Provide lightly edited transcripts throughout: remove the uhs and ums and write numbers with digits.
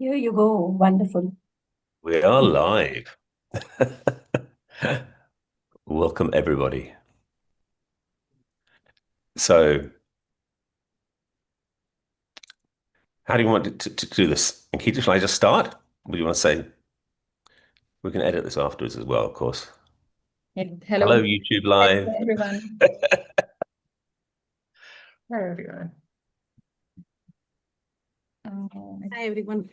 Here you go. Wonderful. We are live. Welcome, everybody. So, how do you want to do this? And Keita, shall I just start? What do you want to say? We can edit this afterwards as well, of course. Hello, Hello. YouTube Hello, Live. everyone. Hi, everyone. Hi, everyone.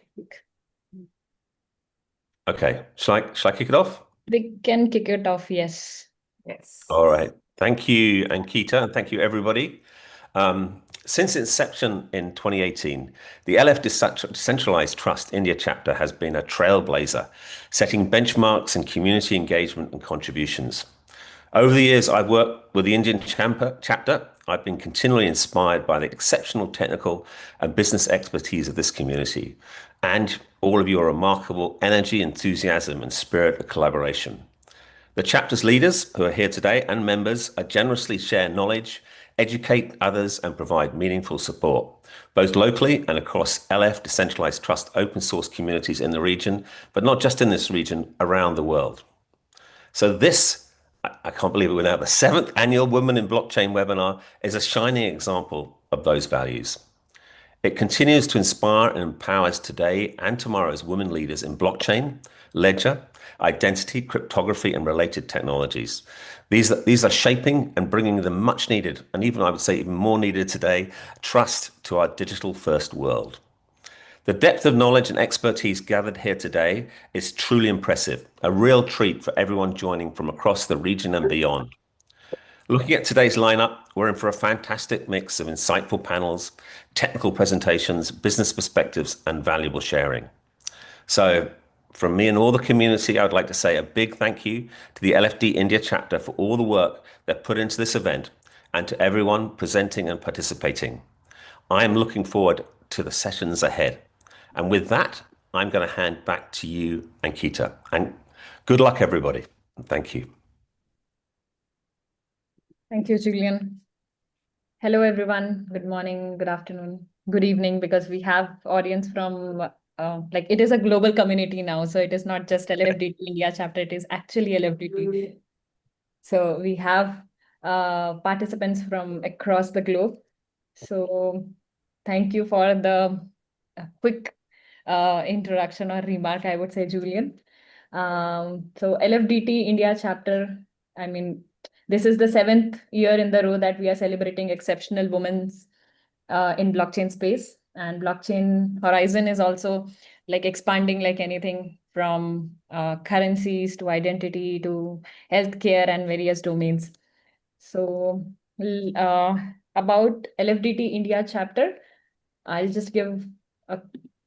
Okay, shall I kick it off? We can kick it off, yes. Yes. All right. Thank you, Ankita, and thank you, everybody. Since inception in 2018, the LF Decentralized Trust India chapter has been a trailblazer, setting benchmarks in community engagement and contributions. Over the years, I've worked with the Indian chapter. I've been continually inspired by the exceptional technical and business expertise of this community, and all of your remarkable energy, enthusiasm, and spirit of collaboration. The chapter's leaders, who are here today, and members, are generously share knowledge, educate others, and provide meaningful support, both locally and across LF Decentralized Trust open source communities in the region, but not just in this region, around the world. So I can't believe it, we're now the 7th annual Women in Blockchain webinar, is a shining example of those values. It continues to inspire and empowers today and tomorrow's women leaders in blockchain, ledger, identity, cryptography, and related technologies. These are shaping and bringing the much needed, and even I would say even more needed today, trust to our digital first world. The depth of knowledge and expertise gathered here today is truly impressive, a real treat for everyone joining from across the region and beyond. Looking at today's lineup, we're in for a fantastic mix of insightful panels, technical presentations, business perspectives, and valuable sharing. So, from me and all the community, I would like to say a big thank you to the LFD India chapter for all the work they've put into this event and to everyone presenting and participating. I am looking forward to the sessions ahead. And with that, I'm going to hand back to you, Ankita. And good luck, everybody. Thank you. Thank you, Julian. Hello, everyone. Good morning, good afternoon, good evening, because we have audience from, it is a global community now. So it is not just LFDT India chapter, it is actually LFDT. So we have participants from across the globe. So thank you for the quick introduction or remark, I would say, Julian. So LFDT India chapter, I mean, this is the 7th year in the row that we are celebrating exceptional women's in blockchain space. And blockchain horizon is also like expanding like anything from currencies to identity to healthcare and various domains. So about LFDT India chapter, I'll just give a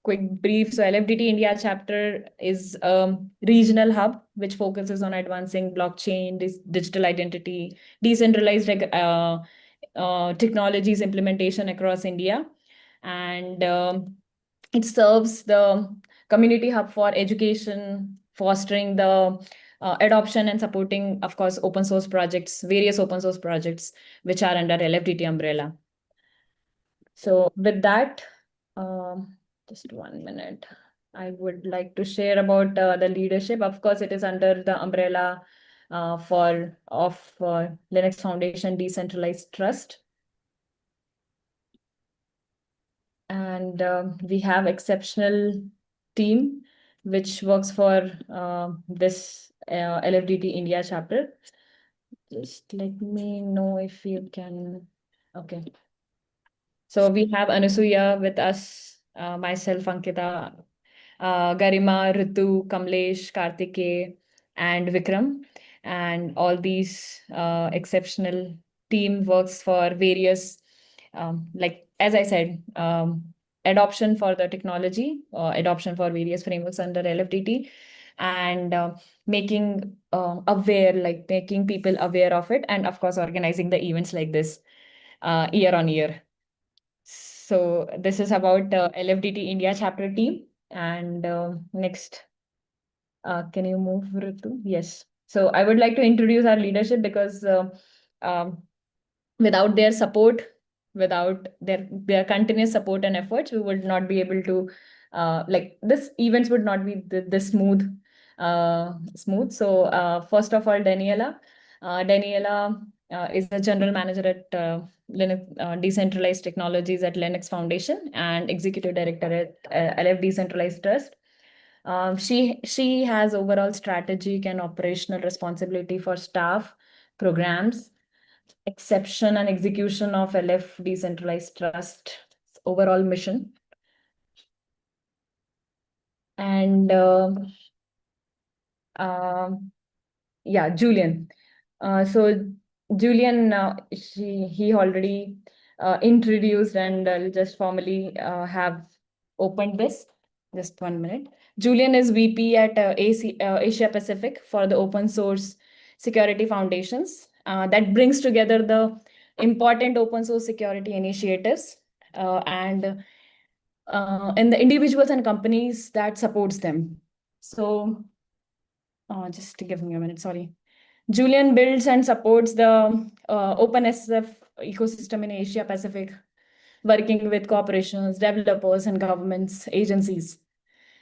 quick brief. So LFDT India chapter is a regional hub which focuses on advancing blockchain, digital identity, decentralized technologies implementation across India. And it serves the community hub for education, fostering the adoption and supporting, of course, open source projects, various open source projects, which are under LFDT umbrella. So with that, just 1 minute. I would like to share about the leadership. Of course, it is under the umbrella of Linux Foundation Decentralized Trust. And we have exceptional team which works for this LFDT India chapter. Just let me know if you can. Okay. So we have Anasuya with us, myself, Ankita, Garima, Ritu, Kamlesh, Kartike, and Vikram. And all these exceptional team works for various, like, as I said, adoption for the technology, adoption for various frameworks under LFTT, and making aware, like making people aware of it, and of course, organizing the events like this year on year. So this is about LFDT India chapter team. And next, can you move, Ritu? Yes. So I would like to introduce our leadership because um, without their support, without their continuous support and efforts, we would not be able to like this events would not be this smooth. So first of all, Daniela is the general manager at Linux Decentralized Technologies at Linux Foundation and executive director at LF Decentralized Trust. She has overall strategic and operational responsibility for staff, programs, exception and execution of LF Decentralized Trust overall mission. And yeah, Julian. So Julian, he already introduced, and I'll just formally have opened this. Just 1 minute. Julian is VP at Asia Pacific for the Open Source Security Foundations that brings together the important open source security initiatives and the individuals and companies that supports them. So just give me a minute, sorry. Julian builds and supports the OpenSSF ecosystem in Asia Pacific, working with corporations, developers, and governments, agencies.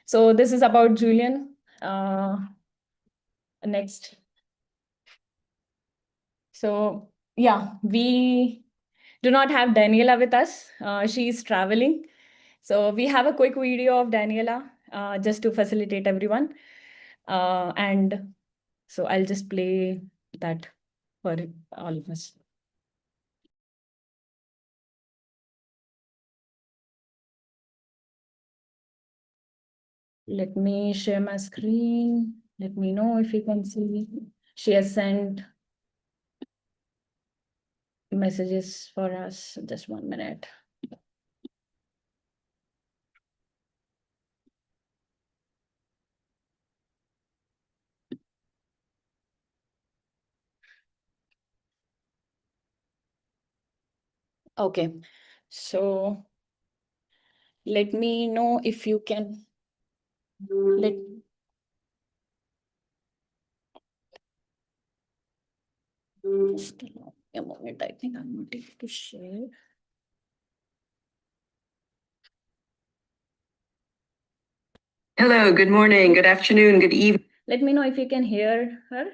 So this is about Julian. Next. So yeah, we do not have Daniela with us. She is traveling. So we have a quick video of Daniela just to facilitate everyone. And so I'll just play that for all of us. Let me share my screen. Let me know if you can see. She has sent messages for us. Just 1 minute. Okay, so let me know if you can. Just allow me a moment. I think I'm not able to share. Hello, good morning, good afternoon, good evening. Let me know if you can hear her.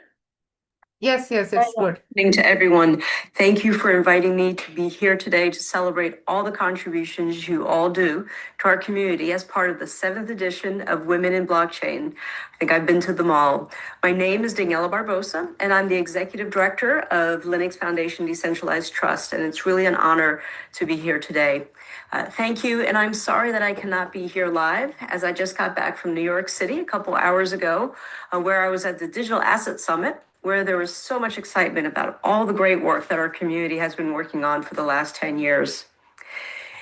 Yes, it's good. Good evening to everyone. Thank you for inviting me to be here today to celebrate all the contributions you all do to our community as part of the 7th edition of Women in Blockchain. I think I've been to them all. My name is Daniela Barbosa, and I'm the Executive Director of Linux Foundation Decentralized Trust, and it's really an honor to be here today. Thank you, and I'm sorry that I cannot be here live, as I just got back from New York City a couple hours ago, where I was at the Digital Asset Summit, where there was so much excitement about all the great work that our community has been working on for the last 10 years.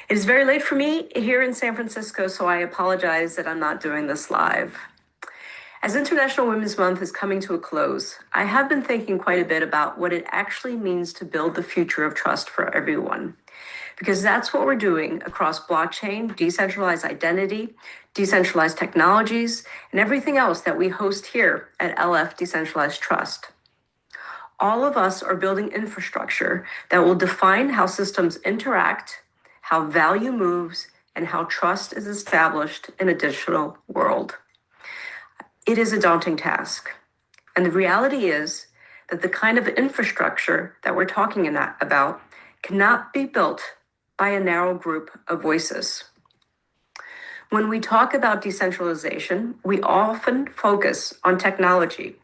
It is very late for me here in San Francisco, so I apologize that I'm not doing this live. As International Women's Month is coming to a close, I have been thinking quite a bit about what it actually means to build the future of trust for everyone. Because that's what we're doing across blockchain, decentralized identity, decentralized technologies, and everything else that we host here at LF Decentralized Trust. All of us are building infrastructure that will define how systems interact, how value moves, and how trust is established in a digital world. It is a daunting task. And the reality is that the kind of infrastructure that we're talking about cannot be built by a narrow group of voices. When we talk about decentralization, we often focus on technology,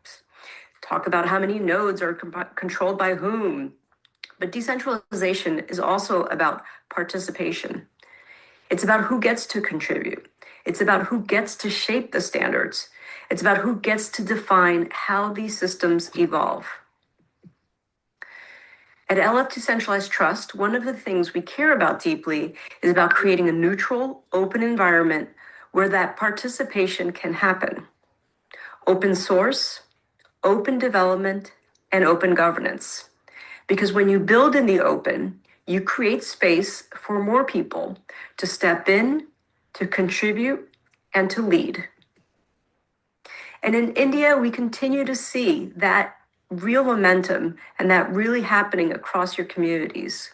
talk about how many nodes are controlled by whom. But decentralization is also about participation. It's about who gets to contribute. It's about who gets to shape the standards. It's about who gets to define how these systems evolve. At LF Decentralized Trust, one of the things we care about deeply is about creating a neutral, open environment where that participation can happen. Open source, open development, and open governance. Because when you build in the open, you create space for more people to step in, to contribute, and to lead. And in India, we continue to see that real momentum and that really happening across your communities.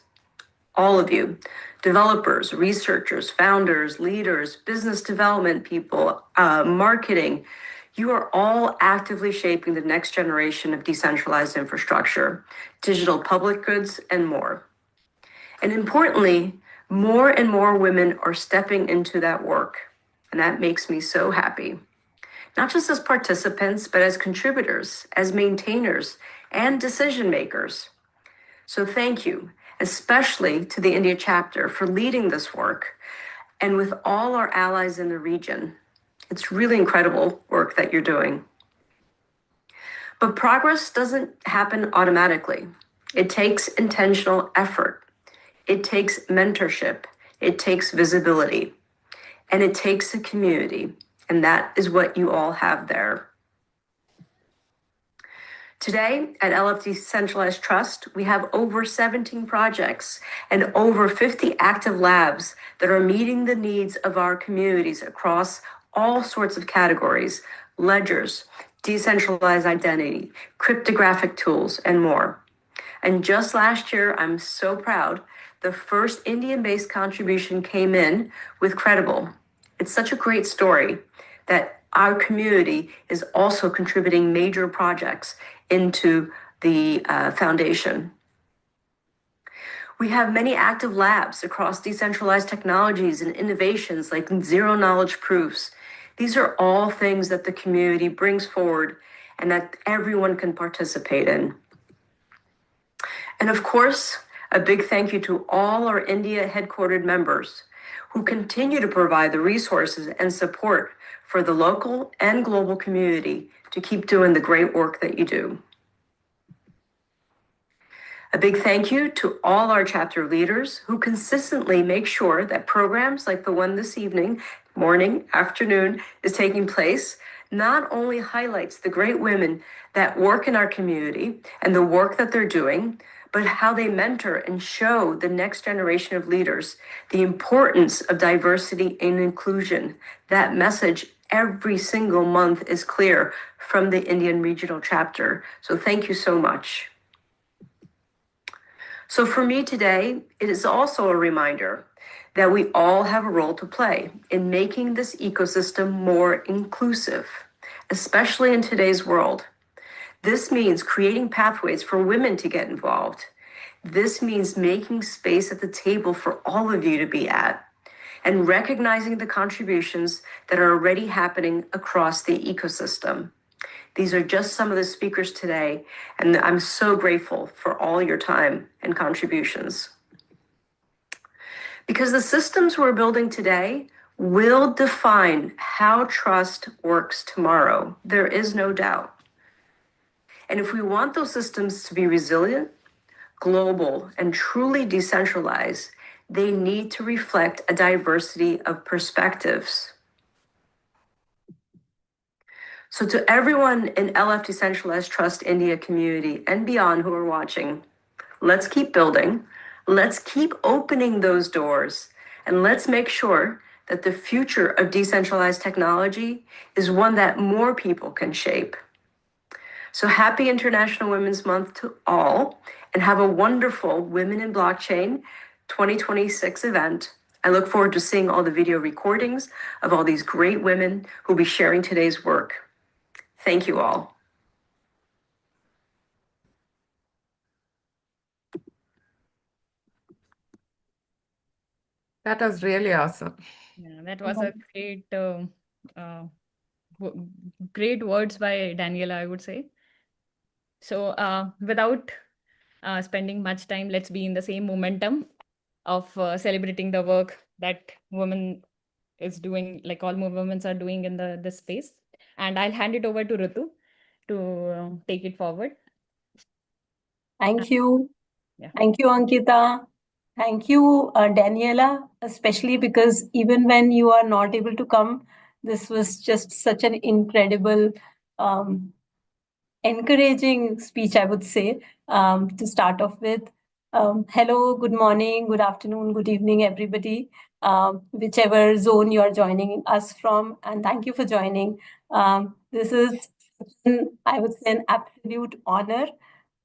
all of you, developers, researchers, founders, leaders, business development people, marketing, you are all actively shaping the next generation of decentralized infrastructure, digital public goods, and more. And importantly, more and more women are stepping into that work. And that makes me so happy. Not just as participants, but as contributors, as maintainers, and decision makers. So thank you, especially to the India chapter for leading this work, and with all our allies in the region. It's really incredible work that you're doing. But progress doesn't happen automatically. It takes intentional effort. It takes mentorship. It takes visibility. And it takes a community. And that is what you all have there. Today at LF Decentralized Trust, we have over 17 projects and over 50 active labs that are meeting the needs of our communities across all sorts of categories, ledgers, decentralized identity, cryptographic tools, and more. And just last year, I'm so proud, the first Indian-based contribution came in with Credible. It's such a great story that our community is also contributing major projects into the foundation. We have many active labs across decentralized technologies and innovations like zero knowledge proofs. These are all things that the community brings forward and that everyone can participate in. And of course, a big thank you to all our India headquartered members who continue to provide the resources and support for the local and global community to keep doing the great work that you do. A big thank you to all our chapter leaders who consistently make sure that programs like the one this evening, morning, afternoon, is taking place, not only highlights the great women that work in our community and the work that they're doing, but how they mentor and show the next generation of leaders the importance of diversity and inclusion. That message every single month is clear from the Indian regional chapter. So thank you so much. So for me today, it is also a reminder that we all have a role to play in making this ecosystem more inclusive, especially in today's world. This means creating pathways for women to get involved. This means making space at the table for all of you to be at, and recognizing the contributions that are already happening across the ecosystem. These are just some of the speakers today, and I'm so grateful for all your time and contributions. Because the systems we're building today will define how trust works tomorrow. There is no doubt. And if we want those systems to be resilient, global, and truly decentralized, they need to reflect a diversity of perspectives. So to everyone in LF Decentralized Trust India community and beyond who are watching, let's keep building, let's keep opening those doors, and let's make sure that the future of decentralized technology is one that more people can shape. So happy International Women's Month to all, and have a wonderful Women in Blockchain 2026 event. I look forward to seeing all the video recordings of all these great women who will be sharing today's work. Thank you all. That was really awesome. Yeah, that was a great words by Daniela, I would say. So without spending much time, let's be in the same momentum of celebrating the work that women is doing, like all women are doing in this space. And I'll hand it over to Ritu to take it forward. Thank you. Yeah. Thank you, Ankita. Thank you, Daniela, especially because even when you are not able to come, this was just such an incredible, encouraging speech, I would say, to start off with. Hello, good morning, good afternoon, good evening, everybody, whichever zone you are joining us from, and thank you for joining. This is, I would say, an absolute honor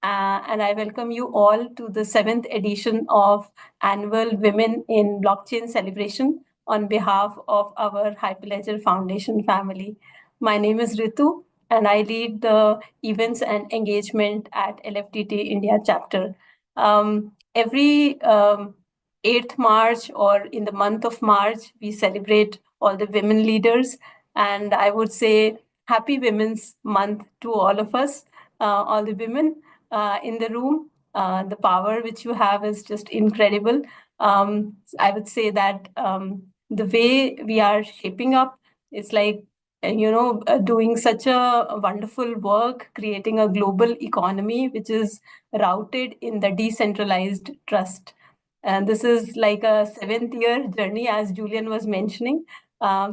and I welcome you all to the 7th edition of Annual Women in Blockchain celebration on behalf of our Hyperledger Foundation family. My name is Ritu, and I lead the events and engagement at LFTT India chapter. Every 8th March or in the month of March, we celebrate all the women leaders. And I would say happy Women's Month to all of us, all the women in the room. The power which you have is just incredible. I would say that the way we are shaping up is like, doing such a wonderful work, creating a global economy which is routed in the decentralized trust. And this is like a 7th-year journey, as Julian was mentioning. I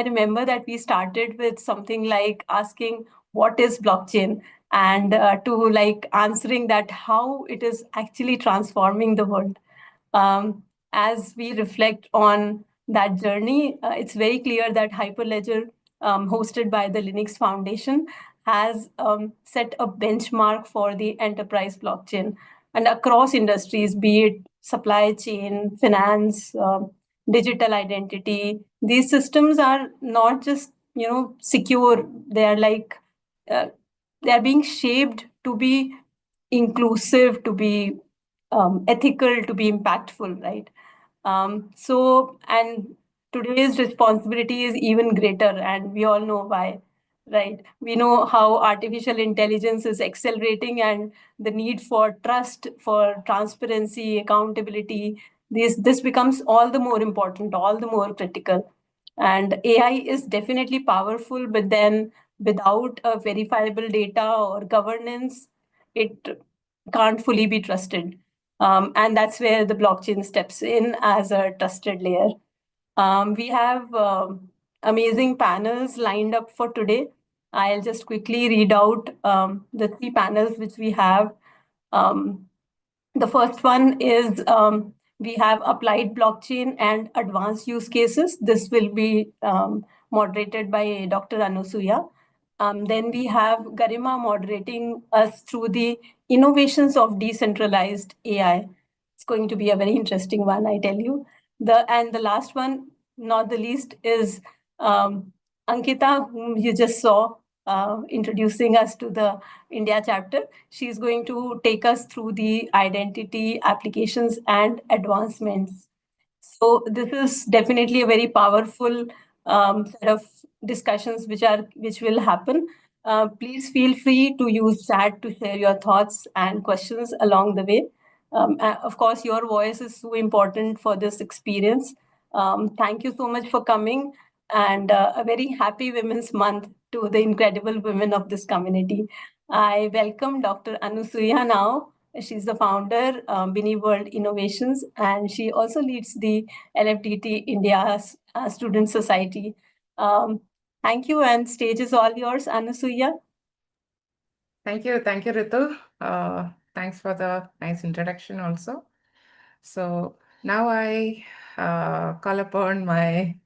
remember that we started with something like asking, what is blockchain? And to like answering that, how it is actually transforming the world. As we reflect on that journey, it's very clear that Hyperledger, hosted by the Linux Foundation, has set a benchmark for the enterprise blockchain and across industries, be it supply chain, finance, digital identity. These systems are not just secure; they are like they are being shaped to be inclusive, to be ethical, to be impactful, right? And today's responsibility is even greater, and we all know why, right? We know how artificial intelligence is accelerating, and the need for trust, for transparency, accountability, this becomes all the more important, all the more critical. And AI is definitely powerful, but then without a verifiable data or governance, it can't fully be trusted. And that's where the blockchain steps in as a trusted layer. We have amazing panels lined up for today. I'll just quickly read out the 3 panels which we have. The first one is we have applied blockchain and advanced use cases. This will be moderated by Dr. Anasuya. Then we have Garima moderating us through the innovations of decentralized AI. It's going to be a very interesting one, I tell you. And the last one, not the least, is Ankita, whom you just saw introducing us to the India chapter. She's going to take us through the identity applications and advancements. So this is definitely a very powerful set of discussions which will happen. Please feel free to use chat to share your thoughts and questions along the way. Of course, your voice is so important for this experience. Thank you so much for coming, and a very happy Women's Month to the incredible women of this community. I welcome Dr. Anasuya now. She's the founder, BiniWorld Innovations, and she also leads the LFDT India Student Society. Thank you, and stage is all yours, Anasuya. Thank you, Ritu. Thanks for the nice introduction also. So now I call upon my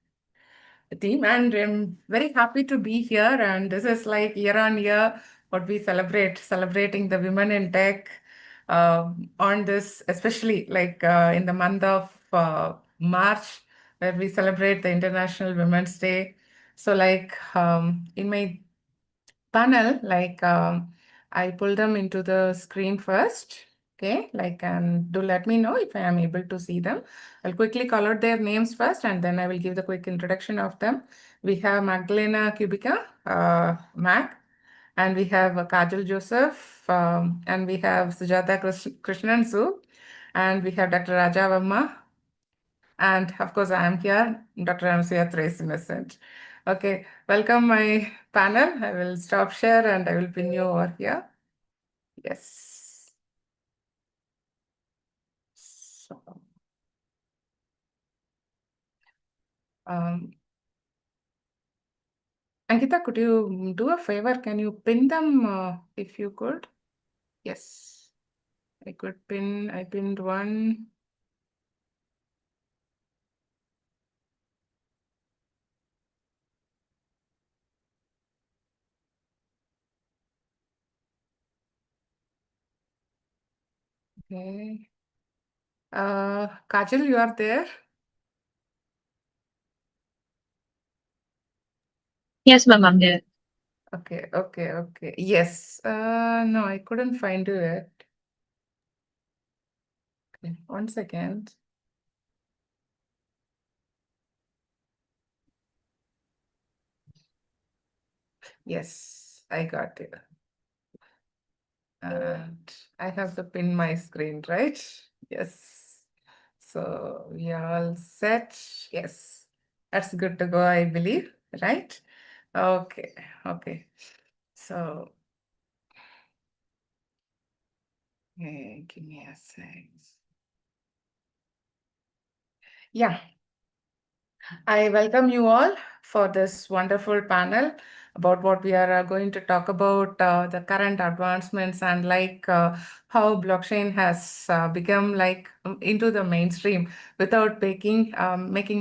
team, and I'm very happy to be here. And this is like year on year what we celebrating the women in tech on this, especially like in the month of March, where we celebrate the International Women's Day. So like in my panel, like I pull them into the screen first. Okay, like, and do let me know if I am able to see them. I'll quickly call out their names first, and then I will give the quick introduction of them. We have Magdalena Kubica, Mag, and we have Kajal Joseph, and we have Sujatha Krishnan Su, and we have Dr. Raja Verma, and of course I am here, Dr. Anasuya Threse Innocent. Okay, welcome my panel. I will stop share and I will pin you over here. Yes. So, Ankita, could you do a favor? Can you pin them if you could? Yes, I could pin. I pinned one. Okay. Kajal, you are there? Yes, ma'am, I'm there. Okay. Yes. No, I couldn't find it. Okay, 1 second. Yes, I got it. And I have to pin my screen, right? Yes. So we are all set. Yes, that's good to go, I believe, right? Okay. So, give me a sec. Yeah, I welcome you all for this wonderful panel about what we are going to talk about the current advancements and how blockchain has become into the mainstream without making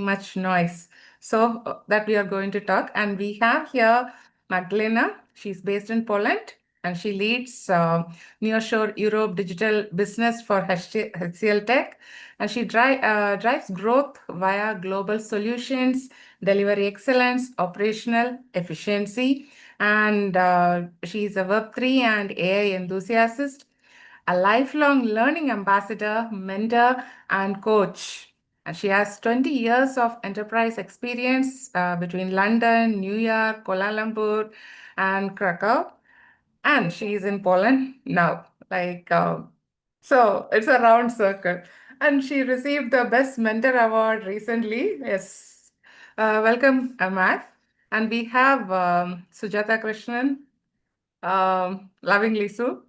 much noise. So that we are going to talk, and we have here Magdalena. She's based in Poland and she leads nearshore Europe digital business for HCLTech, and she drives growth via global solutions, delivery excellence, operational efficiency, and she's a Web3 and AI enthusiast, a lifelong learning ambassador, mentor, and coach. And she has 20 years of enterprise experience between London, New York, Kuala Lumpur, and Krakow. And she's in Poland now. So it's a round circle. And she received the Best Mentor Award recently. Yes. Welcome, Matt. And we have Sujatha Krishnan, lovingly Sue.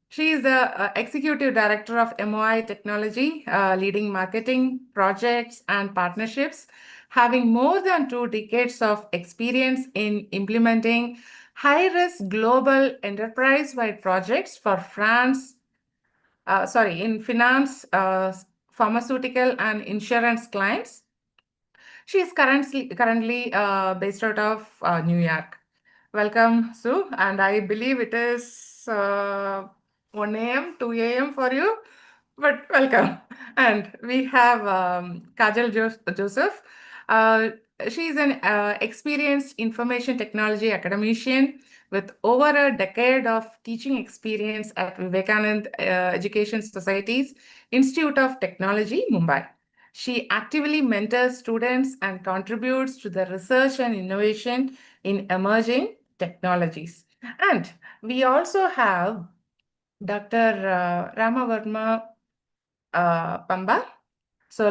She is the executive director of MOI Technology, leading marketing, projects, and partnerships, having more than 2 decades of experience in implementing high-risk global enterprise-wide projects for in finance, pharmaceutical, and insurance clients. She is currently based out of New York. Welcome, Sue. And I believe it is 1 a.m., 2 a.m. for you, but welcome. And we have Kajal Joseph. Uh, she is an experienced information technology academician with over a decade of teaching experience at Vivekanand Education Society's Institute of Technology, Mumbai. She actively mentors students and contributes to the research and innovation in emerging technologies. And we also have Dr. Ramavarma Pamba. So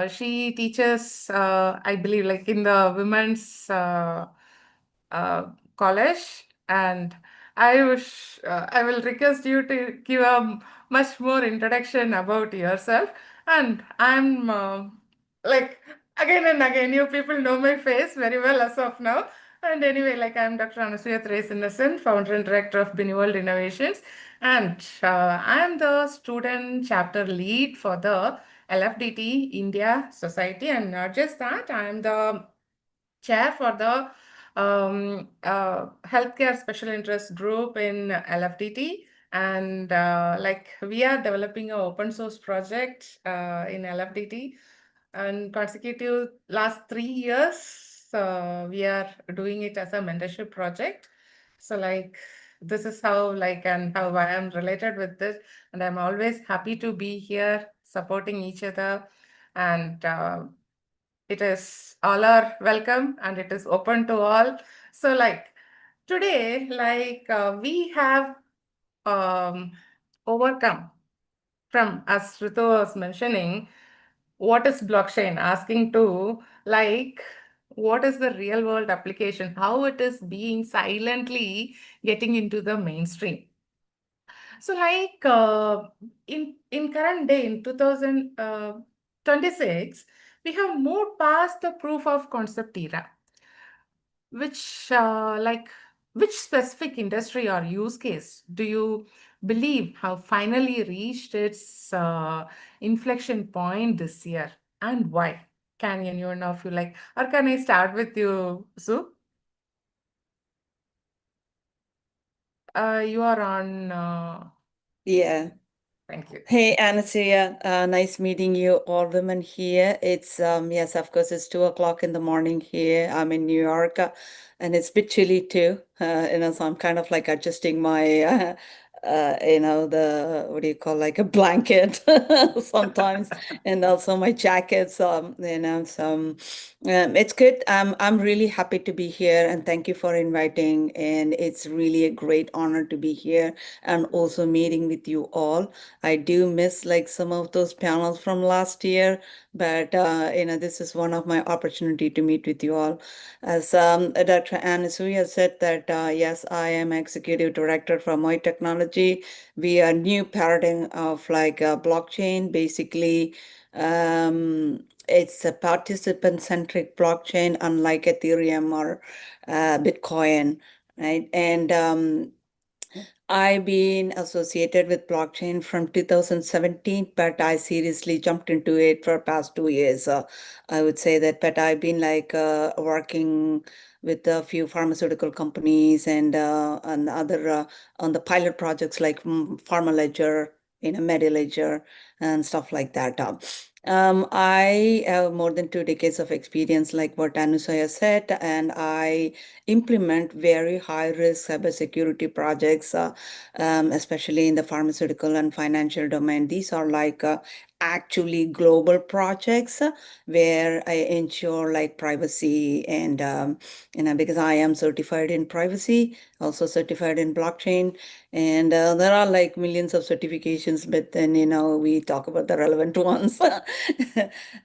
she teaches, I believe, in the women's college, and I will request you to give a much more introduction about yourself. And I'm like again and again, you people know my face very well as of now. And anyway, I'm Dr. Anasuya Threse, founder and director of BiniWorld Innovations, and I'm the student chapter lead for the LFDT India Society. And not just that, I'm the chair for the healthcare special interest group in LFDT. And we are developing an open source project in LFDT. And consecutive last 3 years, we are doing it as a mentorship project. So this is how and how I am related with this. And I'm always happy to be here supporting each other. And it is all are welcome and it is open to all. So today, we have overcome from, as Ritu was mentioning, what is blockchain, asking to what is the real world application, how it is being silently getting into the mainstream. So in current day, in 2026, we have moved past the proof of concept era. Which which specific industry or use case do you believe have finally reached its inflection point this year, and why? Can anyone of you or can I start with you, Sue? You are on. Yeah. Thank you. Hey, Anasuya, nice meeting you, all women here. It's yes, of course, it's 2 o'clock in the morning here. I'm in New York, and it's a bit chilly too. So I'm kind of like adjusting my, the what do you call, like a blanket sometimes, and also my jacket. It's good. I'm really happy to be here, and thank you for inviting. And it's really a great honor to be here and also meeting with you all. I do miss like some of those panels from last year, but this is one of my opportunity to meet with you all. As Dr. Anasuya said that yes, I am executive director for My Technology. We are new paradigm of like blockchain. Basically, it's a participant-centric blockchain, unlike Ethereum or Bitcoin, right? And I've been associated with blockchain from 2017, but I seriously jumped into it for past 2 years. I would say that, but I've been like working with a few pharmaceutical companies and other on the pilot projects like Pharma Ledger, MediLedger, and stuff like that. I have more than 2 decades of experience, like what Anusaya said, and I implement very high risk cybersecurity projects, especially in the pharmaceutical and financial domain. These are like actually global projects where I ensure like privacy and, because I am certified in privacy, also certified in blockchain. And there are like millions of certifications, but then, we talk about the relevant ones.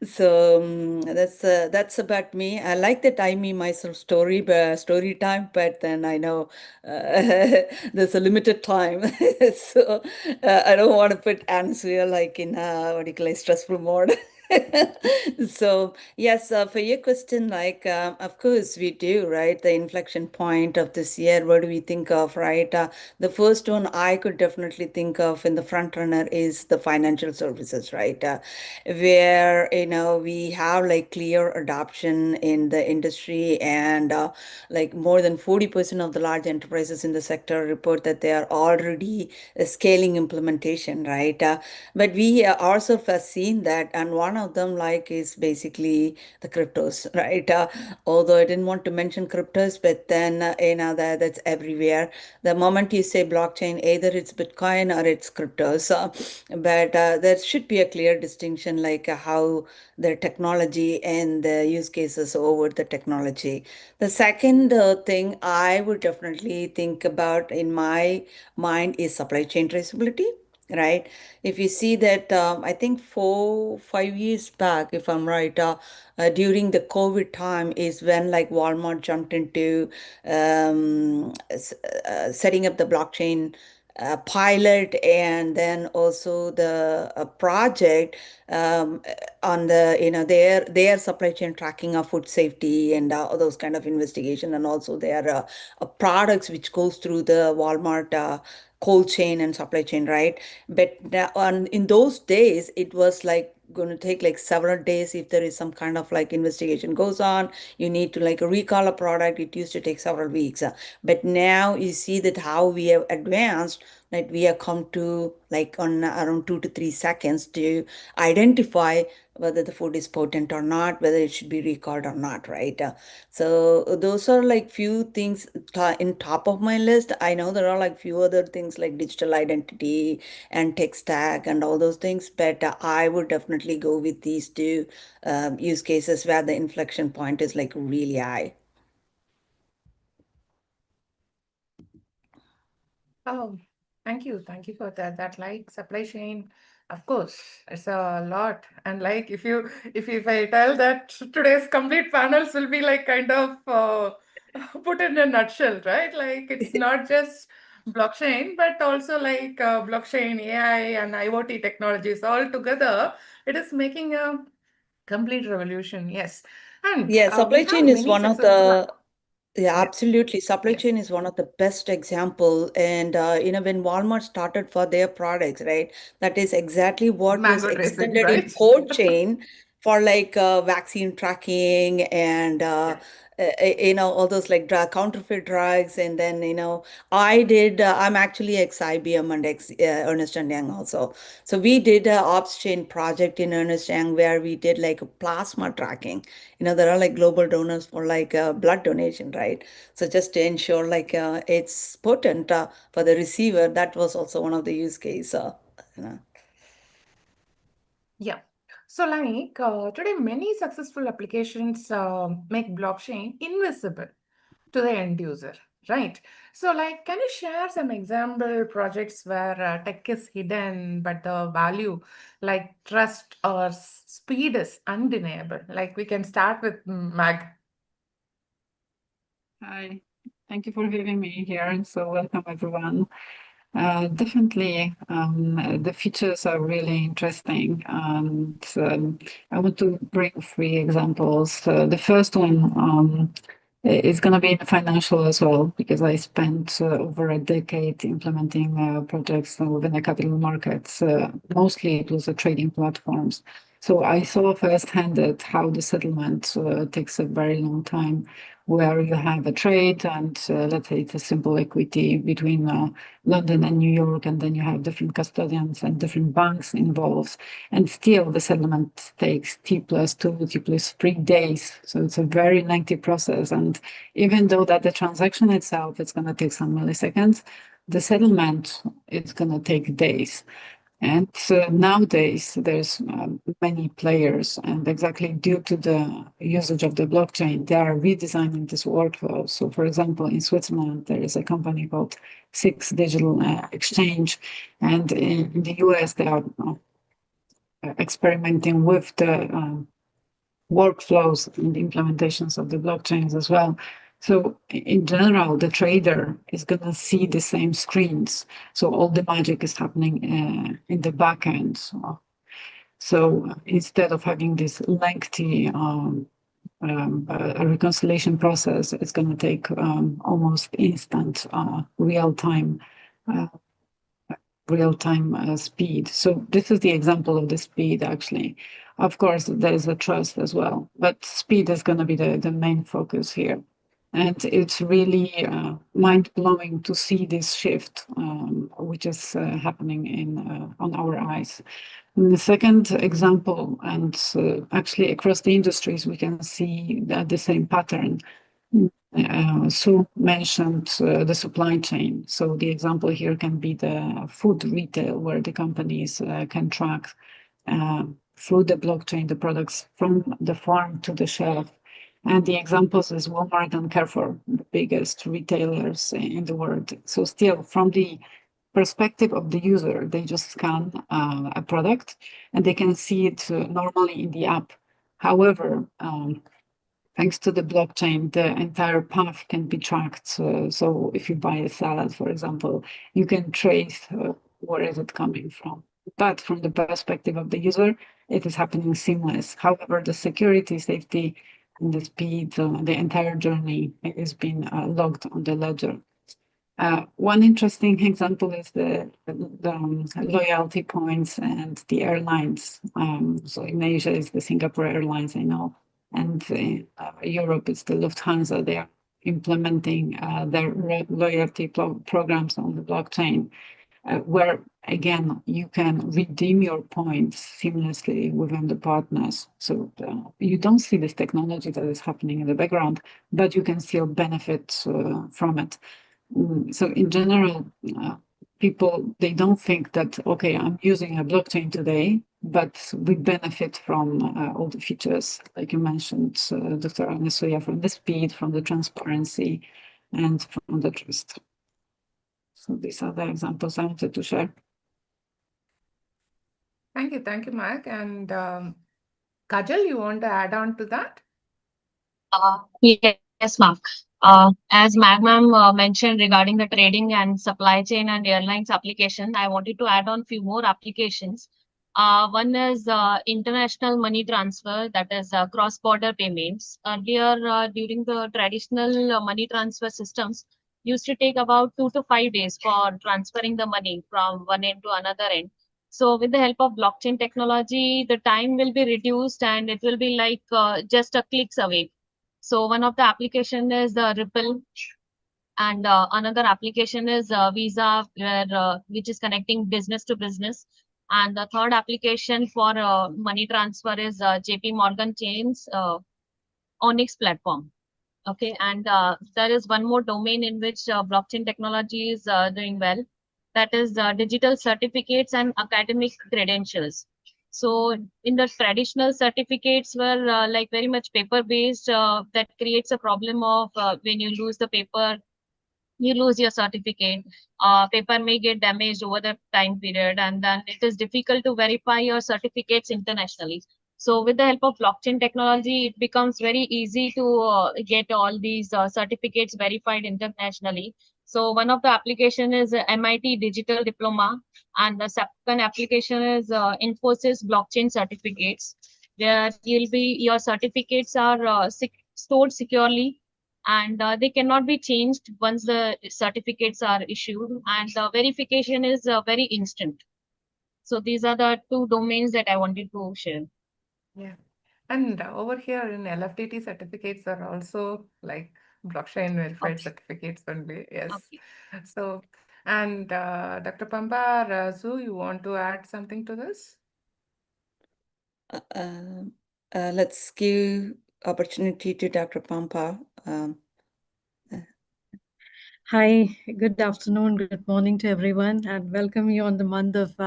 So that's about me. I like that I me myself story time, but then I know there's a limited time, so I don't want to put Anasuya like in what do you call it, stressful mode. So yes, for your question, like of course we do, right? The inflection point of this year, what do we think of, right? The first one I could definitely think of in the front runner is the financial services, right? Where we have like clear adoption in the industry, and like more than 40% of the large enterprises in the sector report that they are already scaling implementation, right? But we also have seen that, and one of them like is basically the cryptos, right? Although I didn't want to mention cryptos, but then that's everywhere. The moment you say blockchain, either it's Bitcoin or it's cryptos. But there should be a clear distinction, like how the technology and the use cases over the technology. The second thing I would definitely think about in my mind is supply chain traceability, right? If you see that, I think 5 years back, if I'm right, during the COVID time is when like Walmart jumped into setting up the blockchain pilot, and then also the project on the their supply chain tracking of food safety and those kind of investigation, and also their products which goes through the Walmart cold chain and supply chain, right? But in those days, it was like going to take like several days. If there is some kind of like investigation goes on, you need to like recall a product. It used to take several weeks. But now you see that how we have advanced, that we have come to like on around 2 to 3 seconds to identify whether the food is potent or not, whether it should be recalled or not, right? So those are like few things in top of my list. I know there are like few other things like digital identity and tech stack and all those things, but I would definitely go with these two use cases where the inflection point is like really high. Oh, thank you. Thank you for that. That like supply chain, of course, it's a lot. And like if I tell that today's complete panels will be like kind of put in a nutshell, right? Like it's not just blockchain, but also like blockchain, AI, and IoT technologies all together. It is making a complete revolution. Yes. And Yeah, we supply have chain is many one of successful. the Yeah, Yes. absolutely. Supply Yes. chain is one of the best example. And when Walmart started for their products, right, that is exactly what was Mango tracing, extended in right? cold chain for like vaccine tracking and Yes. all those like counterfeit drugs. And then, I'm actually ex-IBM and ex-Ernst & Young also. So we did a ops chain project in Ernst & Young where we did like a plasma tracking. There are like global donors for like blood donation, right? So just to ensure like it's potent for the receiver, that was also one of the use case. You know. Yeah. So like today, many successful applications make blockchain invisible to the end user, right? So like, can you share some example projects where tech is hidden, but the value like trust or speed is undeniable? Like we can start with Mag. Hi, thank you for having me here. So welcome everyone. Definitely, the features are really interesting, and I want to bring 3 examples. The first one is going to be in financial as well, because I spent over a decade implementing projects within the capital markets. Mostly it was trading platforms. So I saw firsthand how the settlement takes a very long time, where you have a trade and let's say it's a simple equity between London and New York, and then you have different custodians and different banks involved, and still the settlement takes T+2, T+3 days. So it's a very lengthy process. And even though that the transaction itself is going to take some milliseconds, the settlement is going to take days. And nowadays, there's many players, and exactly due to the usage of the blockchain, they are redesigning this workflow. So, for example, in Switzerland, there is a company called Six Digital Exchange, and in the US, they are experimenting with the workflows and the implementations of the blockchains as well. So in general, the trader is going to see the same screens. So all the magic is happening in the back end. So instead of having this lengthy reconciliation process, it's going to take almost instant real-time speed. So this is the example of the speed, actually. Of course, there's a trust as well, but speed is going to be the main focus here. And it's really mind-blowing to see this shift, which is happening on our eyes. And the second example, and actually across the industries, we can see the same pattern. Sue mentioned the supply chain. So the example here can be the food retail, where the companies can track through the blockchain the products from the farm to the shelf. And the examples is Walmart and Carrefour, the biggest retailers in the world. So still, from the perspective of the user, they just scan a product and they can see it normally in the app. However, thanks to the blockchain, the entire path can be tracked. So if you buy a salad, for example, you can trace where is it coming from. But from the perspective of the user, it is happening seamless. However, the security, safety, and the speed, the entire journey is being logged on the ledger. One interesting example is the loyalty points and the airlines. So in Asia, it's the Singapore Airlines, I know, and in Europe, it's the Lufthansa. They are implementing their loyalty programs on the blockchain, where again you can redeem your points seamlessly within the partners. So you don't see this technology that is happening in the background, but you can still benefit from it. So in general, people, they don't think that, okay, I'm using a blockchain today, but we benefit from all the features, like you mentioned, Dr. Anasuya, from the speed, from the transparency, and from the trust. So these are the examples I wanted to share. Thank you, Mark. And Kajal, you want to add on to that? Yes, Mark. As Magmam mentioned regarding the trading and supply chain and airlines application, I wanted to add on few more applications. One is international money transfer, that is cross-border payments. Earlier, during the traditional money transfer systems, used to take about 2 to 5 days for transferring the money from one end to another end. So with the help of blockchain technology, the time will be reduced and it will be like just a clicks away. So one of the application is Ripple, and another application is Visa, which is connecting business to business. And the third application for money transfer is JP Morgan Chain's Onyx platform. Okay, and there is one more domain in which blockchain technology is doing well. That is digital certificates and academic credentials. So in the traditional certificates were like very much paper based, that creates a problem of when you lose the paper, you lose your certificate. Paper may get damaged over the time period, and then it is difficult to verify your certificates internationally. So with the help of blockchain technology, it becomes very easy to get all these certificates verified internationally. So one of the application is MIT Digital Diploma, and the second application is Infosys Blockchain Certificates, where your certificates are stored securely, and they cannot be changed once the certificates are issued, and the verification is very instant. So these are the two domains that I wanted to share. Yeah. And over here in LFTT, certificates are also like blockchain verified Okay. certificates only. Yes. Okay. So, and Dr. Pamba, Razu, you want to add something to this? Let's give opportunity to Dr. Pampa. Hi, good afternoon, good morning to everyone, and welcome you on the month of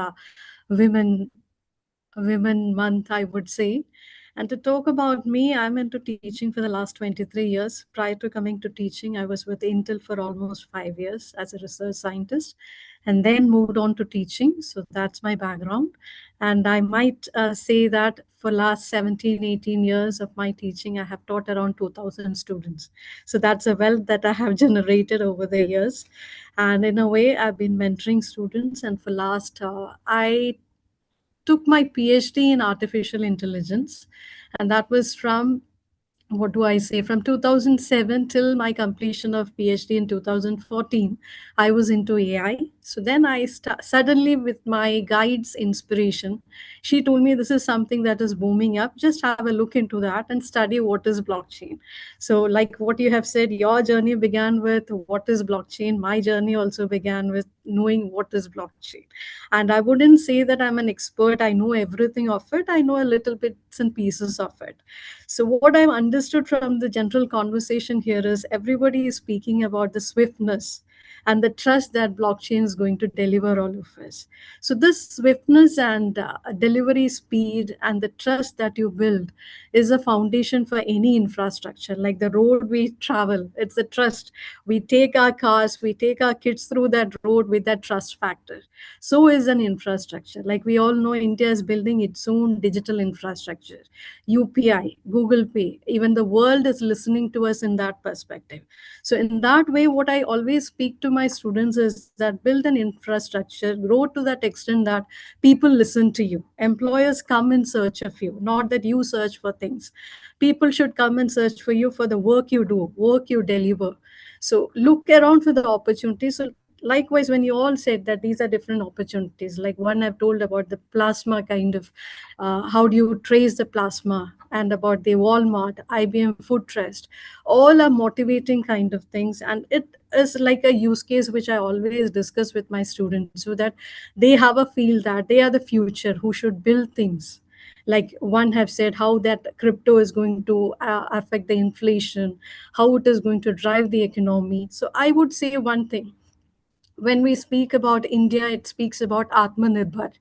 Women Month, I would say. And to talk about me, I'm into teaching for the last 23 years. Prior to coming to teaching, I was with Intel for almost 5 years as a research scientist, and then moved on to teaching. So that's my background. And I might say that for last 17, 18 years of my teaching, I have taught around 2,000 students. So that's a wealth that I have generated over the years. And in a way, I've been mentoring students. And for last, I took my PhD in artificial intelligence, and that was from, what do I say, from 2007 till my completion of PhD in 2014, I was into AI. So then suddenly, with my guide's inspiration, she told me this is something that is booming up. Just have a look into that and study what is blockchain. So, like what you have said, your journey began with what is blockchain. My journey also began with knowing what is blockchain. And I wouldn't say that I'm an expert. I know everything of it. I know a little bits and pieces of it. So what I've understood from the general conversation here is everybody is speaking about the swiftness and the trust that blockchain is going to deliver all of us. So this swiftness and delivery speed and the trust that you build is a foundation for any infrastructure. Like the road we travel, it's a trust. We take our cars, we take our kids through that road with that trust factor. So is an infrastructure. Like we all know, India is building its own digital infrastructure. UPI, Google Pay, even the world is listening to us in that perspective. So in that way, what I always speak to my students is that build an infrastructure, grow to that extent that people listen to you. Employers come in search of you, not that you search for things. People should come and search for you for the work you do, work you deliver. So look around for the opportunities. So likewise, when you all said that these are different opportunities, like one I've told about the plasma kind of, how do you trace the plasma, and about the Walmart, IBM Food Trust, all are motivating kind of things. And it is like a use case which I always discuss with my students so that they have a feel that they are the future who should build things. Like one have said how that crypto is going to affect the inflation, how it is going to drive the economy. So I would say one thing, when we speak about India, it speaks about Atmanirbhar.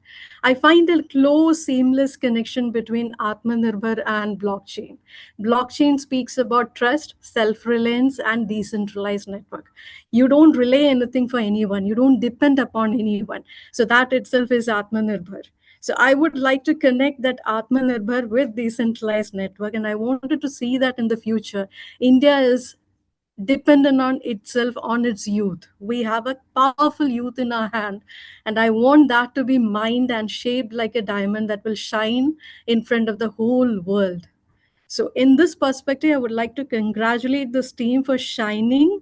I find a close, seamless connection between Atmanirbhar and blockchain. Blockchain speaks about trust, self-reliance, and decentralized network. You don't relay anything for anyone. You don't depend upon anyone. So that itself is Atmanirbhar. So I would like to connect that Atmanirbhar with decentralized network, and I wanted to see that in the future, India is dependent on itself, on its youth. We have a powerful youth in our hand, and I want that to be mined and shaped like a diamond that will shine in front of the whole world. So in this perspective, I would like to congratulate this team for shining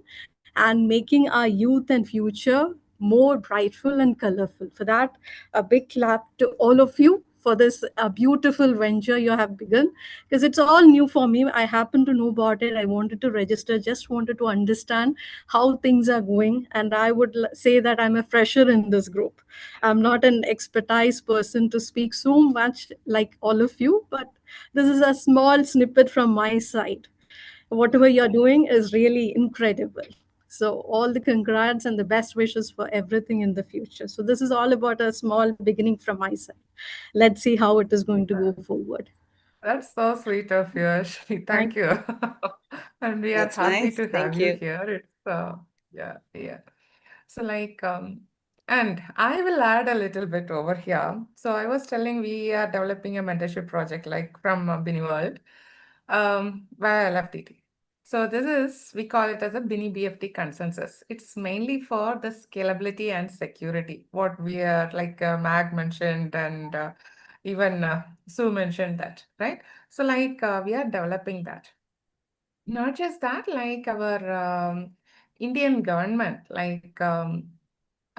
and making our youth and future more brightful and colorful. For that, a big clap to all of you for this beautiful venture you have begun, because it's all new for me. I happen to know about it. I wanted to register, just wanted to understand how things are going. And I would say that I'm a fresher in this group. I'm not an expertise person to speak so much like all of you, but this is a small snippet from my side. Whatever you're doing is really incredible. So all the congrats and the best wishes for everything in the future. So this is all about a small beginning from my side. Let's see how it is going to go forward. That's so sweet of you, Ashmi. Thank you. And we are That's happy nice. to have Thank you you. here. It's yeah, yeah. So and I will add a little bit over here. So I was telling we are developing a mentorship project like from BiniWorld via LFTT. So this is, we call it as a Bini BFT consensus. It's mainly for the scalability and security. What we are like Mag mentioned and even Sue mentioned that, right? So we are developing that. Not just that, like our Indian government,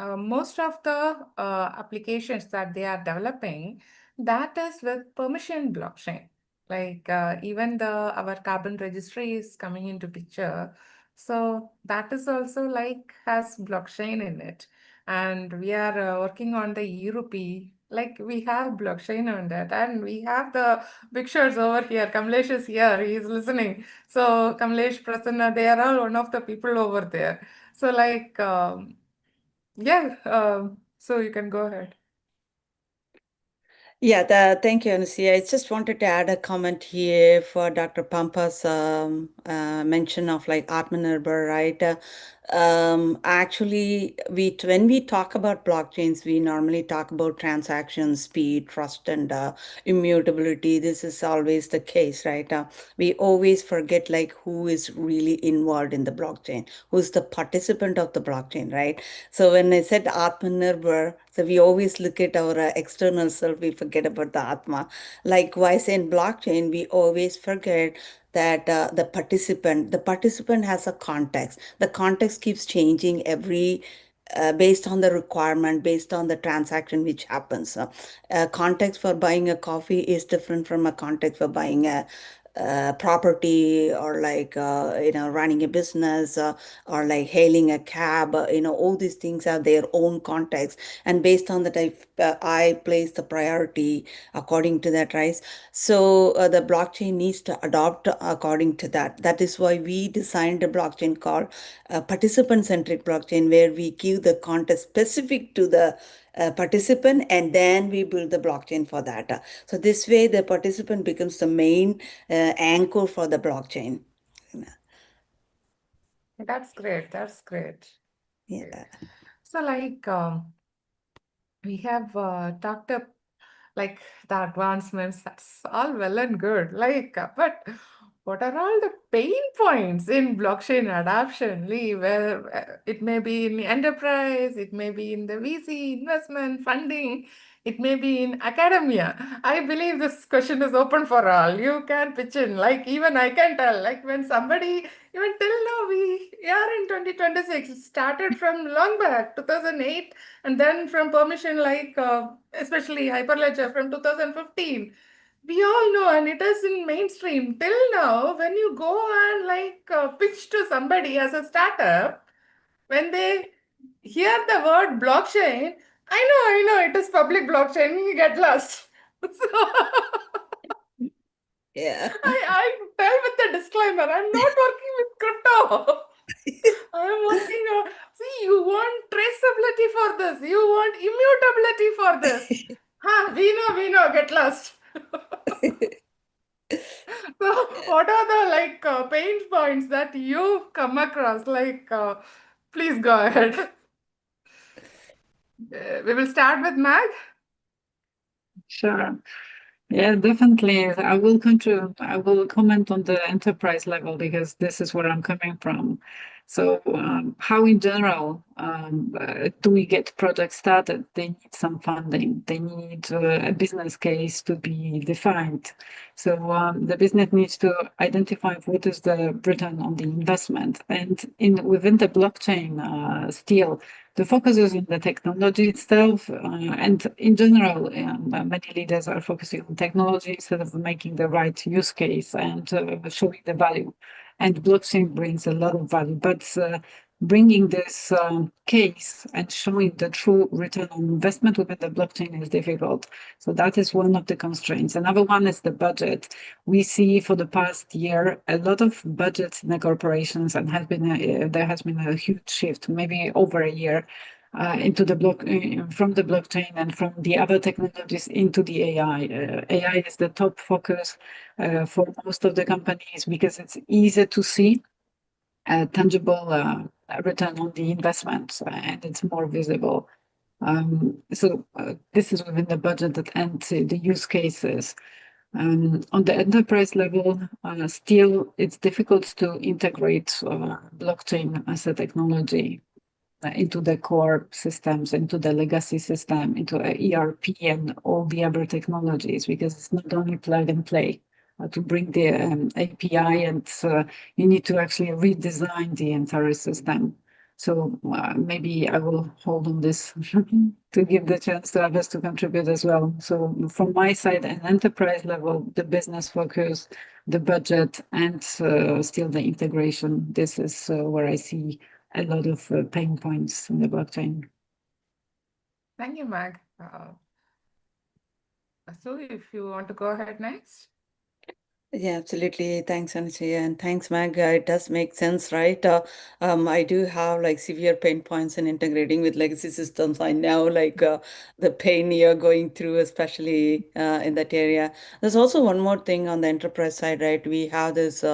most of the applications that they are developing, that is with permission blockchain. Even our carbon registry is coming into picture. So that is also has blockchain in it. And we are working on the ERP, like we have blockchain on that. And we have the pictures over here. Kamlesh is here, he is listening. So Kamlesh, Prasanna, they are all one of the people over there. So yeah, so you can go ahead. Yeah, thank you, Anasuya. I just wanted to add a comment here for Dr. Pampa's mention of like Atmanirbhar, right? Actually, when we talk about blockchains, we normally talk about transaction speed, trust, and immutability. This is always the case, right? We always forget like who is really involved in the blockchain, who's the participant of the blockchain, right? So when I said Atmanirbhar, so we always look at our external self, we forget about the Atma. Likewise, in blockchain, we always forget that the participant has a context. The context keeps changing based on the requirement, based on the transaction which happens. Context for buying a coffee is different from a context for buying a property or running a business or like hailing a cab. All these things have their own context, and based on that I place the priority according to that, right? So the blockchain needs to adopt according to that. That is why we designed a blockchain called participant centric blockchain, where we give the context specific to the participant, and then we build the blockchain for that. So this way the participant becomes the main anchor for the blockchain. That's great. That's great. Yeah. So we have talked up like the advancements, that's all well and good. But what are all the pain points in blockchain adoption? Where it may be in enterprise, it may be in the VC investment funding, it may be in academia. I believe this question is open for all. You can pitch in. Like even I can tell. Like when somebody, even till now we are in 2026. It started from long back, 2008, and then from permission especially Hyperledger from 2015. We all know, and it is in mainstream till now. When you go and pitch to somebody as a startup, when they hear the word blockchain, I know, it is public blockchain, you get lost. So Yeah. I tell with the disclaimer, I'm not working with crypto. I'm working on, see, you want traceability for this, you want immutability for this. We know, get lost. So, what are the pain points that you come across? Please go ahead. We will start with Mag. Sure. Yeah, definitely. I will comment on the enterprise level because this is where I'm coming from. So, how in general do we get projects started? They need some funding. They need a business case to be defined. So the business needs to identify what is the return on the investment. And within the blockchain still, The focus is on the technology itself, and in general, many leaders are focusing on technology instead of making the right use case and showing the value. And blockchain brings a lot of value, but bringing this case and showing the true return on investment within the blockchain is difficult. So that is one of the constraints. Another one is the budget. We see for the past year a lot of budgets in the corporations, and there has been a huge shift, maybe over a year, into the from the blockchain and from the other technologies into the AI. AI is the top focus for most of the companies because it's easy to see a tangible return on the investment, and it's more visible. So this is within the budget and the use cases. On the enterprise level, still it's difficult to integrate blockchain as a technology into the core systems, into the legacy system, into ERP and all the other technologies, because it's not only plug and play. To bring the API, and you need to actually redesign the entire system. So maybe I will hold on this to give the chance to others to contribute as well. So from my side, an enterprise level, the business focus, the budget, and still the integration. This is where I see a lot of pain points in the blockchain. Thank you, Mag. So if you want to go ahead next. Yeah, absolutely. Thanks, Anasuya, and thanks, Mag. It does make sense, right? I do have like severe pain points in integrating with legacy systems. I know like the pain you're going through, especially in that area. There's also one more thing on the enterprise side, right? We have this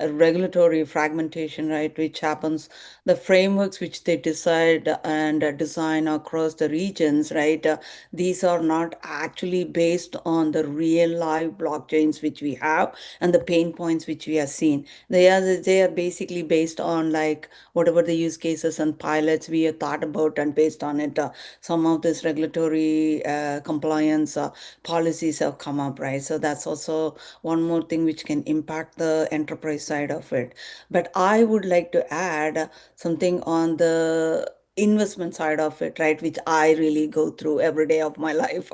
regulatory fragmentation, right, which happens, the frameworks which they decide and design across the regions, right? These are not actually based on the real live blockchains which we have and the pain points which we have seen. They are basically based on like whatever the use cases and pilots we have thought about, and based on it, some of this regulatory compliance policies have come up, right? So that's also one more thing which can impact the enterprise side of it. But I would like to add something on the investment side of it, right, which I really go through every day of my life.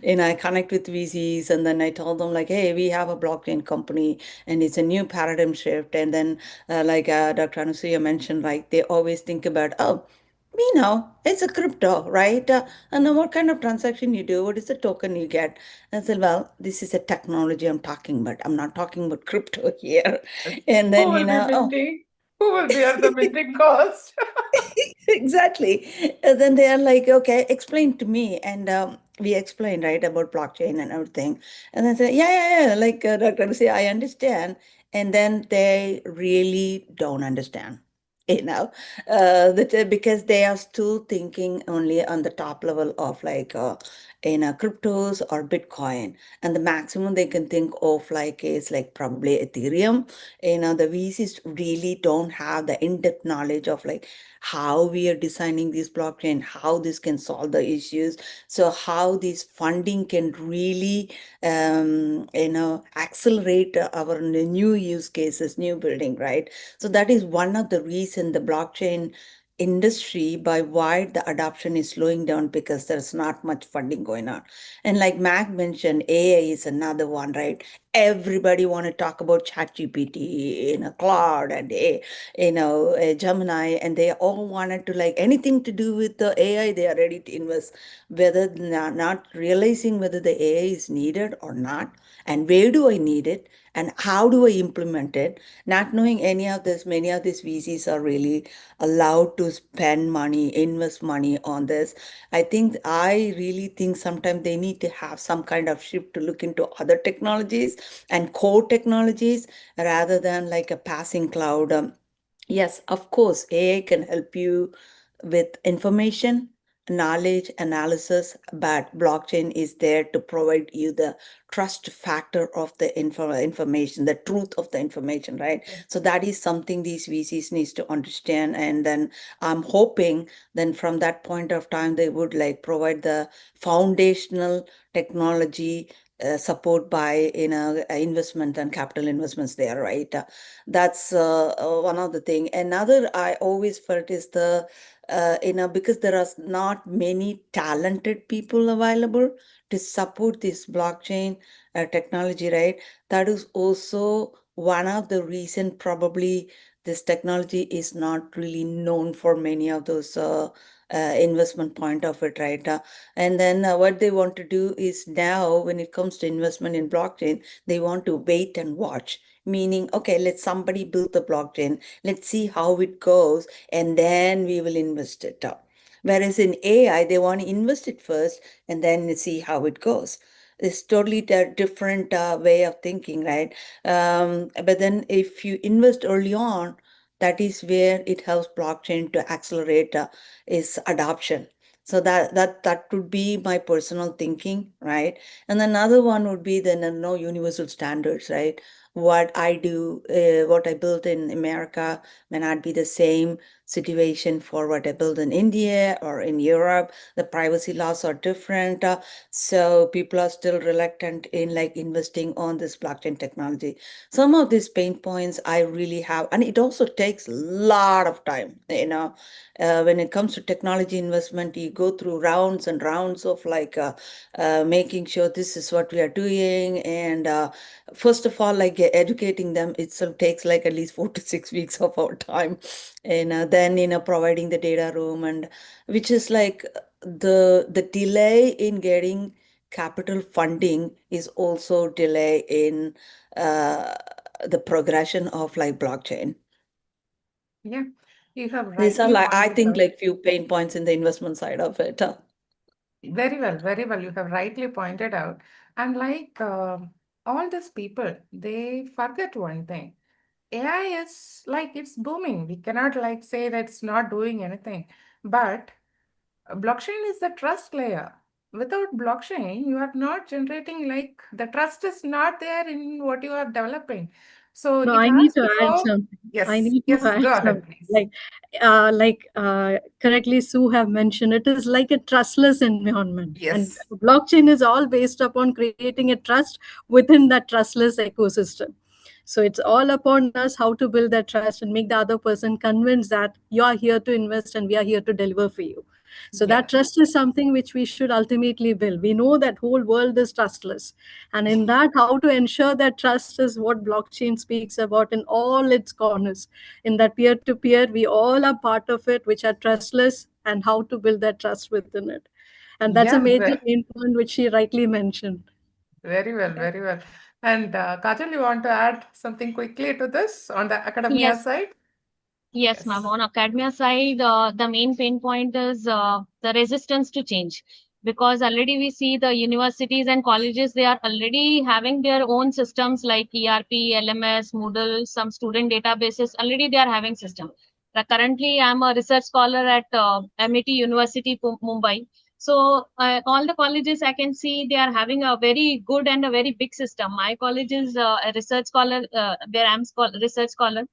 And I connect with VCs, and then I tell them like, hey, we have a blockchain company and it's a new paradigm shift. And then like Dr. Anasuya mentioned, like they always think about, oh, we know it's a crypto, right? And then what kind of transaction you do, what is the token you get? And I said, well, this is a technology I'm talking about. I'm not talking about crypto here. And then, Who will be oh, minting? Who will bear the minting cost? exactly. And then they are like, okay, explain to me. And we explained, right, about blockchain and everything. And then say, yeah. Like Dr. say, I understand. And then they really don't understand. Because they are still thinking only on the top level of like cryptos or Bitcoin, and the maximum they can think of like is like probably Ethereum. The VCs really don't have the in-depth knowledge of like how we are designing this blockchain, how this can solve the issues, so how this funding can really accelerate our new use cases, new building, right? So that is one of the reason the blockchain industry by why the adoption is slowing down, because there's not much funding going on. And like Mac mentioned, AI is another one, right? Everybody want to talk about ChatGPT, Claude, and Gemini, and they all wanted to like anything to do with the AI. They are ready to invest, whether not realizing whether the AI is needed or not, and where do I need it, and how do I implement it. Not knowing any of this, many of these VCs are really allowed to spend money, invest money on this. I really think sometimes they need to have some kind of shift to look into other technologies and core technologies rather than like a passing cloud. Yes, of course, AI can help you with information, knowledge, analysis, but blockchain is there to provide you the trust factor of the information, the truth of the information, right? So that is something these VCs needs to understand. And then I'm hoping then from that point of time, they would like provide the foundational technology support by investment and capital investments there, right? That's one of the thing. Another I always felt is because there are not many talented people available to support this blockchain technology, right? That is also one of the reason probably this technology is not really known for many of those investment point of it, right? And then what they want to do is now, when it comes to investment in blockchain, they want to wait and watch. Meaning, okay, let somebody build the blockchain. Let's see how it goes, and then we will invest it. Whereas in AI, they want to invest it first and then see how it goes. It's totally a different way of thinking, right? But then if you invest early on, that is where it helps blockchain to accelerate its adoption. So that would be my personal thinking, right? And another one would be the no universal standards, right? What I do, what I built in America may not be the same situation for what I built in India or in Europe. The privacy laws are different. So people are still reluctant in like investing on this blockchain technology. Some of these pain points I really have, and it also takes a lot of time, when it comes to technology investment, you go through rounds and rounds of making sure this is what we are doing. And first of all, like educating them itself takes like at least 4 to 6 weeks of our time. And then, providing the data room, and which is like the delay in getting capital funding is also delay in the progression of like blockchain. Yeah, you have These are rightly like, I pointed think, out. like few pain points in the investment side of it. Very well, very well. You have rightly pointed out. And all these people, they forget one thing. AI is like it's booming. We cannot like say that it's not doing anything. But blockchain is the trust layer. Without blockchain, you are not generating like the trust is not there in what you are developing. So No, it I need has to to add go. something. I Yes, need to yes, add go ahead, something. please. Correctly Sue have mentioned, it is like a trustless environment, and Yes, blockchain is all based upon creating a trust within that trustless ecosystem. So it's all upon us how to build that trust and make the other person convinced that you are here to invest and we are here to deliver for you. So that yeah, trust is something which we should ultimately build. We know that whole world is trustless, and in that, how to ensure that trust is what blockchain speaks about in all its corners. In that peer to peer, we all are part of it, which are trustless, and how to build that trust within it. And that's a yeah, major main point which she rightly mentioned. very well, very well. And Kajal, you want to add something quickly to this on the academia Yes. side? Yes, ma'am. Yes. On academia side, the main pain point is the resistance to change. Because already we see the universities and colleges, they are already having their own systems like ERP, LMS, Moodle, some student databases. Already they are having system. Currently, I'm a research scholar at MIT University, Mumbai. So all the colleges I can see, they are having a very good and a very big system. My college is a research scholar, where I'm research scholar.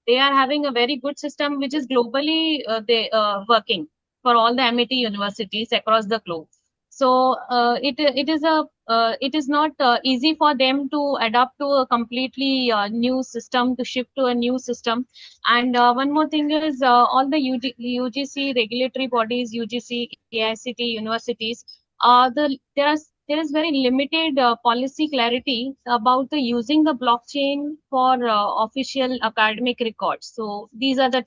They are having a very good system which is globally they working for all the MIT universities across the globe. So it is not easy for them to adapt to a completely new system, to shift to a new system. And one more thing is all the UGC regulatory bodies, UGC, AICT universities, there is very limited policy clarity about the using the blockchain for official academic records. So these are the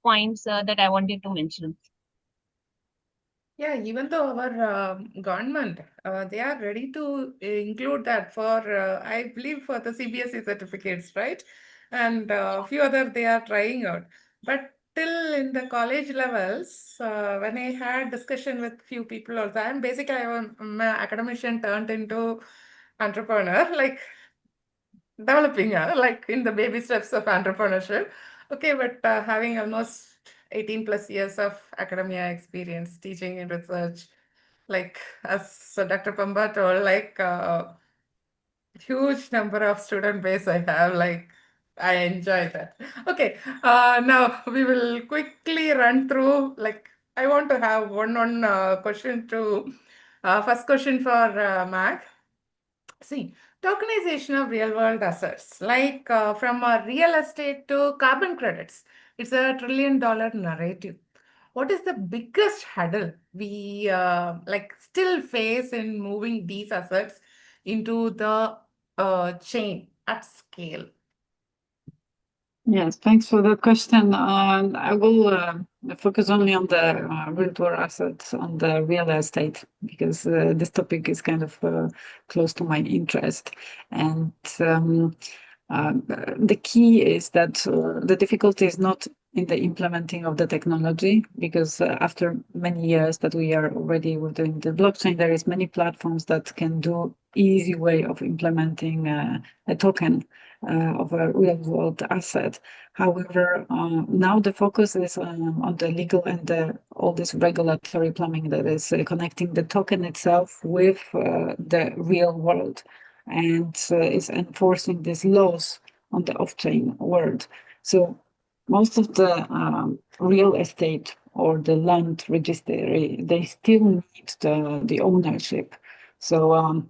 points that I wanted to mention. Yeah, even though our government, they are ready to include that for, I believe, for the CBSE certificates, right? And a few other they are trying out. But till in the college levels, when I had discussion with few people also, I'm an academician turned into entrepreneur, like developing like in the baby steps of entrepreneurship. Okay, but having almost 18 plus years of academia experience teaching and research, like as Dr. Pamba told, like huge number of student base I have, like I enjoy that. Okay, now we will quickly run through, like I want to have one question to, first question for Mag. See, tokenization of real world assets, like from real estate to carbon credits, it's a $1 trillion narrative. What is the biggest hurdle we still face in moving these assets into the chain at scale? Yes, thanks for that question. I will focus only on the virtual assets, on the real estate, because this topic is kind of close to my interest. And the key is that the difficulty is not in the implementing of the technology, because after many years that we are already within the blockchain, there is many platforms that can do easy way of implementing a token of a real world asset. However, now the focus is on the legal and all this regulatory plumbing that is connecting the token itself with the real world, and is enforcing these laws on the off-chain world. So most of the real estate or the land registry, they still need the ownership. So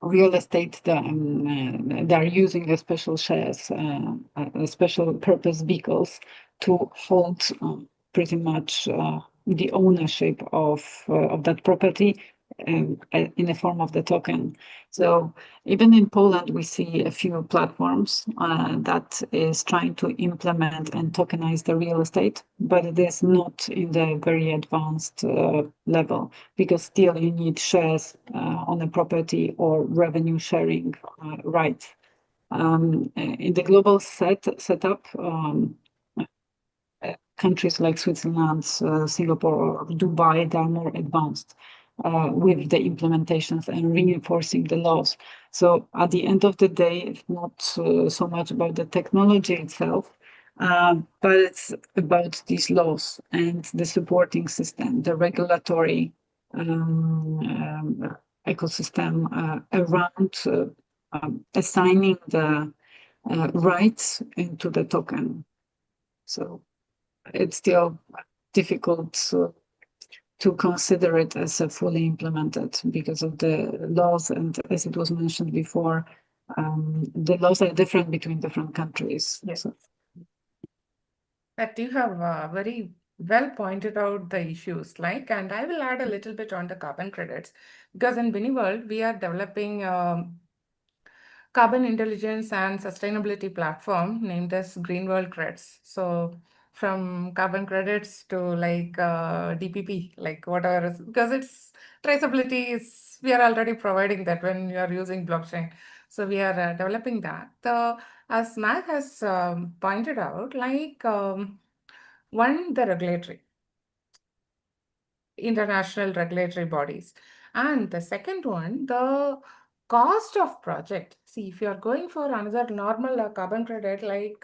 real estate, they are using a special shares, a special purpose vehicles to hold pretty much the ownership of that property in the form of the token. So even in Poland, we see a few platforms that is trying to implement and tokenize the real estate, but it is not in the very advanced level, because still you need shares on a property or revenue sharing rights. In the global setup, countries like Switzerland, Singapore, or Dubai, they are more advanced with the implementations and reinforcing the laws. So at the end of the day, it's not so much about the technology itself, but it's about these laws and the supporting system, the regulatory ecosystem around assigning the rights into the token. So it's still difficult to consider it as a fully implemented because of the laws, and as it was mentioned before, the laws are different between different countries. Yes. So, That you have very well pointed out the issues, and I will add a little bit on the carbon credits, because in BiniWorld, we are developing carbon intelligence and sustainability platform named as Green World Credits. So from carbon credits to DPP, whatever, because it's traceability is, we are already providing that when you are using blockchain. So we are developing that. As Mag has pointed out, one, the regulatory, international regulatory bodies. And the second one, the cost of project. See, if you are going for another normal carbon credit, like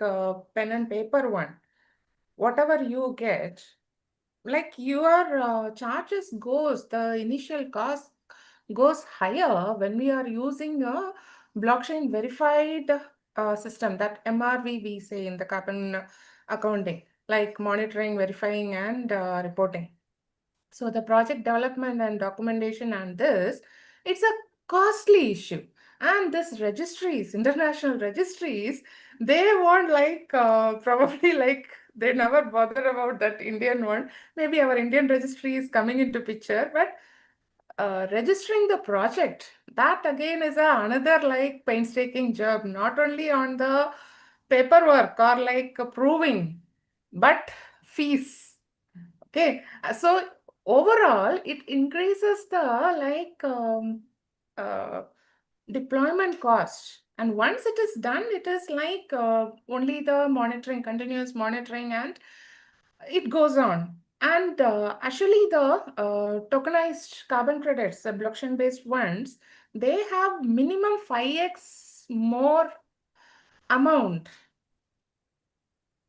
pen and paper one, whatever you get, your charges goes, the initial cost goes higher when we are using a blockchain verified system, that MRV we say in the carbon accounting, like monitoring, verifying, and reporting. So the project development and documentation and this, it's a costly issue. And this registries, international registries, they want probably they never bother about that Indian one. Maybe our Indian registry is coming into picture, but registering the project, that again is another painstaking job, not only on the paperwork or proving, but fees. Okay, so overall, it increases the uh, deployment cost. And once it is done, it is only the monitoring, continuous monitoring, and it goes on. And actually, the tokenized carbon credits, the blockchain-based ones, they have minimum 5x more amount.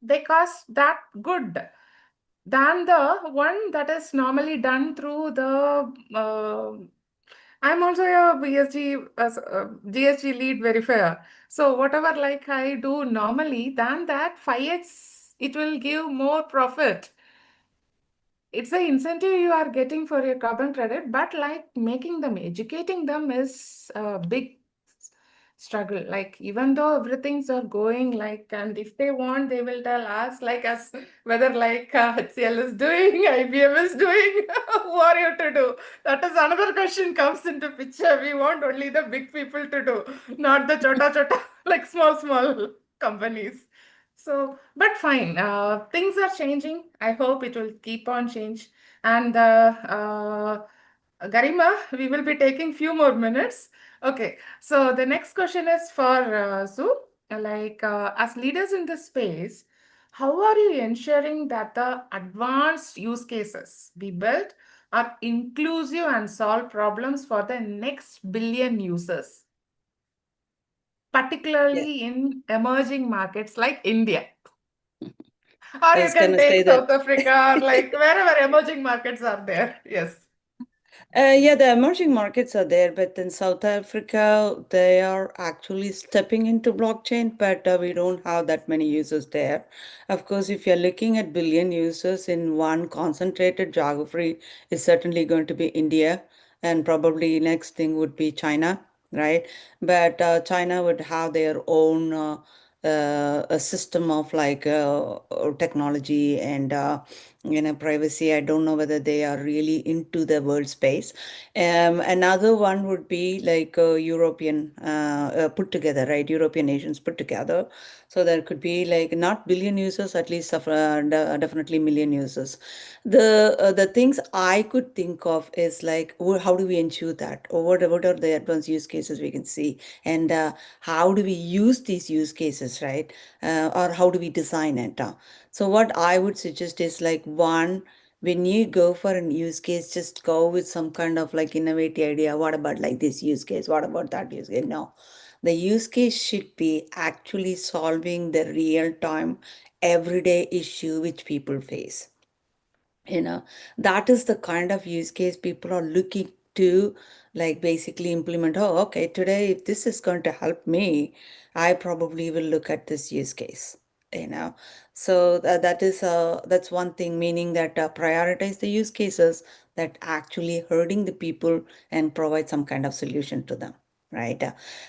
They cost that good than the one that is normally done through the I'm also a GSG lead verifier. So whatever I do normally, than that 5x, it will give more profit. It's an incentive you are getting for your carbon credit, but making them, educating them is a big struggle. Like, even though everything's are going like, and if they want, they will tell us, like us, whether like HCL is doing, IBM is doing, who are you to do? That is another question comes into picture. We want only the big people to do, not the chota, like small companies. So, but fine, things are changing. I hope it will keep on change. And Garima, we will be taking few more minutes. Okay, so the next question is for Sue. Like, as leaders in this space, how are you ensuring that the advanced use cases we built are inclusive and solve problems for the next billion users, Yeah. particularly in emerging markets like India? Or I you was going can to say take that. South Africa or like wherever emerging markets are there. Yes. Yeah, the emerging markets are there, but in South Africa, they are actually stepping into blockchain, but we don't have that many users there. Of course, if you're looking at billion users in one concentrated geography, it's certainly going to be India, and probably next thing would be China, right? But China would have their own a system of like technology and privacy. I don't know whether they are really into the world space. Another one would be like European put together, right? European nations put together. So there could be like not billion users, at least definitely million users. The things I could think of is like, how do we ensure that? Or what are the advanced use cases we can see? And how do we use these use cases, right? Or how do we design it? So what I would suggest is like one, when you go for an use case, just go with some kind of like innovative idea. What about like this use case? What about that use case? No, the use case should be actually solving the real time, everyday issue which people face. That is the kind of use case people are looking to like basically implement. Oh, okay, today if this is going to help me, I probably will look at this use case. you know so that's one thing, meaning that prioritize the use cases that actually hurting the people and provide some kind of solution to them, right?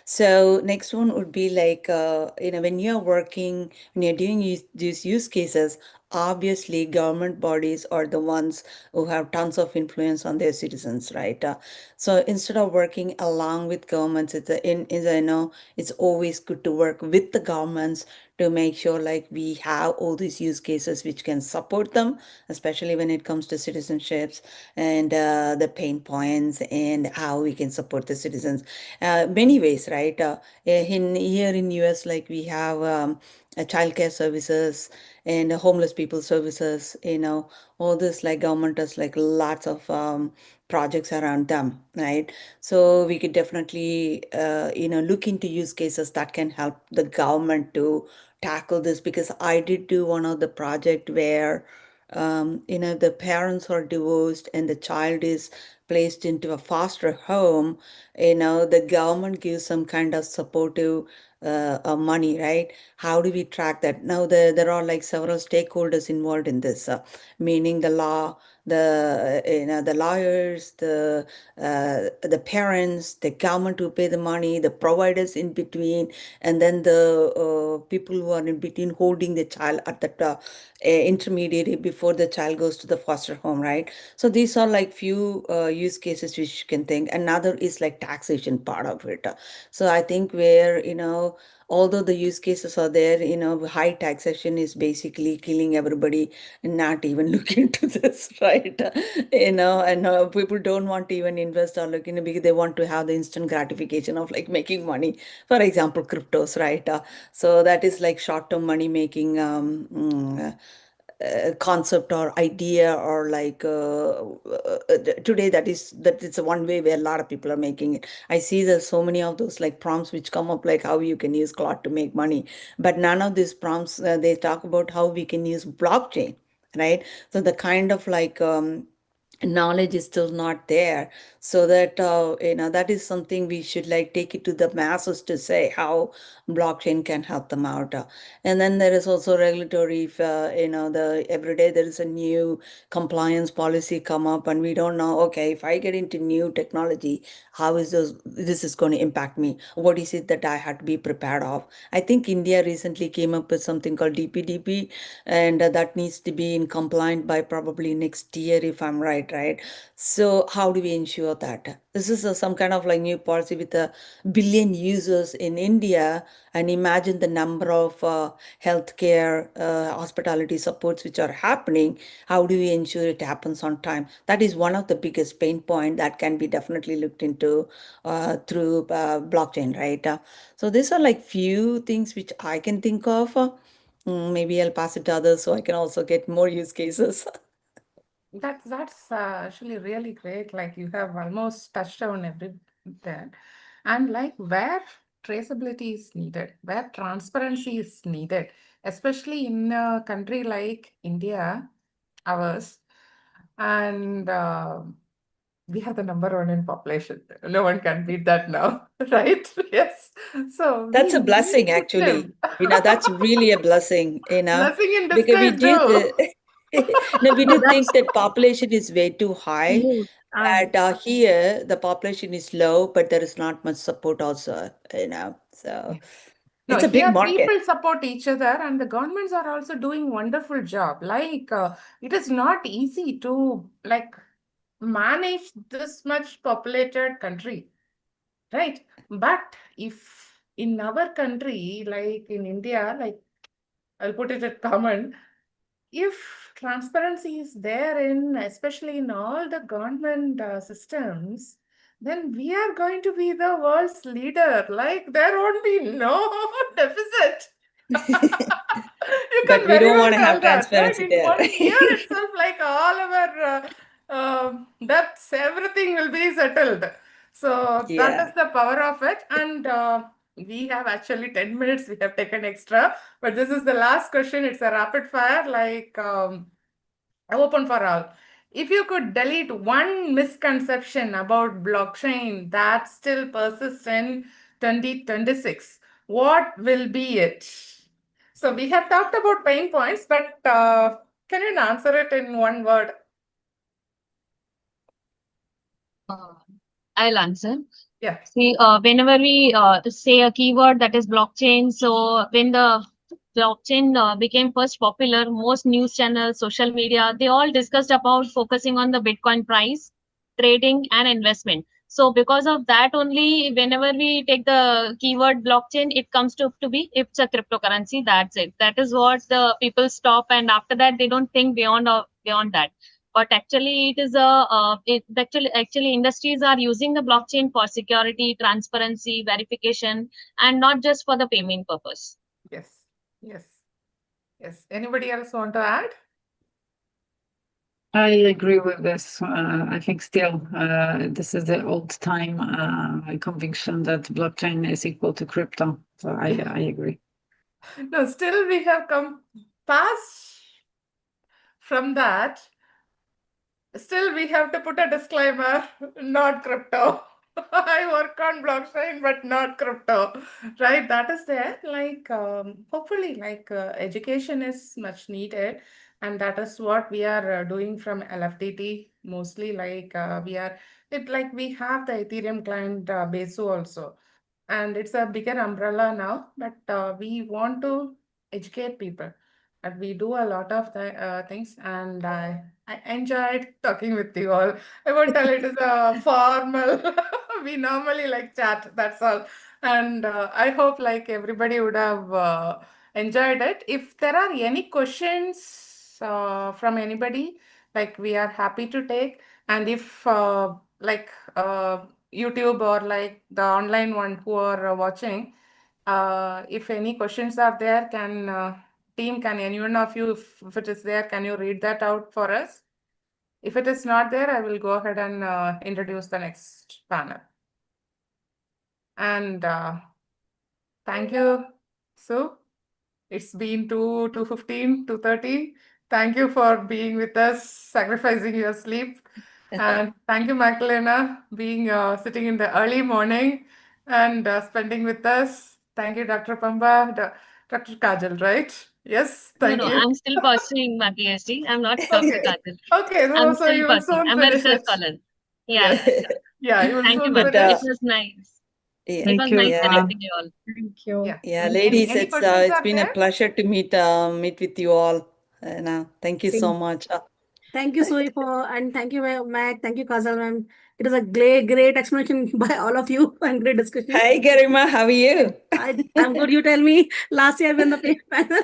So next one would be like when you're working, when you're doing these use cases, obviously government bodies are the ones who have tons of influence on their citizens, right? So instead of working along with governments, it's always good to work with the governments to make sure like we have all these use cases which can support them, especially when it comes to citizenships and the pain points and how we can support the citizens. Many ways, right? In here in US, like we have childcare services and homeless people services, all this like government has like lots of projects around them, right? So we could definitely look into use cases that can help the government to tackle this, because I did do one of the project where the parents are divorced and the child is placed into a foster home. The government gives some kind of supportive money, right? How do we track that? Now there are like several stakeholders involved in this, meaning the law, the lawyers, the parents, the government who pay the money, the providers in between, and then the people who are in between holding the child at the intermediary before the child goes to the foster home, right? So these are like few use cases which you can think. Another is like taxation part of it. So I think where, although the use cases are there, high taxation is basically killing everybody and not even looking into this, right? And people don't want to even invest or look, because they want to have the instant gratification of like making money. For example, cryptos, right? So that is like short-term money making concept or idea, or like today that it's one way where a lot of people are making it. I see there's so many of those like prompts which come up like how you can use cloud to make money, but none of these prompts they talk about how we can use blockchain, right? So the kind of like knowledge is still not there, so that that is something we should like take it to the masses to say how blockchain can help them out. And then there is also regulatory, if the every day there is a new compliance policy come up, and we don't know, okay, if I get into new technology, how is this is going to impact me? What is it that I had to be prepared of? I think India recently came up with something called DPDP, and that needs to be in compliant by probably next year, if I'm right? So how do we ensure that? This is some kind of like new policy with a billion users in India, and imagine the number of healthcare, hospitality supports which are happening. How do we ensure it happens on time? That is one of the biggest pain point that can be definitely looked into through blockchain, right? So these are like few things which I can think of. Maybe I'll pass it to others so I can also get more use cases. That's actually really great. Like you have almost touched on everything, and like where traceability is needed, where transparency is needed, especially in a country like India, ours, and we have the number one in population. No one can beat that now, right? Yes. So we That's a need blessing, actually. system. That's really a blessing, Blessing in because we disguise, do too. no, we No, do think that's that population is way too high. yes. And But here, the population is low, but there is not much support also, So No, it's a big here market. people support each other, and the governments are also doing wonderful job. Like it is not easy to like manage this much populated country, right? But if in our country, like in India, like I'll put it at common, if transparency is there in, especially in all the government systems, then we are going to be the world's leader. Like there won't be no deficit. You But can we very don't well want to tell have that, right? transparency In there. 1 year itself, like all our debts, everything will be settled. So that is Yeah. the power of it. And we have actually 10 minutes, we have taken extra, but this is the last question. It's a rapid fire, like open for all. If you could delete one misconception about blockchain that still persists in 2026, what will be it? So we have talked about pain points, but can you answer it in one word? Uh, I'll answer. Yeah. See, whenever we say a keyword that is blockchain, so when the blockchain became first popular, most news channels, social media, they all discussed about focusing on the Bitcoin price, trading, and investment. So because of that only, whenever we take the keyword blockchain, it comes to be it's a cryptocurrency. That's it. That is what the people stop, and after that they don't think beyond that. But actually it is actually industries are using the blockchain for security, transparency, verification, and not just for the payment purpose. Yes. Yes. Yes. Anybody else want to add? I agree with this. I think still this is the old time conviction that blockchain is equal to crypto. So I agree. No, still we have come past from that. Still, we have to put a disclaimer, not crypto. I work on blockchain, but not crypto, right? That is there. Like, hopefully, like education is much needed, and that is what we are doing from LFTT mostly. Like, we have the Ethereum client Besu also, and it's a bigger umbrella now. But we want to educate people, and we do a lot of things, and I enjoyed talking with you all. I won't tell it is a formal. We normally like chat, that's all. And I hope like everybody would have enjoyed it. If there are any questions from anybody, like we are happy to take. And if YouTube or like the online one who are watching, if any questions are there, can any one of you, if it is there, can you read that out for us? If it is not there, I will go ahead and introduce the next panel. And thank you, Sue. It's been 2:15, 2:30. Thank you for being with us, sacrificing your sleep. And thank you, Magdalena, being sitting in the early morning and spending with us. Thank you, Dr. Pamba, Dr. Kajal, right? Yes, No, thank no, you. I'm still pursuing my PhD. I'm not stopped Okay. with Kajal. Okay, I'm so still you will pursuing. soon I'm a finish research it. scholar. Yeah, Yes. yeah, yeah. Yeah, you will Thank you, soon ma'am. But finish. It was nice. yeah, It Thank was you. nice yeah, connecting you all. Thank you. Yeah. yeah, Thank ladies, Any questions it's are been a there? pleasure to meet with you all. Thank you so you. much. Thank you, Sui, and thank you, Mag. Thank you, Kajal, ma'am. It is a great explanation by all of you and great discussion. Hi, Garima, how are you? I'm good. You tell me. Last year, when the panel.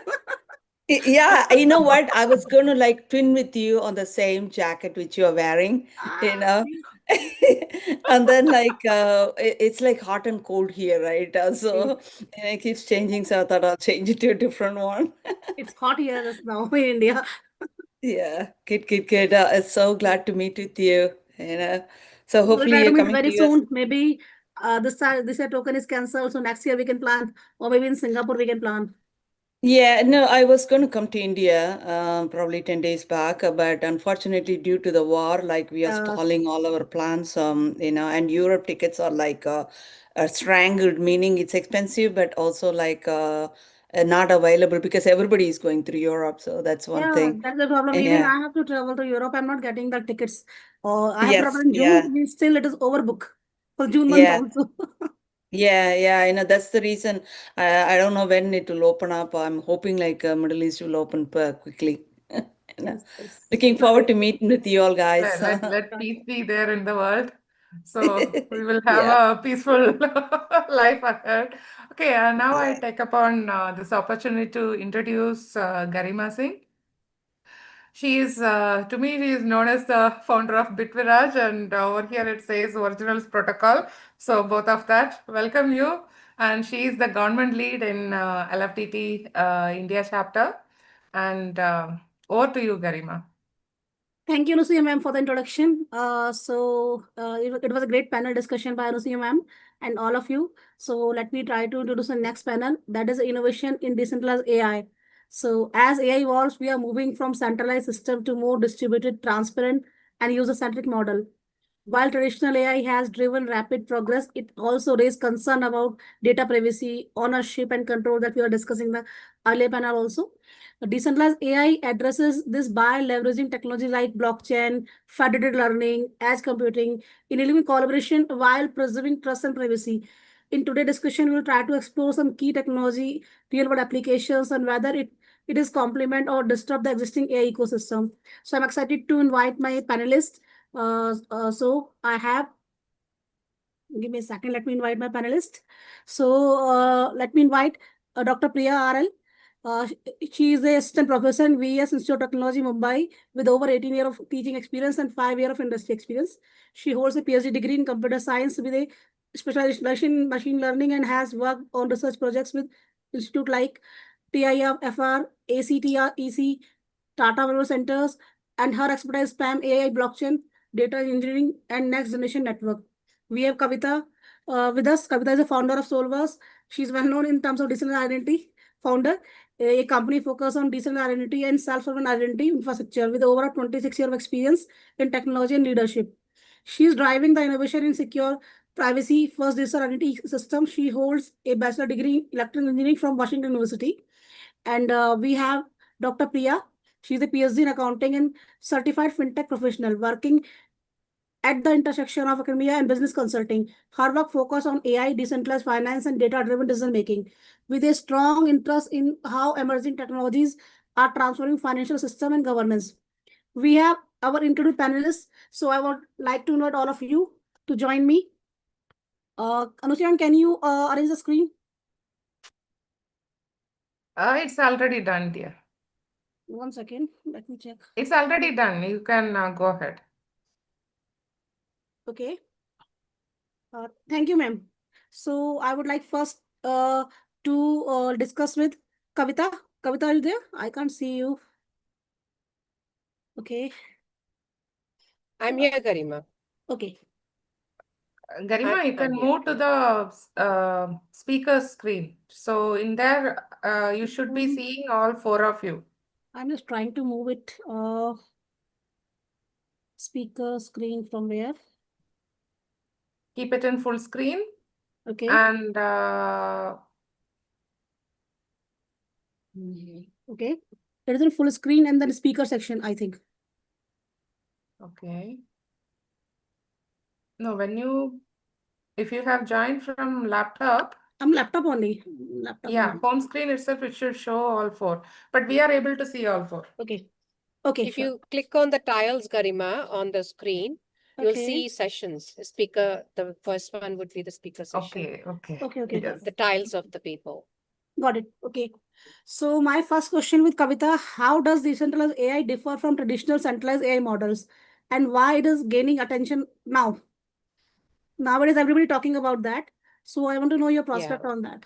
Yeah, you know what? I was going to like twin with you on the same jacket which you are wearing, you know. And then it's like hot and cold here, right? So it keeps changing, so I thought I'll change it to a different one. It's hot here just now in India. Yeah, good. It's so glad to meet with you, you know. So We'll hopefully try to you're meet coming very to US. soon. Maybe this year token is cancelled, so next year we can plan, or maybe in Singapore we can plan. Yeah, no, I was going to come to India probably 10 days back, but unfortunately, due to the war, like we are Uh, stalling all our plans, and Europe tickets are strangled, meaning it's expensive, but also not available because everybody is going through Europe. So that's one yeah, thing. that's the problem. Even Yeah. I have to travel to Europe. I'm not getting the tickets. I have traveled Yes. in Yeah. June. Still, it is overbooked for June month Yeah. also. Yeah. That's the reason. I don't know when it will open up. I'm hoping Middle East will open quickly. You know. Yes, yes. Looking forward to meeting with you all, guys. Let peace be there in the world. So we will have Yeah. a peaceful life ahead. Okay, now I Yeah. take upon this opportunity to introduce Garima Singh. She is, to me, she is known as the founder of Bitviraj, and over here it says Originals Protocol. So both of that, welcome you. And she is the government lead in LFTT India chapter. And over to you, Garima. Thank you, Anasuya ma'am, for the introduction. It was a great panel discussion by Anasuya ma'am and all of you. So let me try to introduce the next panel, that is innovation in decentralized AI. So as AI evolves, we are moving from centralized system to more distributed, transparent, and user-centric model. While traditional AI has driven rapid progress, it also raised concern about data privacy, ownership, and control that we were discussing in the earlier panel also. Decentralized AI addresses this by leveraging technology like blockchain, federated learning, edge computing, enabling collaboration while preserving trust and privacy. In today's discussion, we will try to explore some key technology, real-world applications, and whether it is complement or disrupt the existing AI ecosystem. So I'm excited to invite my panelists. So I have, give me a second, let me invite my panelist. So let me invite Dr. Priya RL. Uh, she is a assistant professor in VS Institute of Technology, Mumbai, with over 18 years of teaching experience and 5 years of industry experience. She holds a PhD degree in computer science with a specialization in machine learning and has worked on research projects with institute like TIFR, ACTR, EC, Tata Memorial Centers, and her expertise span AI, blockchain, data engineering, and next generation network. We have Kavita with us. Kavita is a founder of Solverse. She's well known in terms of digital identity founder, a company focused on digital identity and self-sovereign identity infrastructure with over 26 years of experience in technology and leadership. She's driving the innovation in secure privacy first digital identity system. She holds a bachelor degree in electrical engineering from Washington University. And we have Dr. Priya. She's a PhD in accounting and certified fintech professional working at the intersection of academia and business consulting. Her work focuses on AI, decentralized finance, and data-driven decision making, with a strong interest in how emerging technologies are transforming financial system and governance. We have our introduced panelists, so I would like to invite all of you to join me. Anushan, can you arrange the screen? It's already done, dear. 1 second, let me check. It's already done. You can go ahead. Okay. Thank you, ma'am. So I would like first to discuss with Kavita. Kavita, are you there? I can't see you. Okay. I'm here, Garima. Okay. Garima, you can I'm here. move to the speaker screen. So in there, you should be seeing all four of you. I'm just trying to move it. Speaker screen from where? Keep it in full screen. Okay. And Okay. It is in full screen and then speaker section, I think. okay. No, if you have joined from laptop, I'm laptop only. Laptop yeah, only. home screen itself, it should show all four, but we are able to see all four. Okay. Okay. If Sure. you click on the tiles, Garima, on the screen, you'll Okay. see sessions. Speaker, the first one would be the speaker session. Okay. Okay. Yes. The tiles of the people. Got it. Okay. So my first question with Kavita, how does decentralized AI differ from traditional centralized AI models and why it is gaining attention now? Nowadays, everybody talking about that. So I want to know your prospect on that.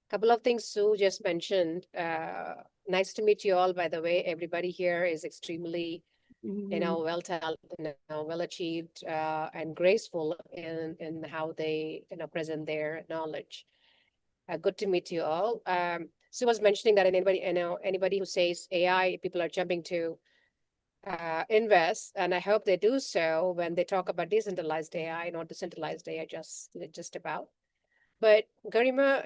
Couple of things Sue just mentioned. Nice to meet you all, by the way. Everybody here is extremely, well talented, well achieved, and graceful in how they, present their knowledge. Good to meet you all. Sue was mentioning that anybody who says AI, people are jumping to invest, and I hope they do so when they talk about decentralized AI, not decentralized AI, just about. But Garima,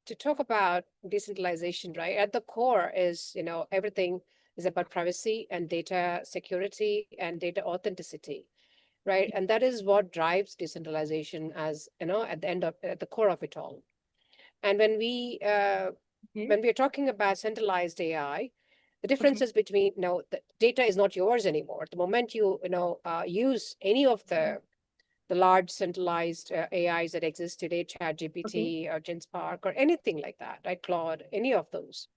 to talk about decentralization, right? At the core is, everything is about privacy and data security and data authenticity, right? And that is what drives decentralization as, at the core of it all. And when we are talking about centralized AI, the differences between, the data is not yours anymore. The moment you, use any of the large centralized AIs that exist today, ChatGPT or GenSpark or anything like that, right? Claude, any of those.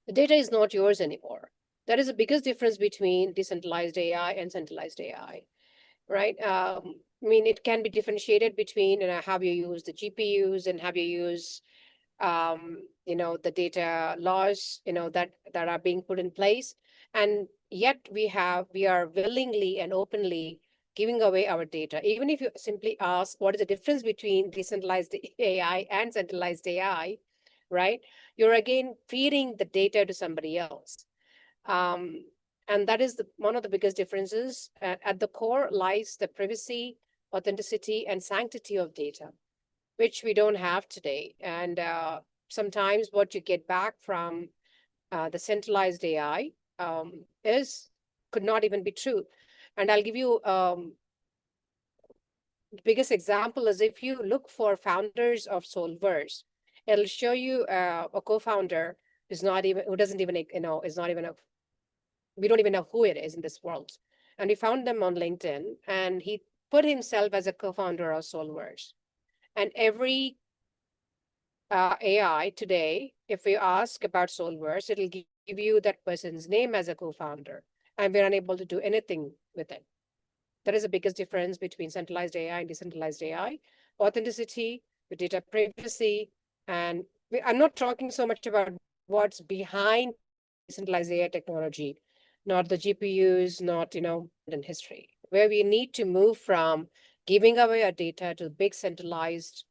The data is not yours anymore. That is the biggest difference between decentralized AI and centralized AI, right? I mean, it can be differentiated between how you use the GPUs and how you use, the data laws, that are being put in place. And yet we are willingly and openly giving away our data. Even if you simply ask what is the difference between decentralized AI and centralized AI, right? You're again feeding the data to somebody else. And that is one of the biggest differences. At the core lies the privacy, authenticity, and sanctity of data, which we don't have today. And sometimes what you get back from the centralized AI could not even be true. And I'll give you the biggest example is if you look for founders of Solverse, it'll show you a co-founder who doesn't even, is not even we don't even know who it is in this world. And we found them on LinkedIn, and he put himself as a co-founder of Solverse. And every AI today, if we ask about Solverse, it'll give you that person's name as a co-founder, and we're unable to do anything with it. That is the biggest difference between centralized AI and decentralized AI. Authenticity, with data privacy, and I'm not talking so much about what's behind decentralized AI technology, not the GPUs, not, in history, where we need to move from giving away our data to big centralized,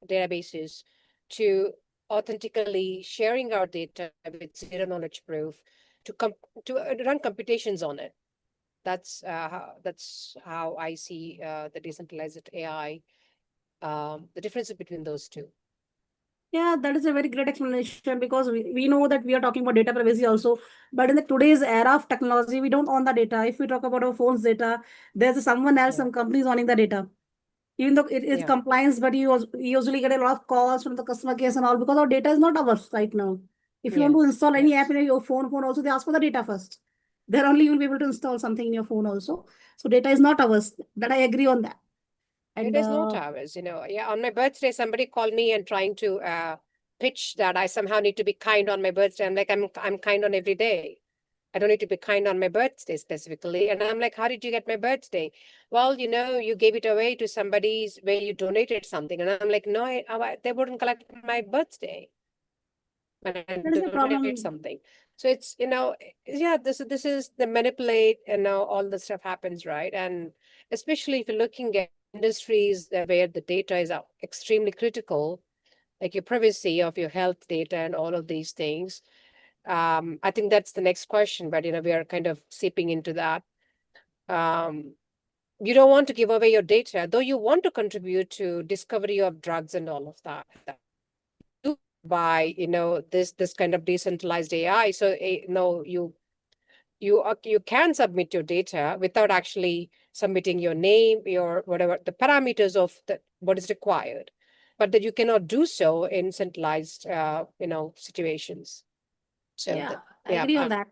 databases to authentically sharing our data with zero knowledge proof to run computations on it. That's how I see the decentralized AI, the differences between those two. Yeah, that is a very great explanation because we know that we are talking about data privacy also. But in the today's era of technology, we don't own the data. If we talk about our phone's data, there's someone else, some companies owning the data. Even though it is compliance, but you usually get a lot of calls from the customer care and all because our data is not ours right now. If you want to install any app in your phone also, they ask for the data first. Then only you'll be able to install something in your phone also. So data is not ours. That I agree on that. And it is not ours, Yeah, on my birthday, somebody called me and trying to pitch that I somehow need to be kind on my birthday. I'm like, I'm kind on every day. I don't need to be kind on my birthday specifically. And I'm like, how did you get my birthday? Well, you gave it away to somebody's where you donated something. And I'm like, no, they wouldn't collect my birthday when I donated something. So it's, this is the manipulate and now all the stuff happens, right? And especially if you're looking at industries where the data is extremely critical, like your privacy of your health data and all of these things. I think that's the next question, but we are kind of seeping into that. You don't want to give away your data, though you want to contribute to discovery of drugs and all of that. By this kind of decentralized AI, so you can submit your data without actually submitting your name, your whatever the parameters of what is required, but that you cannot do so in centralized situations. So yeah, I agree on that.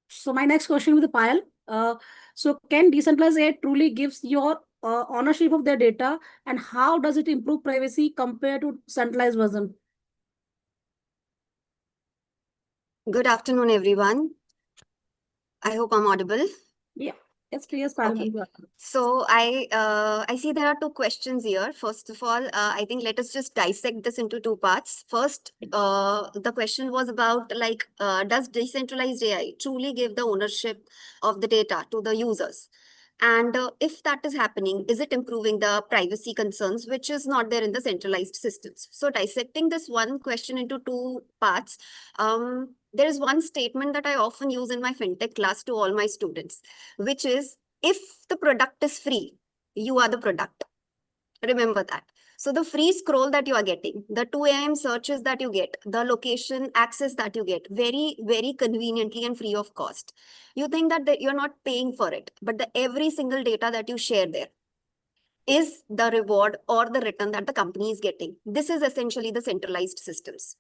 So my next question with Payal. So can decentralized AI truly gives your ownership of their data, and how does it improve privacy compared to centralized version? Good afternoon, everyone. I hope I'm audible. Yeah, yes, please, Payal. Okay. So I see there are two questions here. First of all, I think let us just dissect this into two parts. First, the question was about does decentralized AI truly give the ownership of the data to the users? And if that is happening, is it improving the privacy concerns, which is not there in the centralized systems? So dissecting this one question into two parts, there is one statement that I often use in my fintech class to all my students, which is, if the product is free, you are the product. Remember that. So the free scroll that you are getting, the 2 a.m. searches that you get, the location access that you get, very, very conveniently and free of cost. You think that you're not paying for it, but every single data that you share there is the reward or the return that the company is getting. This is essentially the centralized systems.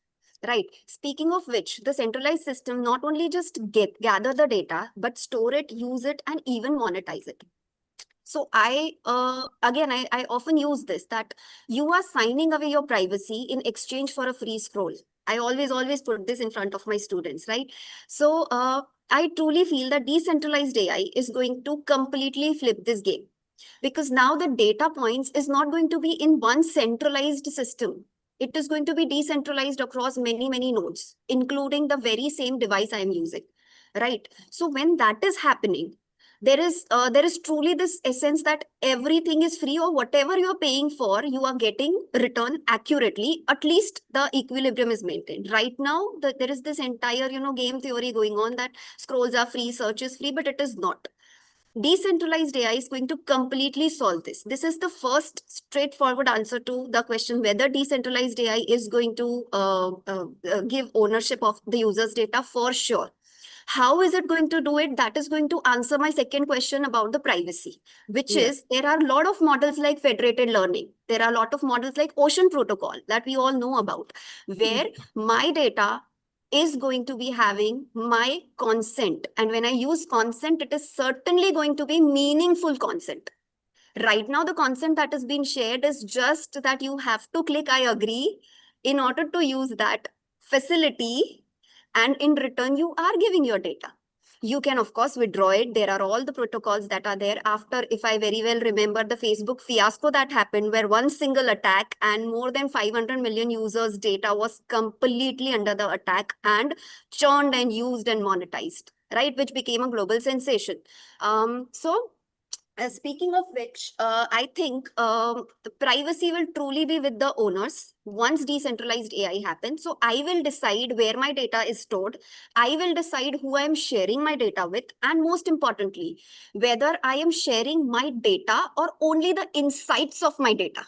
Right. Speaking of which, the centralized system not only just gather the data, but store it, use it, and even monetize it. So I often use this, that you are signing away your privacy in exchange for a free scroll. I always put this in front of my students, right? So I truly feel that decentralized AI is going to completely flip this game, because now the data points is not going to be in one centralized system. It is going to be decentralized across many, many nodes, including the very same device I am using, right? So when that is happening, there is truly this essence that everything is free, or whatever you're paying for, you are getting return accurately. At least the equilibrium is maintained. Right now, there is this entire, game theory going on that scrolls are free, search is free, but it is not. Decentralized AI is going to completely solve this. This is the first straightforward answer to the question whether decentralized AI is going to give ownership of the user's data, for sure. How is it going to do it? That is going to answer my second question about the privacy, which is, there are a lot of models like federated learning. There are a lot of models like Ocean Protocol that we all know about, where my data is going to be having my consent. And when I use consent, it is certainly going to be meaningful consent. Right now, the consent that is being shared is just that you have to click I agree in order to use that facility. And in return, you are giving your data. You can, of course, withdraw it. There are all the protocols that are there. After, if I very well remember, the Facebook fiasco that happened, where one single attack and more than 500 million users' data was completely under the attack and churned and used and monetized, right? Which became a global sensation. Speaking of which, I think the privacy will truly be with the owners once decentralized AI happens. So I will decide where my data is stored. I will decide who I am sharing my data with. And most importantly, whether I am sharing my data or only the insights of my data.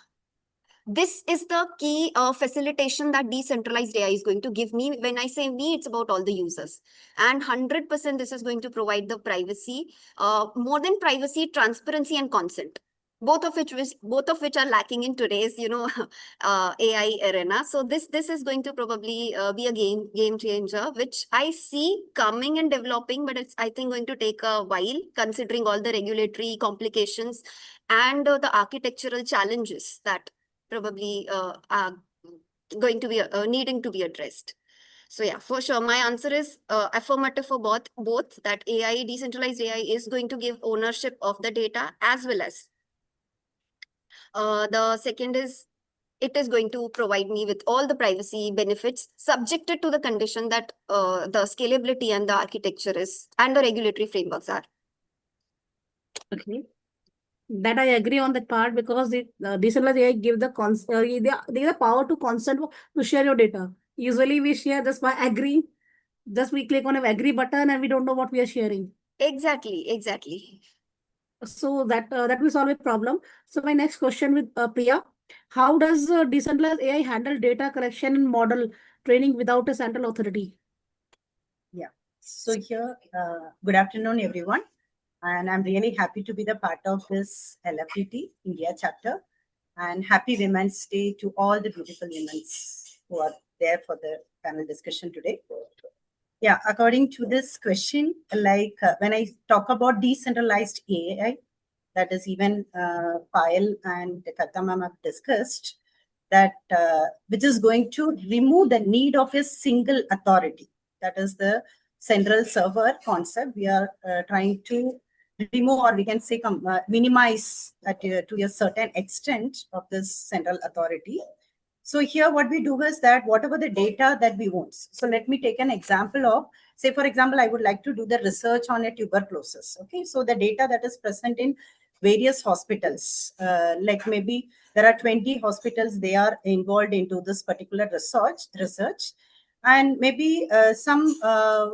This is the key facilitation that decentralized AI is going to give me. When I say me, it's about all the users. And 100% this is going to provide the privacy, more than privacy, transparency and consent. Both of which are lacking in today's, AI arena. So this is going to probably be a game changer, which I see coming and developing, but it's, I think, going to take a while, considering all the regulatory complications and the architectural challenges that probably are going to be needing to be addressed. So yeah, for sure, my answer is affirmative for both that AI, decentralized AI, is going to give ownership of the data, as well as the second is, it is going to provide me with all the privacy benefits, subjected to the condition that the scalability and the architecture is, and the regulatory frameworks are. Okay. That I agree on that part, because the decentralized AI give the power to consent to share your data. Usually we share just by agree, just we click on an agree button and we don't know what we are sharing. Exactly. So that will solve a problem. So my next question with Priya, how does decentralized AI handle data collection and model training without a central authority? Yeah. So here, good afternoon, everyone. And I'm really happy to be the part of this LFDT India chapter. And happy Women's Day to all the beautiful women who are there for the panel discussion today. Yeah, according to this question, like when I talk about decentralized AI, that is even Payal and Katha ma'am have discussed, that which is going to remove the need of a single authority. That is the central server concept. We are trying to remove, or we can say minimize to a certain extent of this central authority. So here what we do is that whatever the data that we want. So let me take an example of, say for example, I would like to do the research on a tuberculosis. Okay, so the data that is present in various hospitals, like maybe there are 20 hospitals, they are involved into this particular research. And maybe some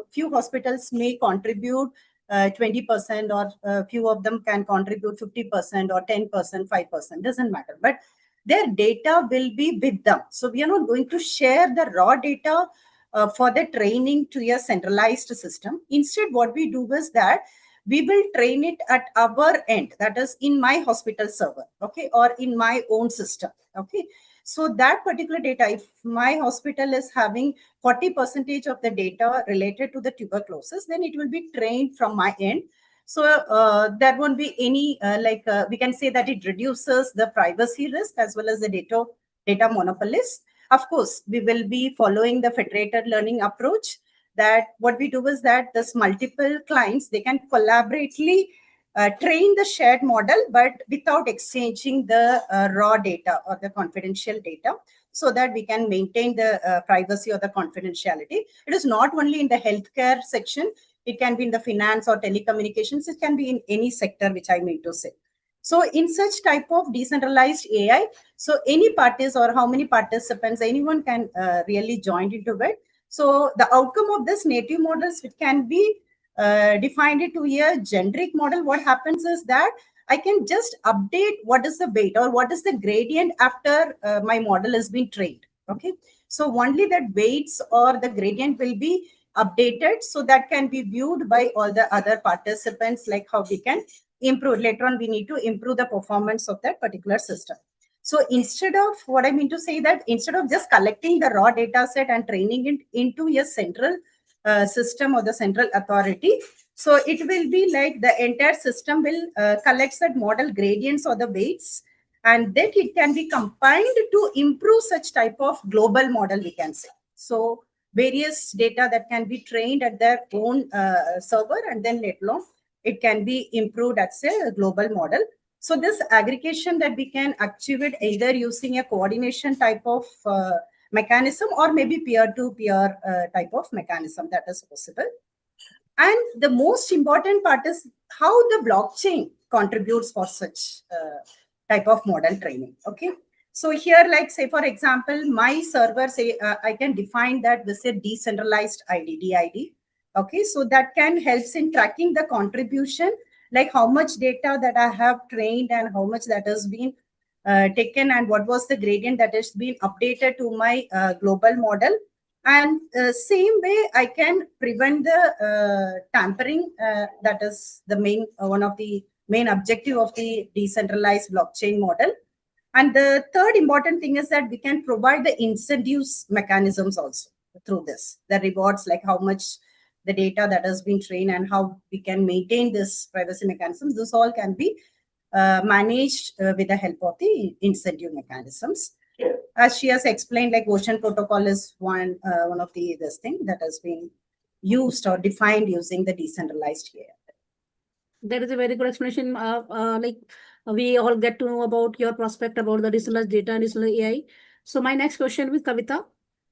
few hospitals may contribute 20%, or few of them can contribute 50% or 10%, 5%, doesn't matter. But their data will be with them. So we are not going to share the raw data for the training to a centralized system. Instead, what we do is that we will train it at our end, that is in my hospital server, okay, or in my own system, okay. So that particular data, if my hospital is having 40% of the data related to the tuberculosis, then it will be trained from my end. So there won't be any, we can say that it reduces the privacy risk as well as the data monopolist. Of course, we will be following the federated learning approach, that what we do is that this multiple clients, they can collaboratively train the shared model, but without exchanging the raw data or the confidential data, so that we can maintain the privacy or the confidentiality. It is not only in the healthcare section, it can be in the finance or telecommunications, it can be in any sector, which I mean to say. So in such type of decentralized AI, so any parties or how many participants, anyone can really join into it. So the outcome of this native models, which can be defined into a generic model, what happens is that I can just update what is the weight or what is the gradient after my model has been trained. Okay, so only that weights or the gradient will be updated, so that can be viewed by all the other participants, like how we can improve. Later on, we need to improve the performance of that particular system. So instead of, what I mean to say, that instead of just collecting the raw data set and training it into a central system or the central authority, so it will be like the entire system will collect that model gradients or the weights, and then it can be combined to improve such type of global model, we can say. So various data that can be trained at their own server, and then later on it can be improved as a global model. So this aggregation that we can achieve it either using a coordination type of mechanism, or maybe peer-to-peer type of mechanism, that is possible. And the most important part is how the blockchain contributes for such type of model training. Okay. So here, like say, for example, my server, say, I can define that with a decentralized ID, DID. Okay. So that can help in tracking the contribution, like how much data that I have trained and how much that has been taken, and what was the gradient that has been updated to my global model. And same way, I can prevent the tampering. That is the main one of the main objective of the decentralized blockchain model. And the third important thing is that we can provide the incentives mechanisms also through this. The rewards, like how much the data that has been trained and how we can maintain this privacy mechanisms. This all can be managed with the help of the incentive mechanisms. As she has explained, like Ocean Protocol is one of this thing that has been used or defined using the decentralized AI. That is a very good explanation. We all get to know about your prospect about the decentralized data and decentralized AI. So my next question with Kavita.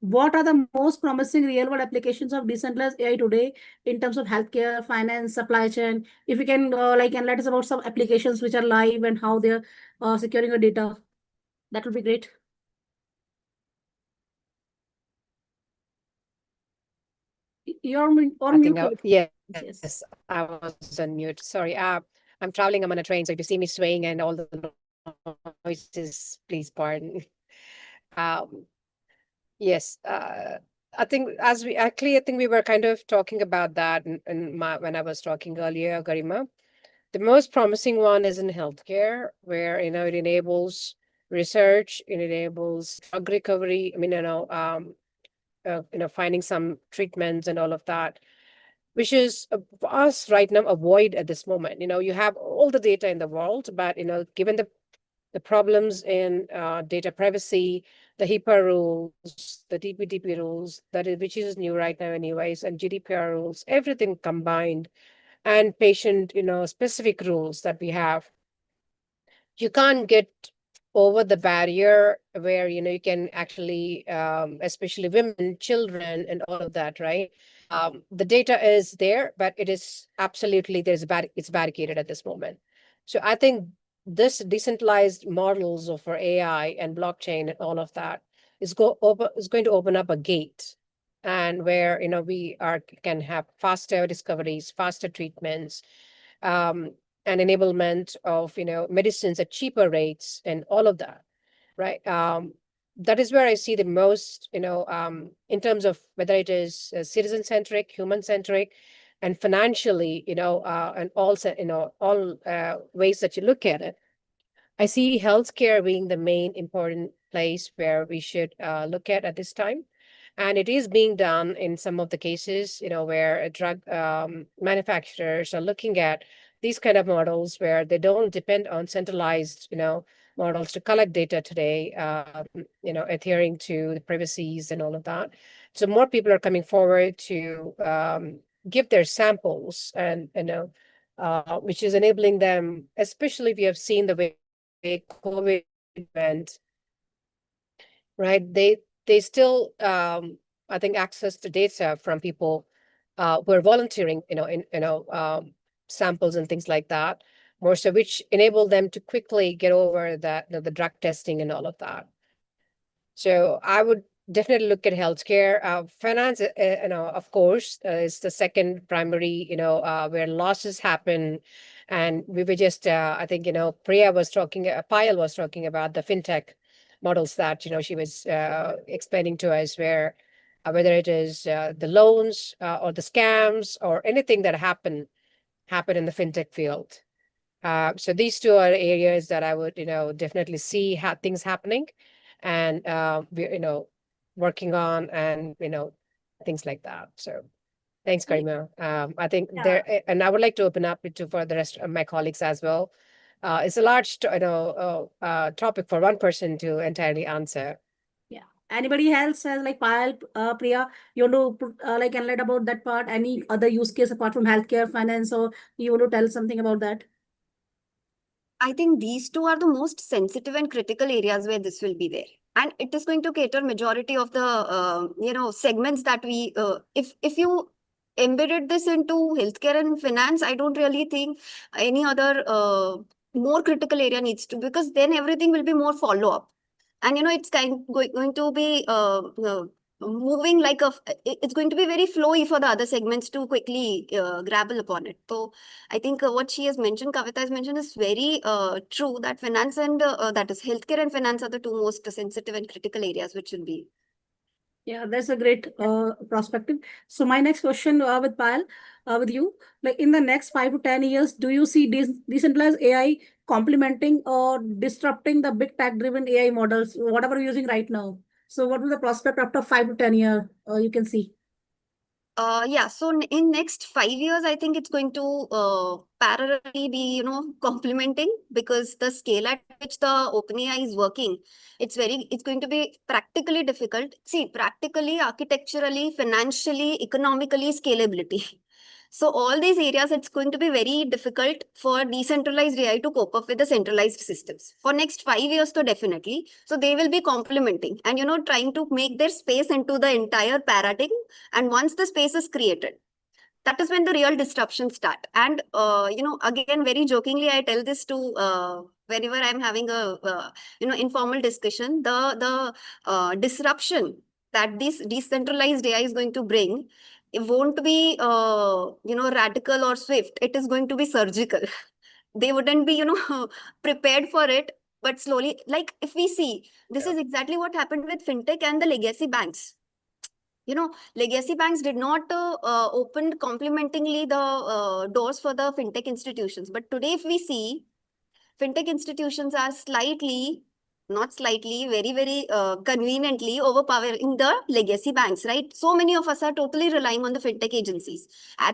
what are the most promising real-world applications of decentralized AI today in terms of healthcare, finance, supply chain? If you can enlighten us about some applications which are live and how they're securing your data, that would be great. You're on I think, mute. yes, I was on mute. Sorry. I'm traveling. I'm on a train, so if you see me swaying and all the noises, please pardon. Yes, I think I think we were kind of talking about that when I was talking earlier, Garima. The most promising one is in healthcare, where it enables research, it enables drug recovery. I mean, finding some treatments and all of that, which is for us right now a void at this moment. You have all the data in the world, but given the problems in data privacy, the HIPAA rules, the DPDP rules, which is new right now anyways, and GDPR rules, everything combined, and patient, specific rules that we have. You can't get over the barrier where, you can actually, especially women, children, and all of that, right? The data is there, but it is absolutely, it's barricaded at this moment. So I think this decentralized models of our AI and blockchain and all of that is going to open up a gate, and where we can have faster discoveries, faster treatments, and enablement of medicines at cheaper rates and all of that, right? That is where I see the most, in terms of whether it is citizen centric, human centric, and financially, and all ways that you look at it. I see healthcare being the main important place where we should look at this time. And it is being done in some of the cases, where drug manufacturers are looking at these kind of models where they don't depend on centralized, models to collect data today, adhering to the privacies and all of that. So more people are coming forward to give their samples, and which is enabling them, especially if you have seen the way COVID went, right? They still, I think, access the data from people who are volunteering, samples and things like that, more so, which enable them to quickly get over that, the drug testing and all of that. So I would definitely look at healthcare. Finance, of course, is the second primary, where losses happen. And we were just, I think, Payal was talking about the fintech models that, she was explaining to us, where whether it is the loans or the scams or anything that happen in the fintech field. So these two are areas that I would, definitely see things happening, and we're, working on, and things like that. So thanks, Karima. I think there, and I would like to open up it for the rest of my colleagues as well. It's a large, topic for one person to entirely answer. Yeah. Anybody else has like Payal, Priya, you want to put, enlighten about that part? Any other use case apart from healthcare, finance, or you want to tell something about that? I think these two are the most sensitive and critical areas where this will be there. And it is going to cater majority of the, segments that we, if you embedded this into healthcare and finance, I don't really think any other more critical area needs to, because then everything will be more follow-up. And, it's going to be moving like it's going to be very flowy for the other segments to quickly grapple upon it. So I think what she has mentioned, Kavita has mentioned, is very true, that finance and that is healthcare and finance are the two most sensitive and critical areas which should be. Yeah, that's a great perspective. So my next question with Payal, with you, like in the next 5 to 10 years, do you see decentralized AI complementing or disrupting the big tech-driven AI models, whatever we're using right now? So what will the prospect after 5 to 10 years you can see? Yeah, so in next 5 years, I think it's going to parallelly be, complementing, because the scale at which the OpenAI is working, it's going to be practically difficult. See, practically, architecturally, financially, economically, scalability. So all these areas, it's going to be very difficult for decentralized AI to cope up with the centralized systems. For next 5 years, though, definitely. So they will be complementing and, trying to make their space into the entire paradigm. And once the space is created, that is when the real disruptions start. And, again, very jokingly, I tell this to whenever I'm having a, informal discussion, the disruption that this decentralized AI is going to bring, it won't be, radical or swift. It is going to be surgical. They wouldn't be, prepared for it. But slowly, like if we see, this is exactly what happened with fintech and the legacy banks. Legacy banks did not open complementingly the doors for the fintech institutions. But today, if we see, fintech institutions are not slightly, very, very conveniently overpowering the legacy banks, right? So many of us are totally relying on the fintech agencies.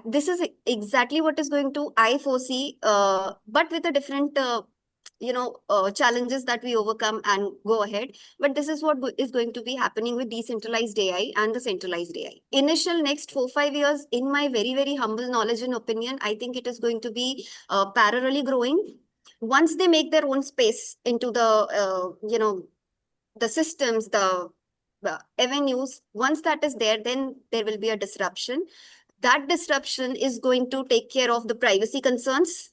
This is exactly what is going to, I foresee, but with a different challenges that we overcome and go ahead. But this is what is going to be happening with decentralized AI and the centralized AI. Initial next 4-5 years, in my very, very humble knowledge and opinion, I think it is going to be parallelly growing. Once they make their own space into the, the systems, the avenues, once that is there, then there will be a disruption. That disruption is going to take care of the privacy concerns.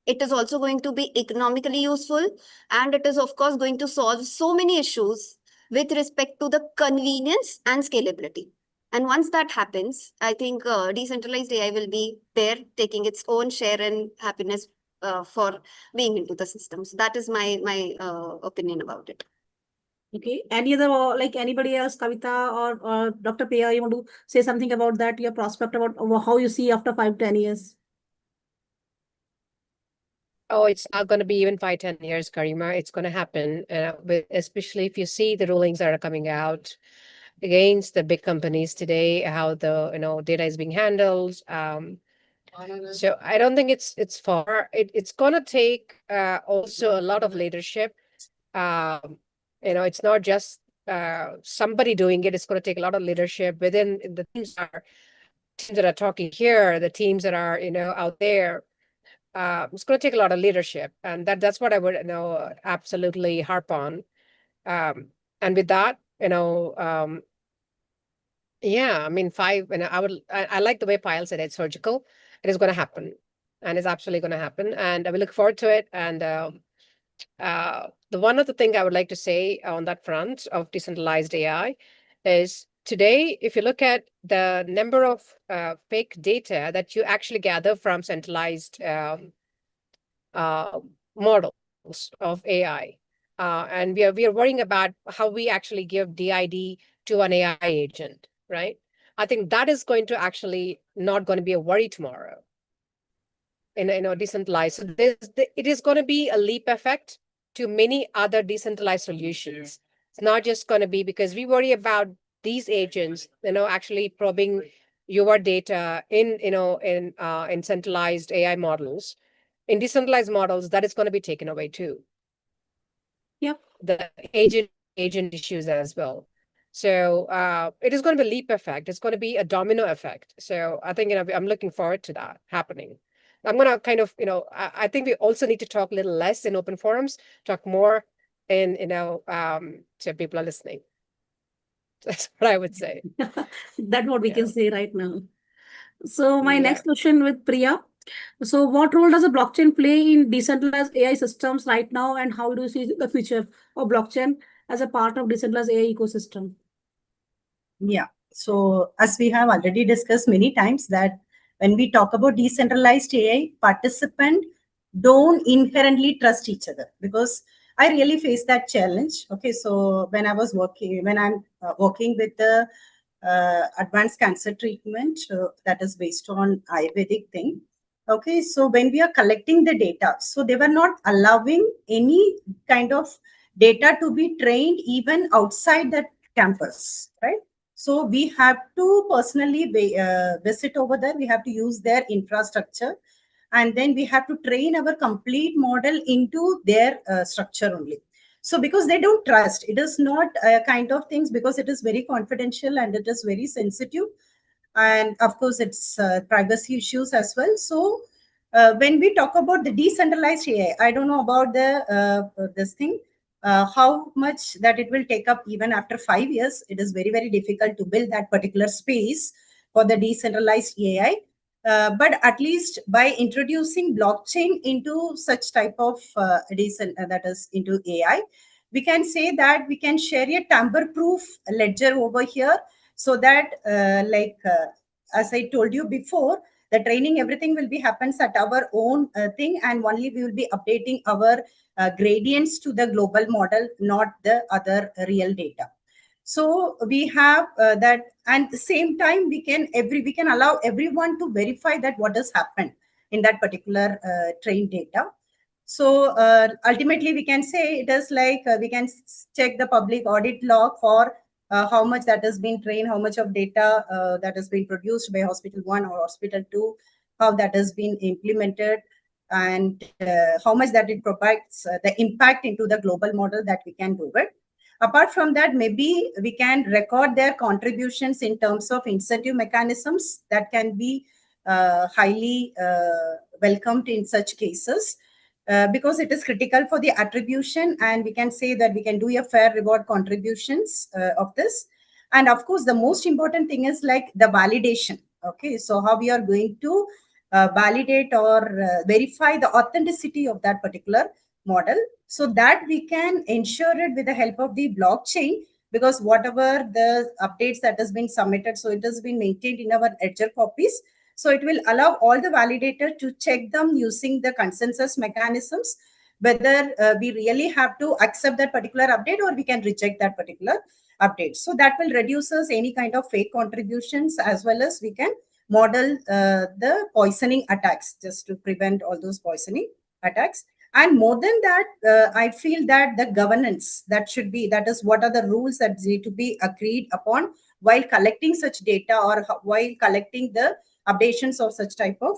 It is also going to be economically useful, and it is, of course, going to solve so many issues with respect to the convenience and scalability. And once that happens, I think decentralized AI will be there taking its own share and happiness for being into the systems. That is my opinion about it. Okay. Any other, like anybody else, Kavita or Dr. Priya, you want to say something about that, your prospect about how you see after 5-10 years? Oh, it's not going to be even 5-10 years, Karima. It's going to happen, especially if you see the rulings that are coming out against the big companies today, how the data is being handled. So I don't think it's far. It's going to take also a lot of leadership. It's not just somebody doing it. It's going to take a lot of leadership within the teams that are talking here, the teams that are out there. It's going to take a lot of leadership, and that's what I would absolutely harp on. And with that, yeah, I mean, I like the way Payal said it's surgical. It is going to happen, and it's absolutely going to happen, and we look forward to it. And the one other thing I would like to say on that front of decentralized AI is today, if you look at the number of fake data that you actually gather from centralized models of AI, and we are worrying about how we actually give DID to an AI agent, right? I think that is going to actually not going to be a worry tomorrow in decentralized. So it is going to be a leap effect to many other decentralized solutions. It's not just going to be because we worry about these agents, actually probing your data in centralized AI models. In decentralized models, that is going to be taken away too. Yep. The agent issues as well. So it is going to be a leap effect. It's going to be a domino effect. So I think I'm looking forward to that happening. I'm going to kind of I think we also need to talk a little less in open forums, talk more in so people are listening. That's what I would say. That's what we can say right now. So my next question with Priya. So what role does a blockchain play in decentralized AI systems right now, and how do you see the future of blockchain as a part of decentralized AI ecosystem? Yeah. So as we have already discussed many times that when we talk about decentralized AI, participants don't inherently trust each other, because I really face that challenge. Okay. So when I'm working with the advanced cancer treatment that is based on Ayurvedic thing. Okay, so when we are collecting the data, so they were not allowing any kind of data to be trained even outside that campus, right? So we have to personally visit over there. We have to use their infrastructure, and then we have to train our complete model into their structure only. So because they don't trust, it is not kind of things, because it is very confidential and it is very sensitive. And of course, it's privacy issues as well. So when we talk about the decentralized AI, I don't know about this thing, how much that it will take up even after 5 years. It is very, very difficult to build that particular space for the decentralized AI. But at least by introducing blockchain into such type of that is into AI, we can say that we can share a tamper-proof ledger over here, so that as I told you before, the training, everything will be happens at our own thing, and only we will be updating our gradients to the global model, not the other real data. So we have that, and at the same time we can allow everyone to verify that what has happened in that particular trained data. So ultimately we can say it is like we can check the public audit log for how much that has been trained, how much of data that has been produced by hospital 1 or hospital 2, how that has been implemented, and how much that it provides the impact into the global model that we can do it. Apart from that, maybe we can record their contributions in terms of incentive mechanisms that can be highly welcomed in such cases. Because it is critical for the attribution, and we can say that we can do a fair reward contributions of this. And of course, the most important thing is like the validation. Okay, so how we are going to validate or verify the authenticity of that particular model, so that we can ensure it with the help of the blockchain, because whatever the updates that has been submitted, so it has been maintained in our ledger copies. So it will allow all the validator to check them using the consensus mechanisms, whether we really have to accept that particular update or we can reject that particular update. So that will reduce us any kind of fake contributions, as well as we can model the poisoning attacks, just to prevent all those poisoning attacks. And more than that, I feel that the governance that should be, that is what are the rules that need to be agreed upon while collecting such data, or while collecting the updations of such type of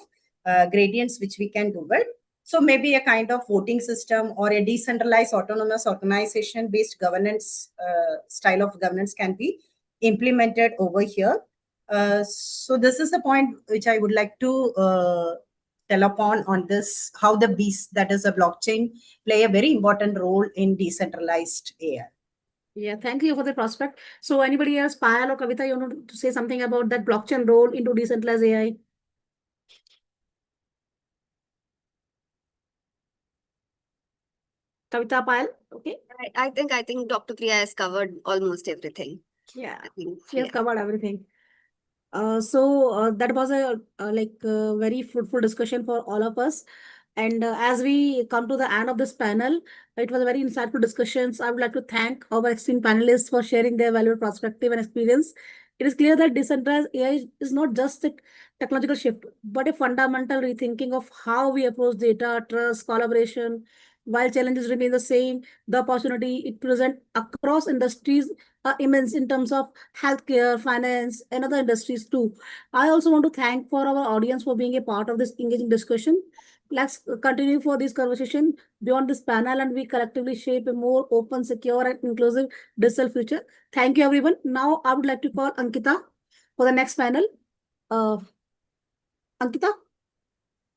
gradients which we can do it. So maybe a kind of voting system or a decentralized autonomous organization based governance style of governance can be implemented over here. So this is the point which I would like to tell upon on this, how the beast, that is a blockchain, play a very important role in decentralized AI. Yeah, thank you for the prospect. So anybody else, Payal or Kavita, you want to say something about that blockchain role into decentralized AI? Kavita, Payal, okay? I think Dr. Priya has covered almost everything. Yeah, I think, she has yeah. covered everything. So that was a very fruitful discussion for all of us. And as we come to the end of this panel, it was a very insightful discussions. I would like to thank our esteemed panelists for sharing their valuable perspective and experience. It is clear that decentralized AI is not just a technological shift, but a fundamental rethinking of how we approach data, trust, collaboration. While challenges remain the same, the opportunity it presents across industries are immense in terms of healthcare, finance, and other industries too. I also want to thank for our audience for being a part of this engaging discussion. Let's continue for this conversation beyond this panel, and we collectively shape a more open, secure, and inclusive digital future. Thank you, everyone. Now, I would like to call Ankita for the next panel. Ankita?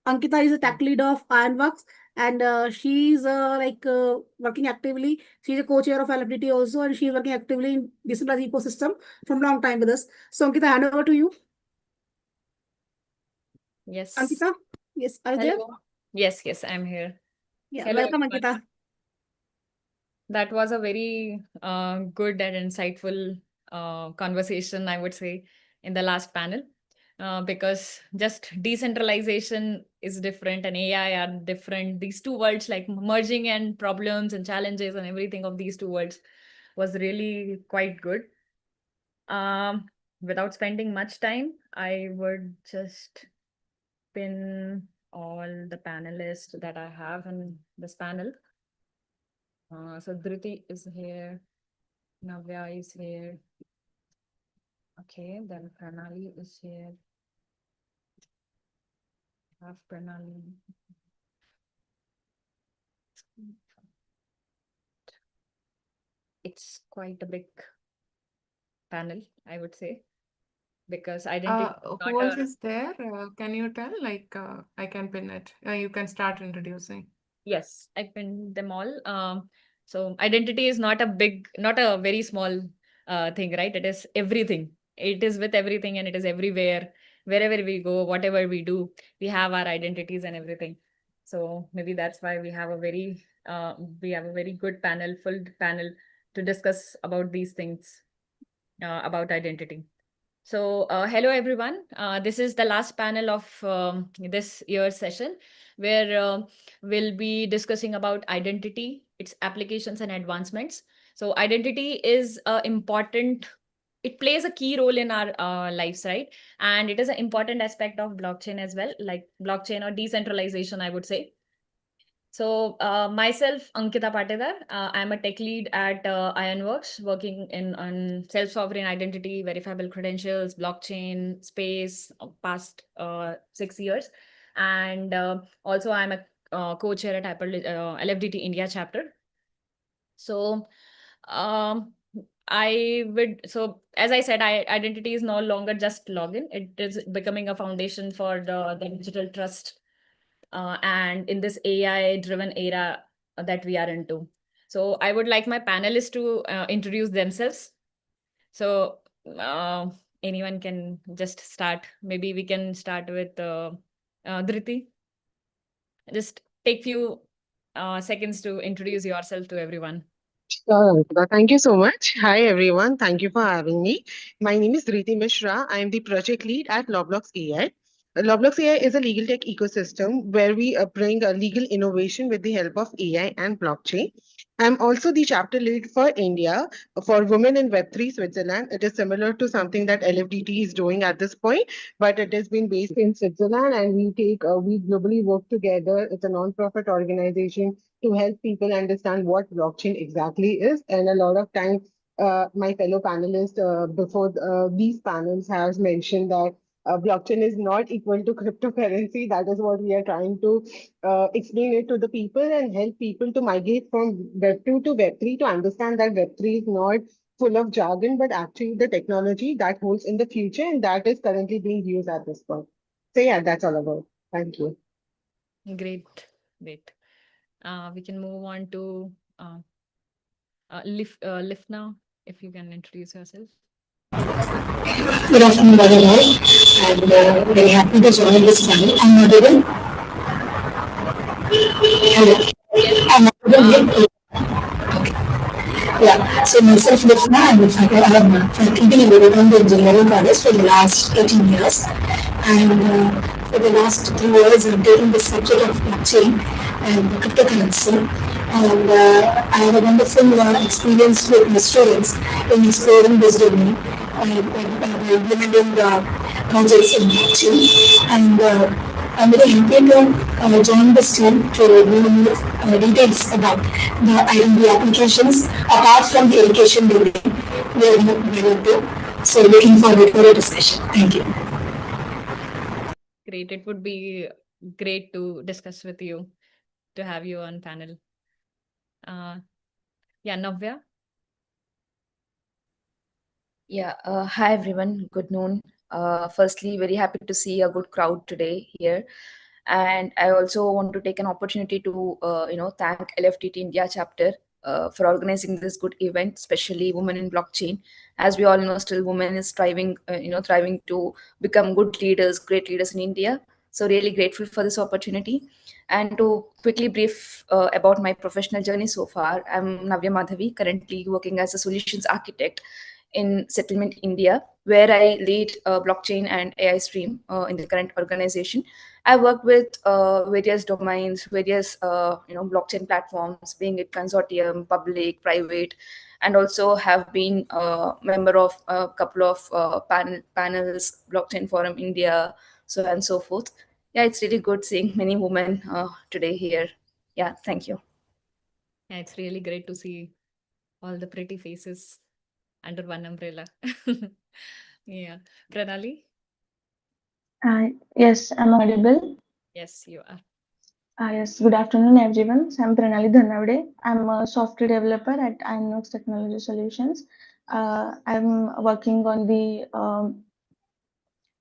Ankita is a tech lead of Ironworks, and she's working actively. She's a co-chair of LFDT also, and she's working actively in decentralized ecosystem from long time with us. So Ankita, hand over to you. Yes. Ankita, yes, are you there? Hello. Yes, I'm here. Yeah, Hello, welcome, everyone. Ankita. That was a very good and insightful conversation, I would say, in the last panel. Because just decentralization is different and AI are different. These two worlds, like merging and problems and challenges and everything of these two worlds, was really quite good. Without spending much time, I would just pin all the panelists that I have in this panel. So Dhriti is here, Navya is here. Okay, then Pranali is here. Have Pranali. It's quite a big panel, I would say. because identity is Who not else is there? Can you tell? Like, I can pin it. You can start introducing. Yes, I pinned them all. So identity is not a big, not a very small thing, right? It is everything. It is with everything and it is everywhere. Wherever we go, whatever we do, we have our identities and everything. So maybe that's why we have a very good panel, full panel to discuss about these things, about identity. So hello everyone. This is the last panel of this year's session, where we'll be discussing about identity, its applications and advancements. So identity is important. It plays a key role in our lives, right? And it is an important aspect of blockchain as well, like blockchain or decentralization, I would say. So myself, Ankita Patidar, I'm a tech lead at Ironworks, working on self-sovereign identity, verifiable credentials, blockchain space, past 6 years. And also I'm a co-chair at LFDT India chapter. So as I said, identity is no longer just login. It is becoming a foundation for the digital trust, and in this AI-driven era that we are into. So I would like my panelists to introduce themselves. So anyone can just start. Maybe we can start with Dhriti. Just take few seconds to introduce yourself to everyone. Sure, Ankita. Thank you so much. Hi, everyone. Thank you for having me. My name is Ritu Mishra. I am the project lead at Loblox AI. Loblox AI is a legal tech ecosystem where we bring legal innovation with the help of AI and blockchain. I'm also the chapter lead for India for Women in Web3 Switzerland. It is similar to something that LFDT is doing at this point, but it has been based in Switzerland, and we globally work together. It's a non-profit organization to help people understand what blockchain exactly is. And a lot of times, my fellow panelists before these panels has mentioned that blockchain is not equal to cryptocurrency. That is what we are trying to explain it to the people and help people to migrate from Web2 to Web3 to understand that Web3 is not full of jargon, but actually the technology that holds in the future and that is currently being used at this point. So yeah, that's all about. Thank you. Great. We can move on to Lifna, if you can introduce yourself. Good afternoon, everyone, and very happy to join this panel. I'm audible. Hello. I'm audible. Okay. Yeah. So myself, Lifna, I'm a faculty in the engineering college for the last 18 years, and for the last 3 years, I've taken the subject of blockchain and cryptocurrency. And I have a wonderful experience with my students in exploring this domain and implementing projects in blockchain. And I'm very happy to join this team to know more details about the applications apart from the education domain where we are into. So looking forward for a discussion. Thank you. Great. It would be great to discuss with you, to have you on panel. Yeah, Navya. Yeah, hi everyone. Good noon. Firstly, very happy to see a good crowd today here. And I also want to take an opportunity to, thank LFTT India chapter for organizing this good event, especially Women in Blockchain. As we all know, still women is thriving to become good leaders, great leaders in India. So really grateful for this opportunity. And to quickly brief about my professional journey so far, I'm Navya Madhavi, currently working as a solutions architect in Settlement India, where I lead blockchain and AI stream in the current organization. I work with various domains, various blockchain platforms, being it consortium, public, private, and also have been a member of a couple of panels, Blockchain Forum India, so on and so forth. Yeah, it's really good seeing many women today here. Yeah, thank you. Yeah, it's really great to see all the pretty faces under one umbrella. Yeah. Pranali? Yes, I'm audible. Yes, you are. Yes, good afternoon, everyone. So I'm Pranali Dhanavade. I'm a software developer at Inox Technology Solutions. I'm working on the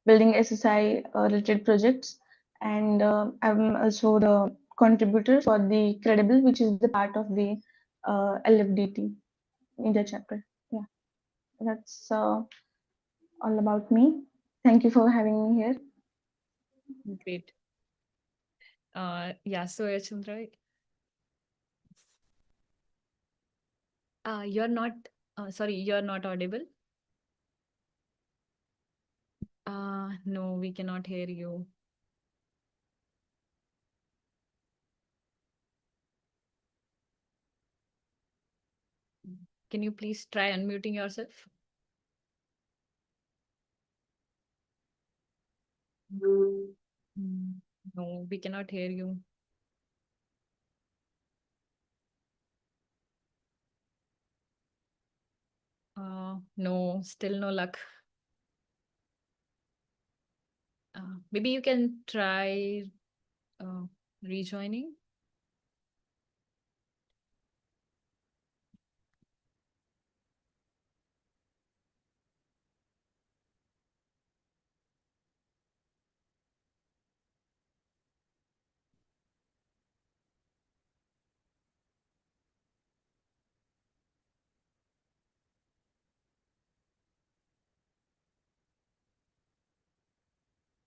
building SSI related projects, and I'm also the contributor for the Credible, which is the part of the LFDT India chapter. Yeah, that's all about me. Thank you for having me here. Great. Yeah, so Chandra, you're not, sorry, you're not audible. No, we cannot hear you. Can you please try unmuting yourself? No, we cannot hear you. No, still no luck. Maybe you can try rejoining.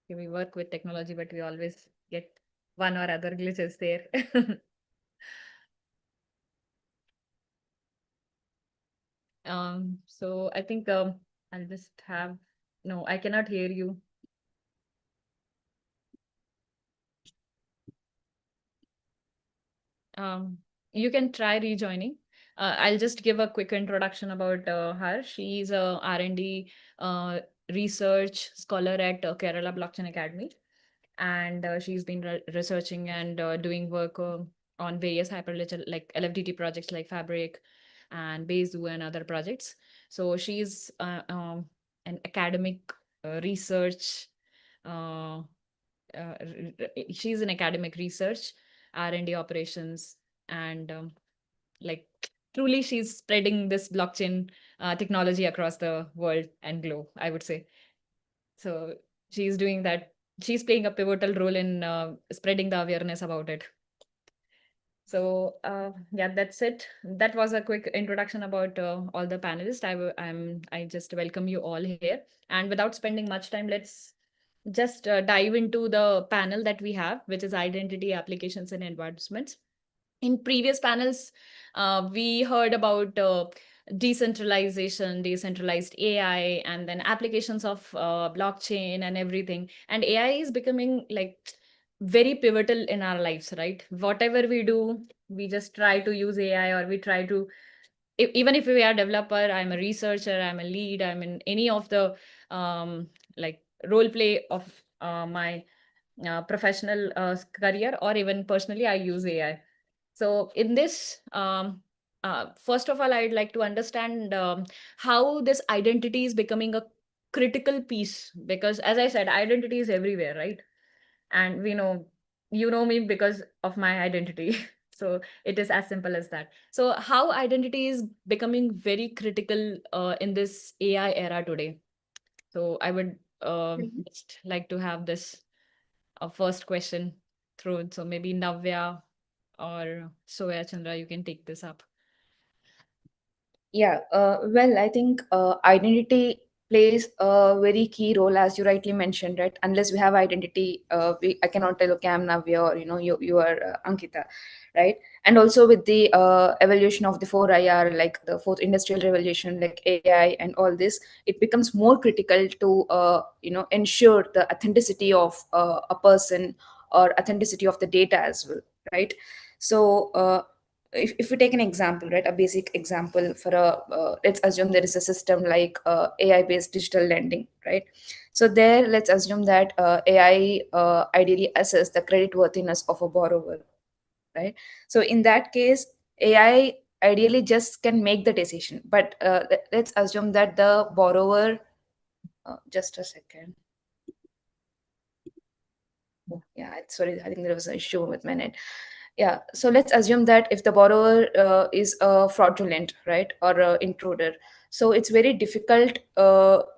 We work with technology, but we always get one or other glitches there. So I think I'll just have, no, I cannot hear you. You can try rejoining. I'll just give a quick introduction about her. She's a R&D research scholar at Kerala Blockchain Academy. And she's been researching and doing work on various hyperledger like LFDT projects like Fabric and Bezu and other projects. So she's an academic research. She's in academic research, R&D operations, and like truly she's spreading this blockchain technology across the world and globe, I would say. So she's doing that. She's playing a pivotal role in spreading the awareness about it. So yeah, that's it. That was a quick introduction about all the panelists. I just welcome you all here. And without spending much time, let's just dive into the panel that we have, which is identity, applications, and advancements. In previous panels, we heard about decentralization, decentralized AI, and then applications of blockchain and everything. And AI is becoming like very pivotal in our lives, right? Whatever we do, we just try to use AI, or we try to, even if we are a developer, I'm a researcher, I'm a lead, I'm in any of the like role play of my professional career, or even personally, I use AI. So in this, first of all, I'd like to understand how this identity is becoming a critical piece, because as I said, identity is everywhere, right? And we know, you know me because of my identity. So it is as simple as that. So how identity is becoming very critical in this AI era today. So I would just like to have this first question through. So maybe Navya or Soya Chandra, you can take this up. Yeah, well, I think identity plays a very key role, as you rightly mentioned, right? Unless we have identity, I cannot tell, okay, I'm Navya, or you are Ankita, right? And also with the evolution of the 4IR, like the fourth industrial revolution, like AI and all this, it becomes more critical to ensure the authenticity of a person, or authenticity of the data as well, right? So if we take an example, right, a basic example for let's assume there is a system like AI based digital lending, right? So there, let's assume that AI ideally assess the credit worthiness of a borrower, right? So in that case, AI ideally just can make the decision, but let's assume that the borrower, just a second. Yeah, sorry, I think there was an issue with my net. Yeah, so let's assume that if the borrower is a fraudulent, right, or a intruder, So it's very difficult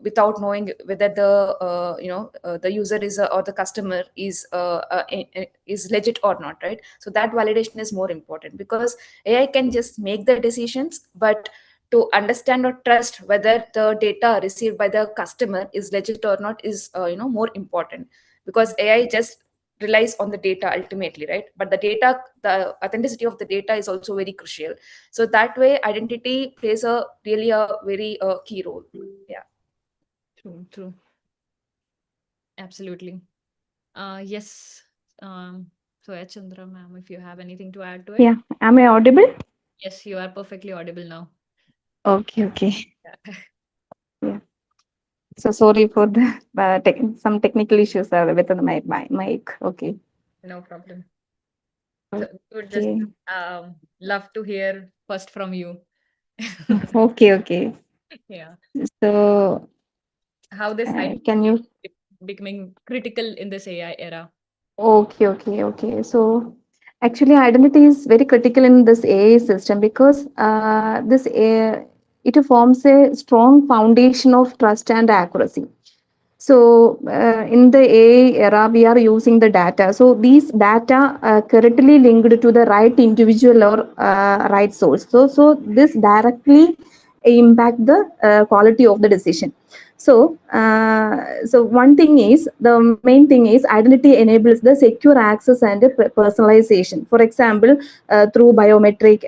without knowing whether the user or the customer is legit or not, right? So that validation is more important, because AI can just make the decisions, but to understand or trust whether the data received by the customer is legit or not is more important, because AI just relies on the data ultimately, right? But the authenticity of the data is also very crucial. So that way identity plays a very key role. Yeah. True. Absolutely. Yes. So Chandra ma'am, if you have anything to add to it. Yeah, am I audible? Yes, you are perfectly audible now. Okay. Yeah. Yeah. So sorry for the some technical issues with my mic. Okay. No problem. So we would just Okay. love to hear first from you. Okay. Yeah. So How this can identity you? is becoming critical in this AI era. Okay. So actually, identity is very critical in this AI system because this AI, it forms a strong foundation of trust and accuracy. So in the AI era, we are using the data. So these data correctly linked to the right individual or right source. So this directly impact the quality of the decision. So one thing is, the main thing is, identity enables the secure access and personalization. For example, through biometric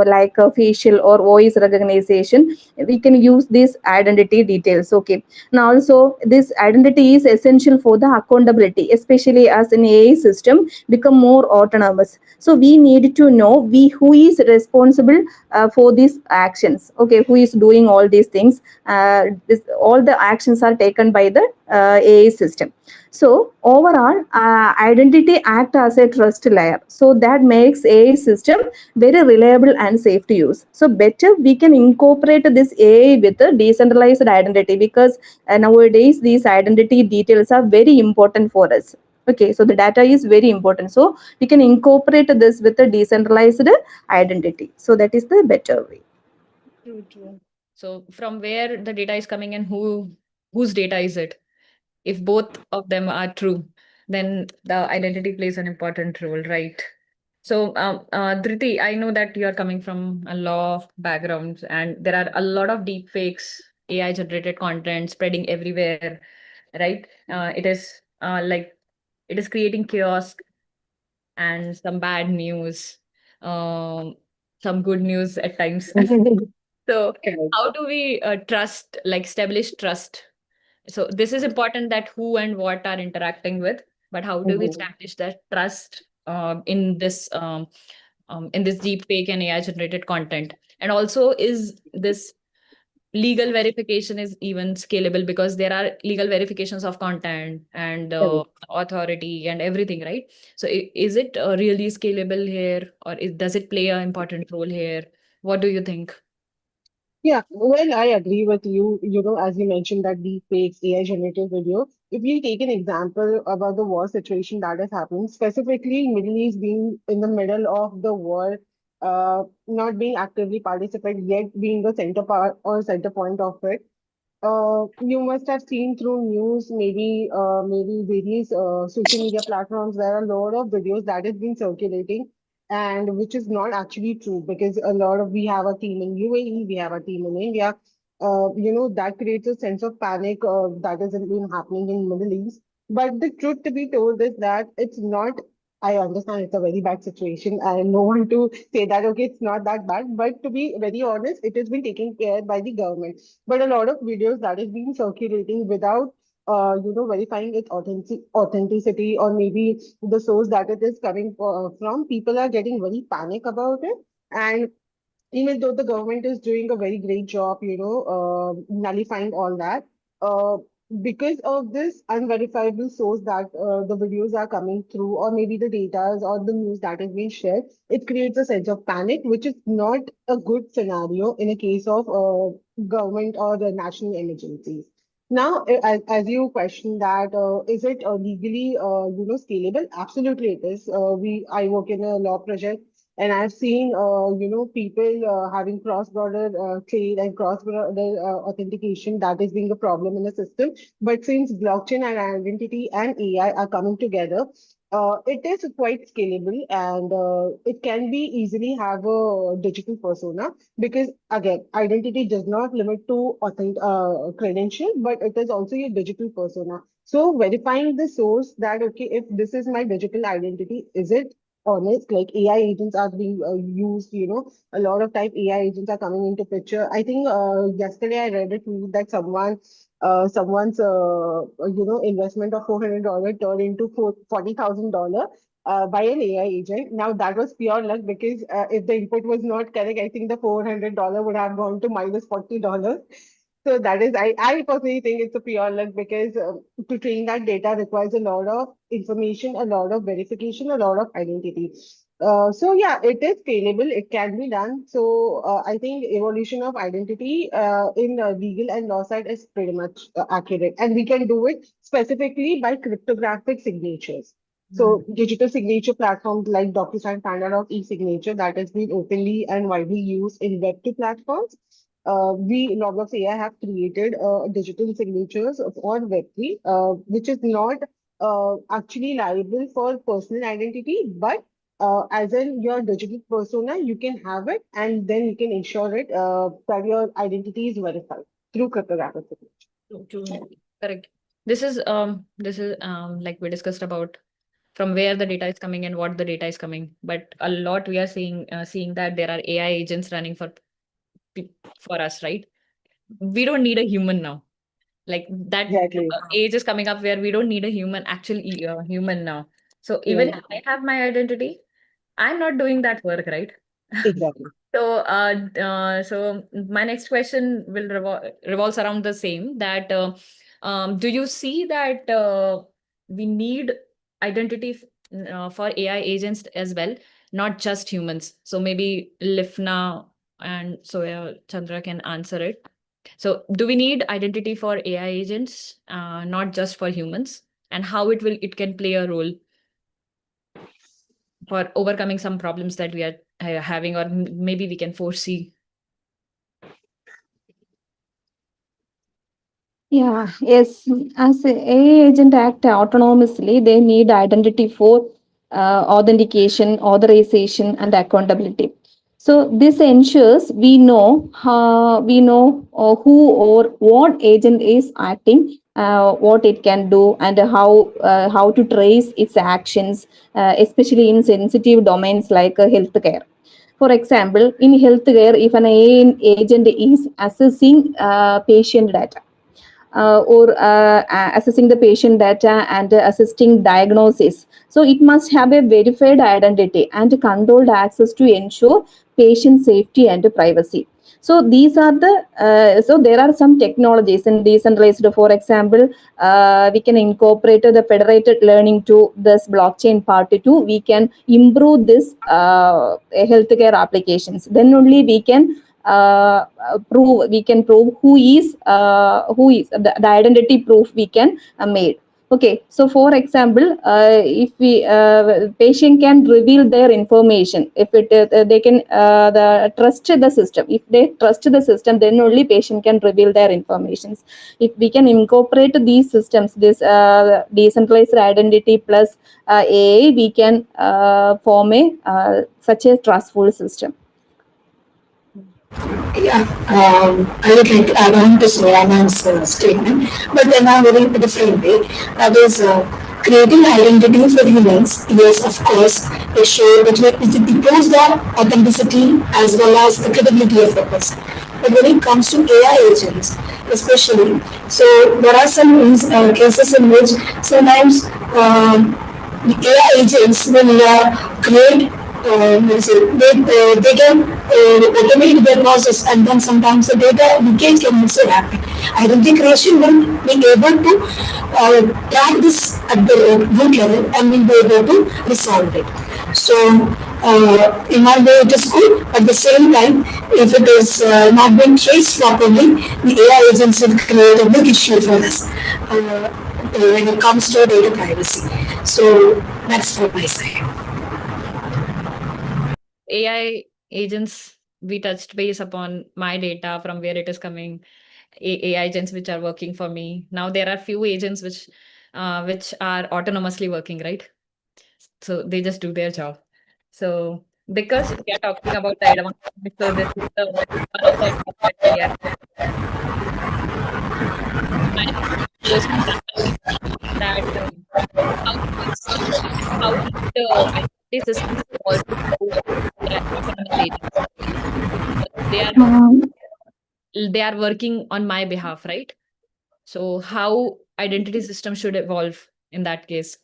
like facial or voice recognition, we can use these identity details. Okay. Now also this identity is essential for the accountability, especially as an AI system become more autonomous. So we need to know who is responsible for these actions. Okay, who is doing all these things. All the actions are taken by the AI system. So overall, identity act as a trust layer. So that makes AI system very reliable and safe to use. So better we can incorporate this AI with a decentralized identity, because nowadays these identity details are very important for us. Okay, so the data is very important. So we can incorporate this with a decentralized identity. So that is the better way. True. So from where the data is coming and whose data is it? If both of them are true, then the identity plays an important role, right? So, Dhriti, I know that you are coming from a law background, and there are a lot of deep fakes, AI generated content spreading everywhere, right? It is creating chaos and some bad news, um, some good news at times. So how do we establish trust? So this is important, that who and what are interacting with, but how do we establish that trust in this deep fake and AI generated content? And also, is this legal verification is even scalable, because there are legal verifications of content and authority and everything, right? So is it really scalable here, or does it play an important role here? What do you think? Yeah, well, I agree with you. As you mentioned, that deep fakes, AI generated video. If we take an example about the war situation that is happening, specifically Middle East being in the middle of the war, not being actively participate, yet being the center part or center point of it. You must have seen through news, maybe various social media platforms. There are a lot of videos that has been circulating, and which is not actually true, because a lot of we have a team in UAE, we have a team in India. That creates a sense of panic that has been happening in Middle East. But the truth to be told is that it's not. I understand it's a very bad situation. I don't want to say that, okay, it's not that bad. But to be very honest, it has been taken care by the government. But a lot of videos that is being circulating without verifying its authenticity, or maybe the source that it is coming from, people are getting very panic about it. And even though the government is doing a very great job, nullifying all that, uh, because of this unverifiable source that the videos are coming through, or maybe the data or the news that is being shared, it creates a sense of panic, which is not a good scenario in a case of government or the national emergencies. Now, as you question that, is it legally, scalable? Absolutely, it is. I work in a law project And I've seen, people having cross-border trade and cross-border authentication that is being a problem in the system. But since blockchain and identity and AI are coming together, it is quite scalable, and it can be easily have a digital persona, because again, identity does not limit to credential, but it is also your digital persona. So verifying the source that, okay, if this is my digital identity, is it honest? Like AI agents are being used, a lot of time AI agents are coming into picture. I think yesterday I read a tweet that someone's investment of $400 turned into $40,000 by an AI agent. Now that was pure luck, because if the input was not correct, I think the $400 would have gone to minus $40. So that is, I personally think it's a pure luck, because to train that data requires a lot of information, a lot of verification, a lot of identity. So yeah, it is scalable. It can be done. So I think evolution of identity in legal and law side is pretty much accurate, and we can do it specifically by cryptographic signatures. So digital signature platforms like DocuSign, Pandora, e-signature that has been openly and widely used in Web2 platforms. We, Logos AI, have created digital signatures for Web3, which is not actually liable for personal identity, but as in your digital persona, you can have it, and then you can ensure it that your identity is verified through cryptographic signature. Correct. This is like we discussed about from where the data is coming and what the data is coming. But a lot we are seeing that there are AI agents running for us, right? We don't need a human now. Like that age is coming up where we don't need a human, human now. So even if I have my identity, I'm not doing that work, right? Exactly. So my next question will revolves around the same, that do you see that we need identity for AI agents as well, not just humans? So maybe Lifna and Soya Chandra can answer it. So do we need identity for AI agents, not just for humans, and how it can play a role for overcoming some problems that we are having, or maybe we can foresee? Yeah, yes. As a AI agent act autonomously, they need identity for authentication, authorization, and accountability. So this ensures we know who or what agent is acting, what it can do, and how to trace its actions, especially in sensitive domains like healthcare. For example, in healthcare, if an AI agent is assessing patient data, or assessing the patient data and assisting diagnosis. So it must have a verified identity and controlled access to ensure patient safety and privacy. So these are so there are some technologies in decentralized. For example, we can incorporate the federated learning to this blockchain part too. We can improve this healthcare applications. Then only we can prove who is the identity proof we can made. Okay, so for example, if we patient can reveal their information, if they can trust the system. If they trust the system, then only patient can reveal their informations. If we can incorporate these systems, this decentralized identity plus AI, we can form a such a trustful system. Yeah, I would like to add on to Soyana's statement, but in a very different way. That is, creating identity for humans, yes, of course, is sure that it improves the authenticity as well as the credibility of the person. But when it comes to AI agents, especially, so there are some cases in which sometimes the AI agents will create they can automate their process, and then sometimes the data leakage can also happen. Identity creation will be able to track this at the root level and will be able to resolve it. So in one way it is good, at the same time, if it is not being traced properly, the AI agents will create a big issue for us when it comes to data privacy. So that's from my side. AI agents, we touched base upon my data, from where it is coming, AI agents which are working for me. Now there are few agents which are autonomously working, right? So they just do their job. So because we are talking about the advancement, so this is the one of the advancement that we are. That how the identity systems evolve to the autonomous agents. They are working on my behalf, right? So how identity system should evolve in that case?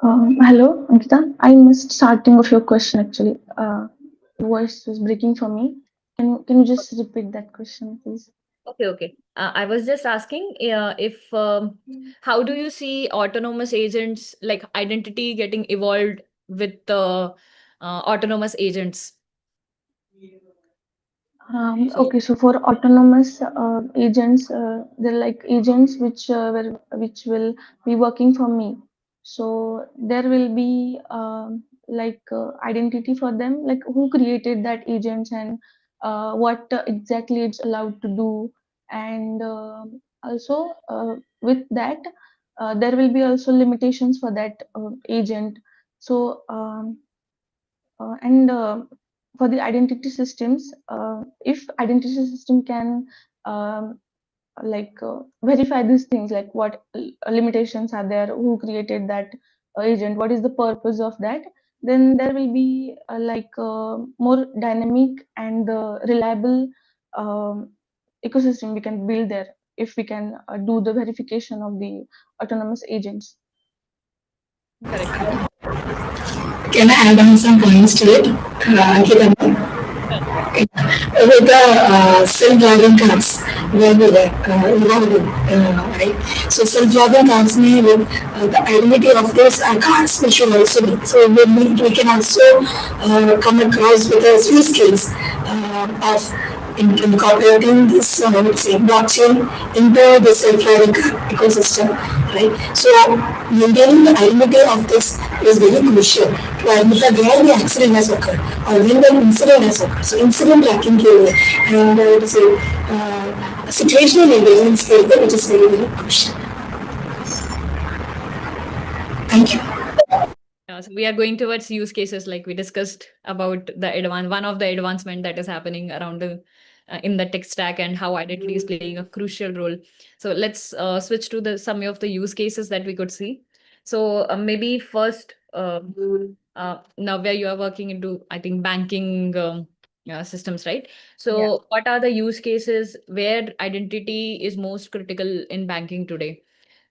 Hello, Ankita. I missed starting of your question actually. The voice was breaking for me. Can you just repeat that question, please? Okay. I was just asking if how do you see autonomous agents, like identity getting evolved with the autonomous agents? Okay, so for autonomous agents, they're like agents which will be working for me. So there will be identity for them, like who created that agent and what exactly it's allowed to do, and also with that there will be also limitations for that agent. So and for the identity systems, if identity system can verify these things, like what limitations are there, who created that agent, what is the purpose of that, then there will be more dynamic and reliable ecosystem we can build there if we can do the verification of the autonomous agents. Correct. Can I add on some points to it? Ankita? With the self-driving cars, where we were evolving, right? So self-driving cars may with the identity of those cars, we should also be. So we can also come across with a use case of incorporating this, blockchain into the self-driving ecosystem, right? So maintaining the identity of this is very crucial to identify where the accident has occurred or when the incident has occurred. So incident tracking here and situational intelligence here, which is very, very crucial. Thank you. So we are going towards use cases, like we discussed about one of the advancement that is happening around the in the tech stack, and how identity is playing a crucial role. So let's switch to some of the use cases that we could see. So maybe first, now where you are working into, I think, banking systems, right? So what are the use cases where identity is most critical in banking today?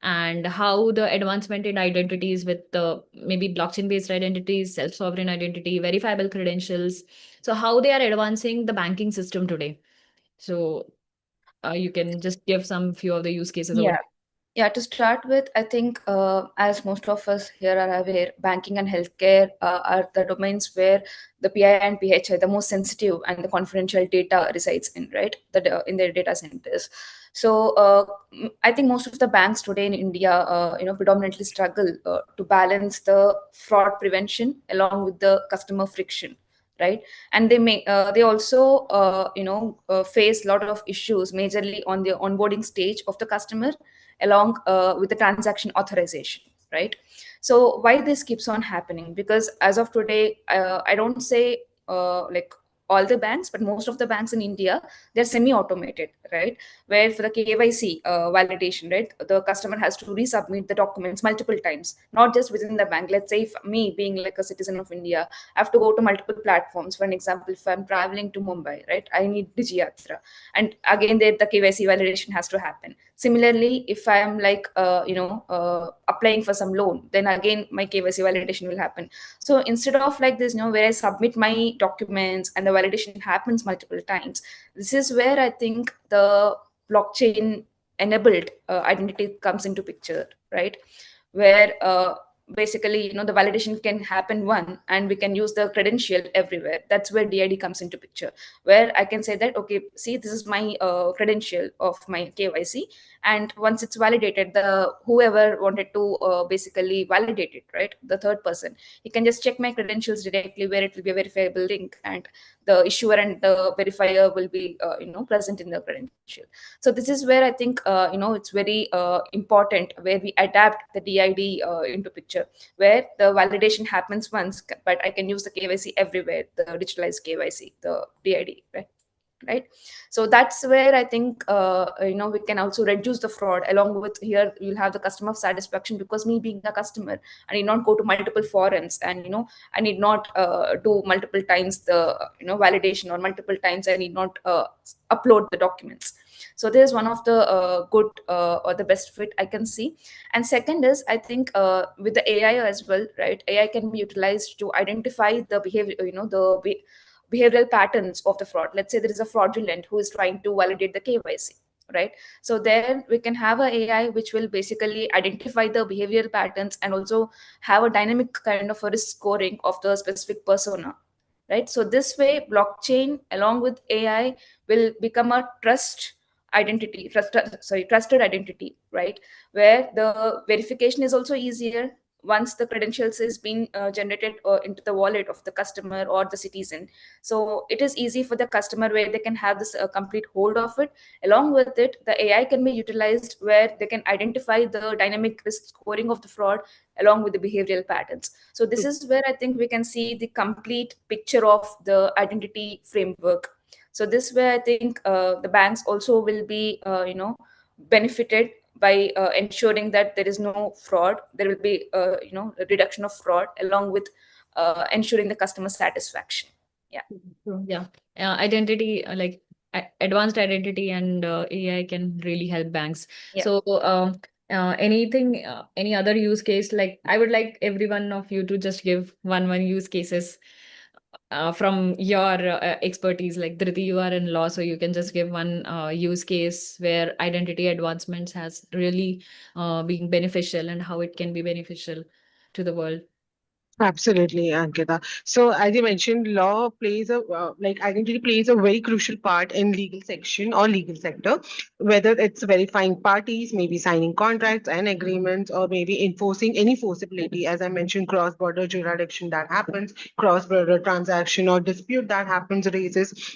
And how the advancement in identities with the maybe blockchain-based identities, self-sovereign identity, verifiable credentials. So how they are advancing the banking system today. So you can just give some few of the use cases over there. Yeah, to start with, I think as most of us here are aware, banking and healthcare are the domains where the PI and PHI, the most sensitive and the confidential data resides in, right? In their data centers. So I think most of the banks today in India, predominantly struggle to balance the fraud prevention along with the customer friction, right? And they also face a lot of issues majorly on the onboarding stage of the customer, along with the transaction authorization, right? So why this keeps on happening? Because as of today, I don't say like all the banks, but most of the banks in India, they're semi-automated, right? Where for the KYC validation, right, the customer has to resubmit the documents multiple times, not just within the bank. Let's say if me being like a citizen of India, I have to go to multiple platforms. For an example, if I'm traveling to Mumbai, right, I need DigiYatra, and again there the KYC validation has to happen. Similarly, if I am like applying for some loan, then again my KYC validation will happen. So instead of like this, where I submit my documents and the validation happens multiple times, this is where I think the blockchain enabled identity comes into picture, right? Where basically, the validation can happen and we can use the credential everywhere. That's where DID comes into picture, where I can say that, okay, see, this is my credential of my KYC, and once it's validated, the whoever wanted to basically validate it, right, the third person, he can just check my credentials directly, where it will be a verifiable link, and the issuer and the verifier will be present in the credential. So this is where I think it's very important, where we adapt the DID into picture, where the validation happens once, but I can use the KYC everywhere, the digitalized KYC, the DID, right? So that's where I think we can also reduce the fraud. Along with, here you'll have the customer satisfaction, because me being a customer, I need not go to multiple forums, and I need not do multiple times the validation, or multiple times I need not upload the documents. So there's one of the good or the best fit I can see. And second is, I think with the AI as well, right? AI can be utilized to identify the behavior, behavioral patterns of the fraud. Let's say there is a fraudulent who is trying to validate the KYC, right? So then we can have a AI which will basically identify the behavioral patterns, and also have a dynamic kind of a risk scoring of the specific persona, right? So this way, blockchain along with AI will become a trusted identity, right? Where the verification is also easier once the credentials is being generated into the wallet of the customer or the citizen. So it is easy for the customer, where they can have this complete hold of it. Along with it, the AI can be utilized, where they can identify the dynamic risk scoring of the fraud along with the behavioral patterns. So this is where I think we can see the complete picture of the identity framework. So this way, I think the banks also will be, benefited by ensuring that there is no fraud. There will be, a reduction of fraud, along with ensuring the customer satisfaction. Yeah. Yeah. Identity, like advanced identity and AI can really help banks. Yeah. So any other use case? Like, I would like every one of you to just give one use cases from your expertise. Like, Dhriti, you are in law, so you can just give one use case where identity advancements has really been beneficial, and how it can be beneficial to the world. Absolutely, Ankita. So, as you mentioned, law plays a like identity plays a very crucial part in legal section or legal sector, whether it's verifying parties, maybe signing contracts and agreements, or maybe enforcing any forcibility. As I mentioned, cross-border jurisdiction that happens, cross-border transaction or dispute that happens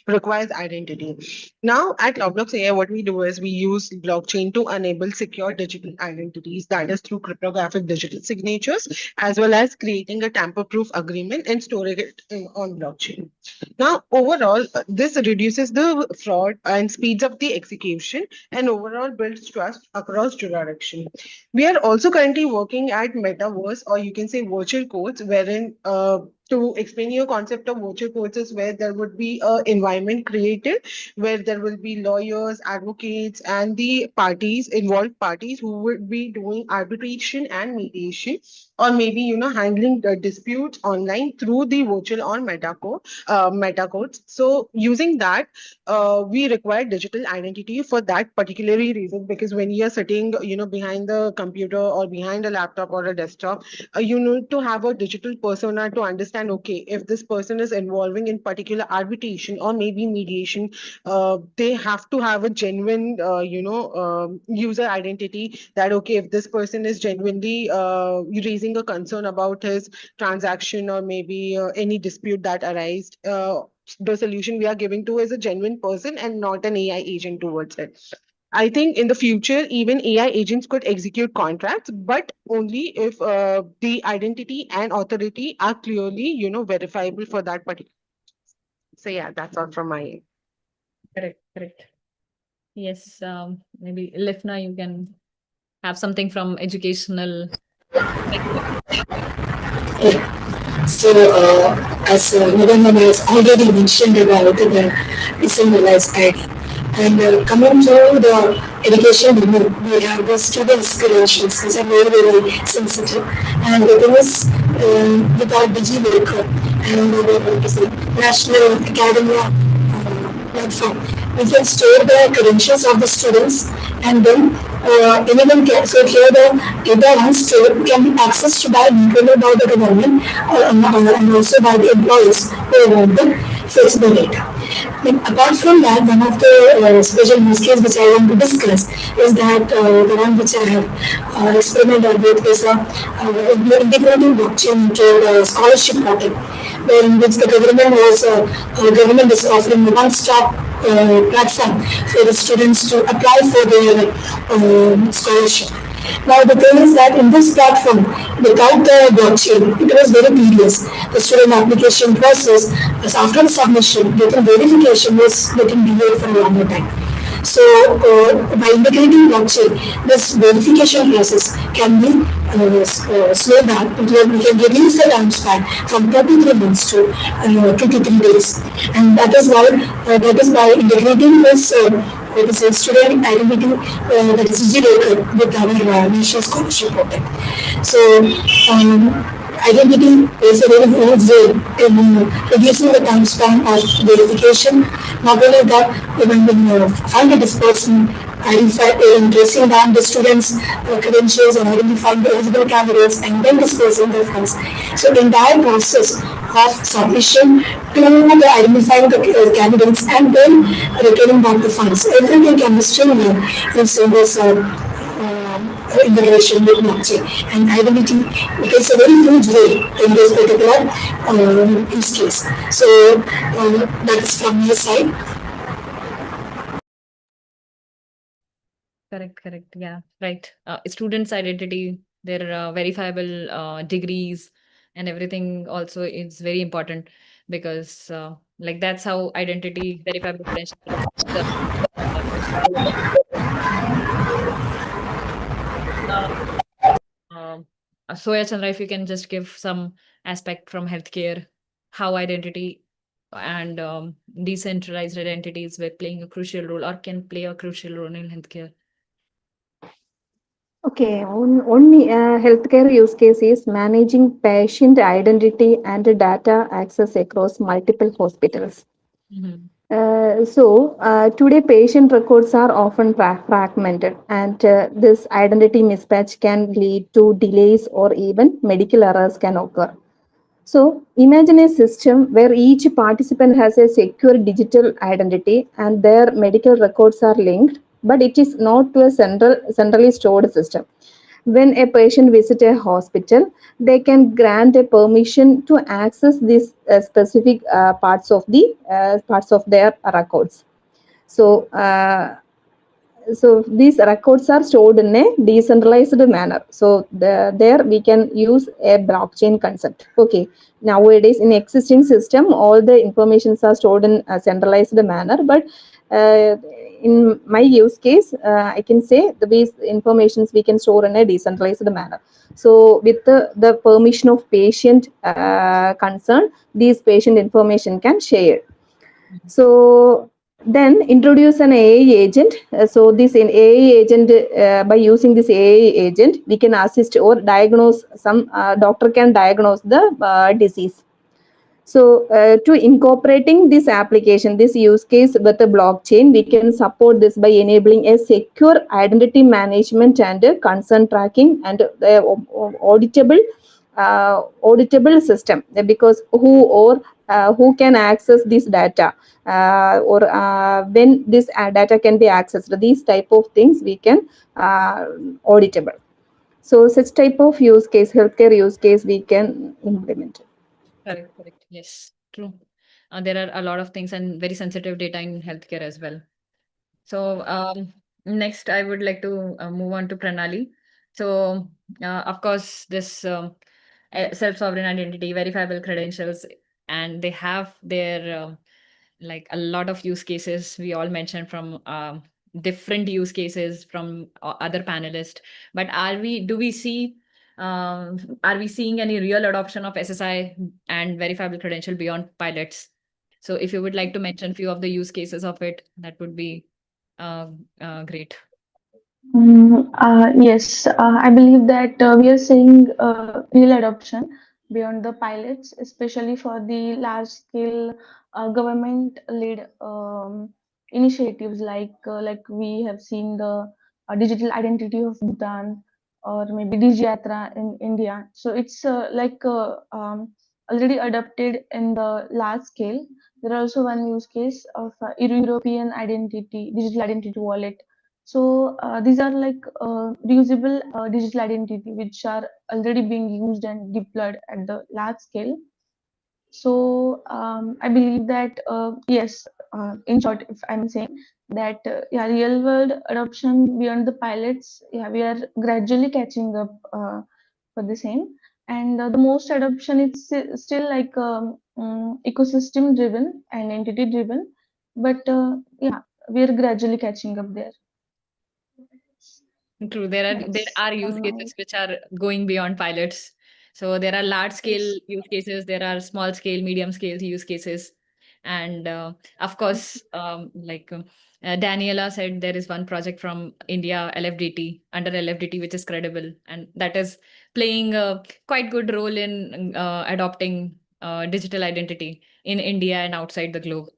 requires identity. Now, at Loblox AI, what we do is we use blockchain to enable secure digital identities, that is through cryptographic digital signatures, as well as creating a tamper-proof agreement and storing it on blockchain. Now, overall, this reduces the fraud and speeds up the execution, and overall builds trust across jurisdiction. We are also currently working at metaverse, or you can say virtual courts, wherein to explain your concept of virtual courts is where there would be an environment created where there will be lawyers, advocates, and the involved parties who would be doing arbitration and mediation, or maybe handling the disputes online through the virtual or meta codes. So using that, we require digital identity for that particular reason, because when you are sitting behind the computer or behind a laptop or a desktop, you need to have a digital persona to understand, okay, if this person is involving in particular arbitration or maybe mediation, they have to have a genuine user identity, that okay, if this person is genuinely raising a concern about his transaction or maybe any dispute that arised, the solution we are giving to is a genuine person and not an AI agent towards it. I think in the future, even AI agents could execute contracts, but only if the identity and authority are clearly, verifiable for that particular. So yeah, that's all from my end. Correct. Yes, maybe Lifna, you can have something from educational. So, as Nirvana has already mentioned about the decentralized ID, and coming to the education domain, we have the students' credentials, which are very sensitive, and there is with our DigiLocal and National Academia platform, we can store the credentials of the students, and then anyone can. So here the data once stored can be accessed by the government and also by the employees who want the flexible data. Then apart from that, one of the special use case which I want to discuss is that the one which I have experimented with is integrating blockchain into the scholarship portal, where in which the government is offering a one-stop platform for the students to apply for their scholarship. Now the thing is that in this platform, without the blockchain, it was very tedious. The student application process was after the submission, getting verification was getting delayed for a longer time. So by integrating blockchain, this verification process can be slowed down. We can reduce the time span from 33 months to 2 to 3 days, and that is by integrating this. It is a student identity that is zero with our national scholarship portal. So identity is a very huge role in reducing the time span of verification. Not only that, even when find a disbursement, tracing down the students' credentials and identifying the eligible candidates and then dispersing the funds. So the entire process of submission to the identifying the candidates and then returning back the funds. Everything can be streamlined in this integration with blockchain and identity plays a very huge role in this particular use case. So that is from my side. Correct. Yeah, right. Students' identity, their verifiable degrees and everything also is very important because like that's how identity verifiable credentials. Soya Chandra, if you can just give some aspect from healthcare, how identity and decentralized identities were playing a crucial role or can play a crucial role in healthcare. Okay, on healthcare use case is managing patient identity and data access across multiple hospitals. Today patient records are often fragmented, and this identity mismatch can lead to delays or even medical errors can occur. So imagine a system where each participant has a secure digital identity and their medical records are linked, but it is not to a centrally stored system. When a patient visits a hospital, they can grant a permission to access these specific parts of their records. So these records are stored in a decentralized manner. So there we can use a blockchain concept. Okay, nowadays in existing system, all the informations are stored in a centralized manner, but in my use case, I can say these informations we can store in a decentralized manner. So with the permission of patient concern, these patient information can share. So then introduce an AI agent. So this in AI agent, by using this AI agent, we can assist or diagnose some doctor can diagnose the disease. So to incorporating this application, this use case with the blockchain, we can support this by enabling a secure identity management and consent tracking and auditable system, because who can access this data or when this data can be accessed. These type of things we can auditable. So such type of use case, healthcare use case, we can implement. Correct. Yes, true. There are a lot of things and very sensitive data in healthcare as well. So next, I would like to move on to Pranali. So of course, this self-sovereign identity, verifiable credentials, and they have their like a lot of use cases. We all mentioned from different use cases from other panelists. But are we seeing any real adoption of SSI and verifiable credential beyond pilots? So if you would like to mention few of the use cases of it, that would be great. Yes, I believe that we are seeing real adoption beyond the pilots, especially for the large scale government led initiatives like we have seen the digital identity of Bhutan, or maybe Digiyatra in India. So it's already adopted in the large scale. There are also one use case of European identity, digital identity wallet. So these are like reusable digital identity which are already being used and deployed at the large scale. So I believe that yes, in short, if I'm saying that yeah, real world adoption beyond the pilots, yeah, we are gradually catching up for the same. And the most adoption is still like ecosystem driven and entity driven, but yeah, we are gradually catching up there. True. There That's are use from my cases which are going beyond pilots. So there are large scale use cases, there are small scale, medium scale use cases. And of course, Daniela said, there is one project from India, LFDT, under LFDT, which is credible. And that is playing a quite good role in adopting digital identity in India and outside the globe.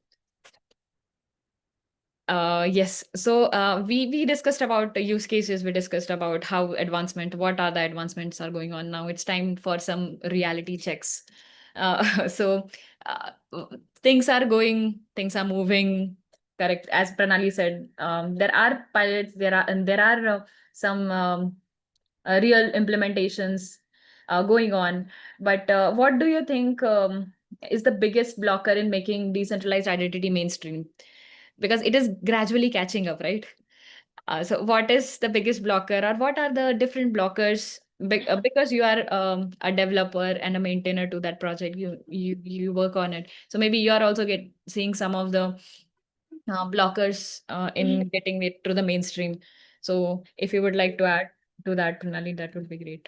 Yes. So we discussed about the use cases. We discussed about how what are the advancements are going on now. It's time for some reality checks. So uh, things are moving. Correct. As Pranali said, there are pilots. There are some real implementations going on. But what do you think is the biggest blocker in making decentralized identity mainstream? Because it is gradually catching up, right? So what is the biggest blocker, or what are the different blockers? Because you are a developer and a maintainer to that project, you work on it. So maybe you are also seeing some of the blockers in getting it to the mainstream. So if you would like to add to that, Pranali, that would be great.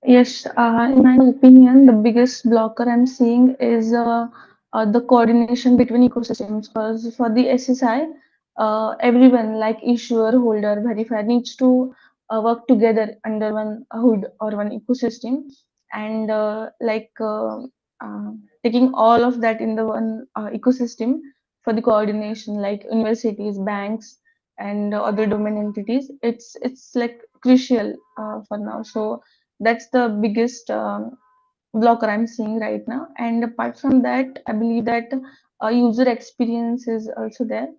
Yes, in my opinion, the biggest blocker I'm seeing is the coordination between ecosystems. Because for the SSI, everyone like issuer, holder, verifier needs to work together under one hood or one ecosystem, and taking all of that in the one ecosystem for the coordination, like universities, banks, and other domain entities. It's like crucial for now. So that's the biggest blocker I'm seeing right now. And apart from that, I believe that user experience is also there.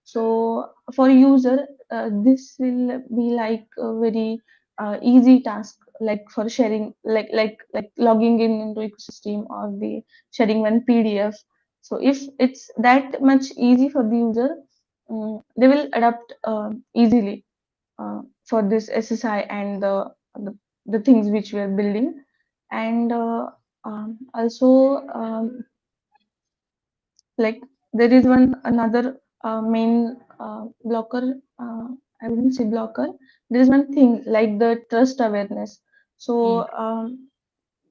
So for user, this will be like a very easy task, like for sharing, like logging in into ecosystem or the sharing one PDF. So if it's that much easy for the user, they will adapt easily for this SSI and the things which we are building. And also like there is another main blocker. I wouldn't say blocker. There is one thing like the trust awareness. So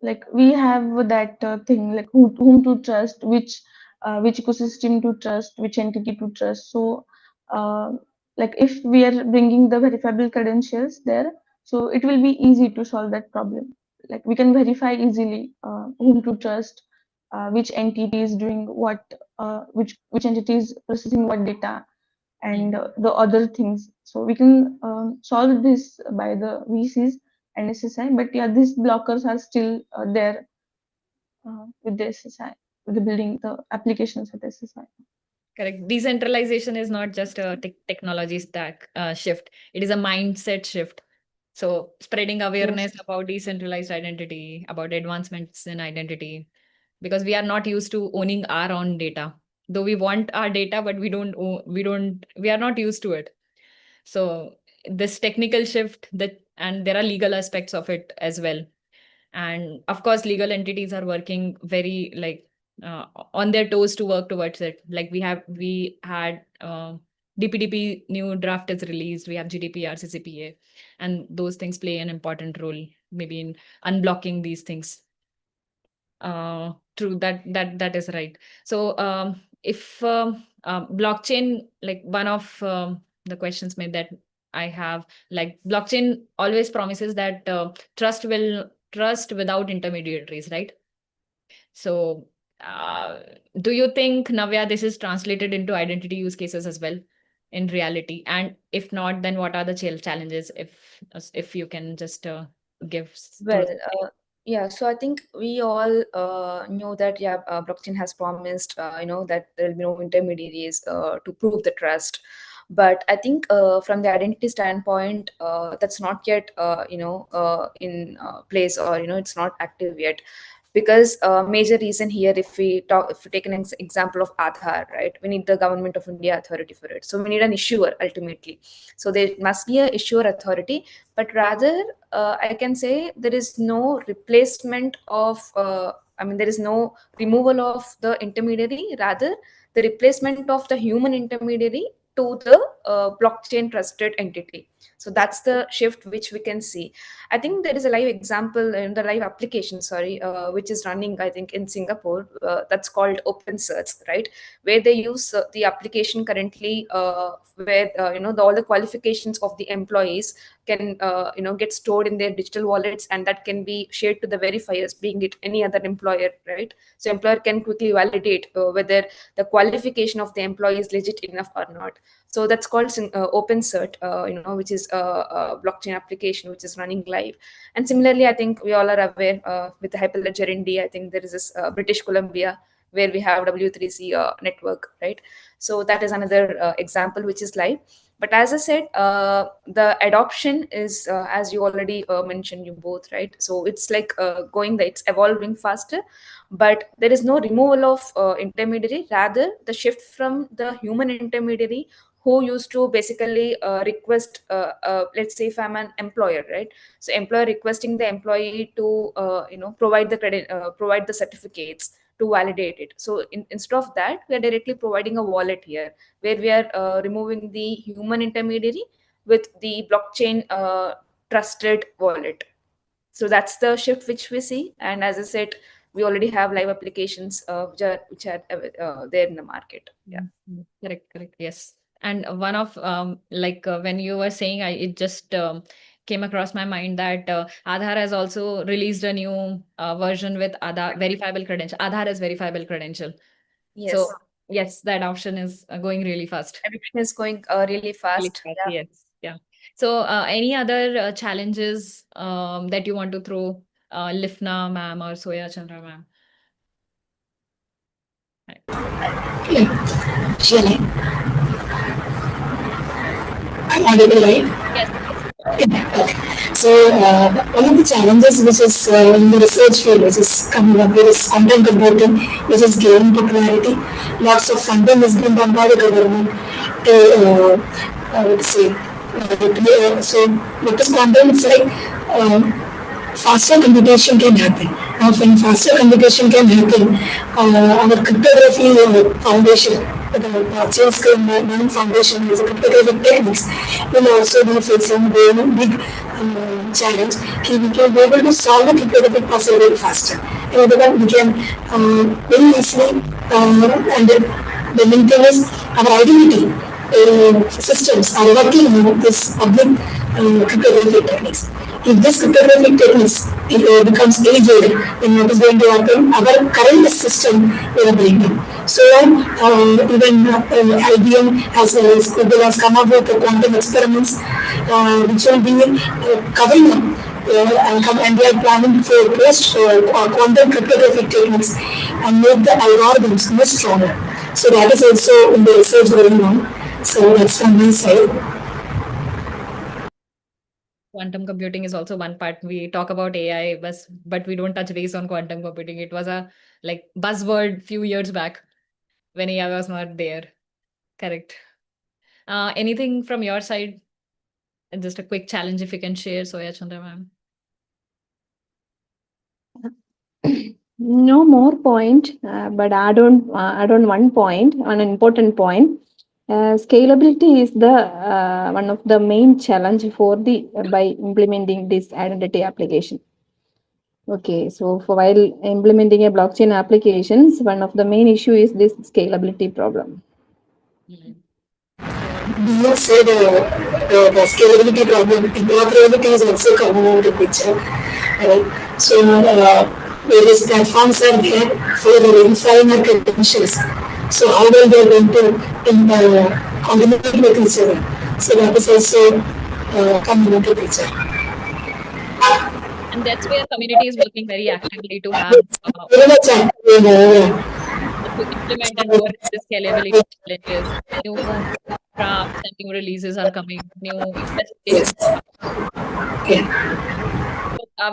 like we have that thing, like whom to trust, which ecosystem to trust, which entity to trust. So like if we are bringing the verifiable credentials there, so it will be easy to solve that problem. Like we can verify easily whom to trust, which entity is doing what, which entity is processing what data, and the other things. So we can solve this by the VCs and SSI. But yeah, these blockers are still there with the SSI, with the building the applications with SSI. Correct. Decentralization is not just a technology stack shift. It is a mindset shift. So spreading awareness about decentralized identity, about advancements in identity, because we are not used to owning our own data. Though we want our data, but we are not used to it. So this technical shift, and there are legal aspects of it as well. And of course, legal entities are working very on their toes to work towards it. Like we had DPDP new draft is released. We have GDPR, CCPA, and those things play an important role, maybe in unblocking these things. True, that is right. So if blockchain, like one of the questions made that I have, like blockchain always promises that trust without intermediaries, right? So do you think, Navya, this is translated into identity use cases as well? in reality? And if not, then what are the challenges? If you can just give. Well, yeah, so I think we all know that, yeah, blockchain has promised, that there will be no intermediaries to prove the trust. But I think from the identity standpoint, that's not yet, in place, or, it's not active yet. Because major reason here, if we take an example of Aadhaar, right? We need the Government of India authority for it. So we need an issuer ultimately. So there must be a issuer authority, but rather I can say there is no replacement of, there is no removal of the intermediary, rather the replacement of the human intermediary to the blockchain trusted entity. So that's the shift which we can see. I think there is a live example in the live application, which is running, I think, in Singapore. That's called OpenSearch, right? Where they use the application currently, where all the qualifications of the employees can get stored in their digital wallets, and that can be shared to the verifiers, being it any other employer, right? So employer can quickly validate whether the qualification of the employee is legit enough or not. So that's called OpenCert, which is a blockchain application which is running live. And similarly, I think we all are aware with the Hyperledger India, I think there is this British Columbia where we have W3C network, right? So that is another example which is live. But as I said, the adoption is, as you already mentioned, you both, right? So it's like it's evolving faster, but there is no removal of intermediary, rather the shift from the human intermediary who used to basically request, let's say if I'm an employer, right? So employer requesting the employee to, provide the credit, provide the certificates to validate it. So instead of that, we are directly providing a wallet here, where we are removing the human intermediary with the blockchain trusted wallet. So that's the shift which we see. And as I said, we already have live applications which are there in the market. Yeah. Correct. Yes. And one of when you were saying, it just came across my mind that Aadhaar has also released a new version with Aadhaar verifiable credential. Aadhaar is verifiable credential. Yes. So yes, the adoption is going really fast. Adoption is going really fast. Yeah. Yes. Yeah. So any other challenges that you want to throw, Lifna ma'am or Soya Chandra ma'am? Shall I'm audible, right? Yes. Okay. So one of the challenges which is in the research field which is coming up with is content computing, which is gaining popularity. Lots of funding has been done by the government to, I would say, so with this content, it's like faster computation can happen. Now, when faster computation can happen, our cryptography foundation, the blockchain foundation is a cryptographic techniques, will also be facing a big challenge. We can be able to solve the cryptographic puzzle very faster. We can very easily, and the main thing is our identity systems are working on this public cryptographic techniques. If this cryptographic techniques becomes aged, then what is going to happen? Our current system will break down. So even IBM has come up with quantum experiments which will be covering up and they are planning for post quantum cryptographic techniques and make the algorithms much stronger. So that is also in the research going on. So that's from my side. Quantum computing is also one part. We talk about AI, but we don't touch base on quantum computing. It was a buzzword few years back when AI was not there. Correct. Anything from your side? Just a quick challenge if you can share, Soya Chandra ma'am. No more point, but add on one point, an important point. Scalability is the one of the main challenge for by implementing this identity application. Okay, so while implementing a blockchain applications, one of the main issue is this scalability problem. You said the scalability problem, interoperability is also coming into the picture. Right? So various platforms are there for verifying our credentials. So how well they are going to contribute with each other. So that is also coming into picture. And that's where community is working very actively to have to implement and overcome the scalability challenges. New drafts and new releases are coming, new specifications.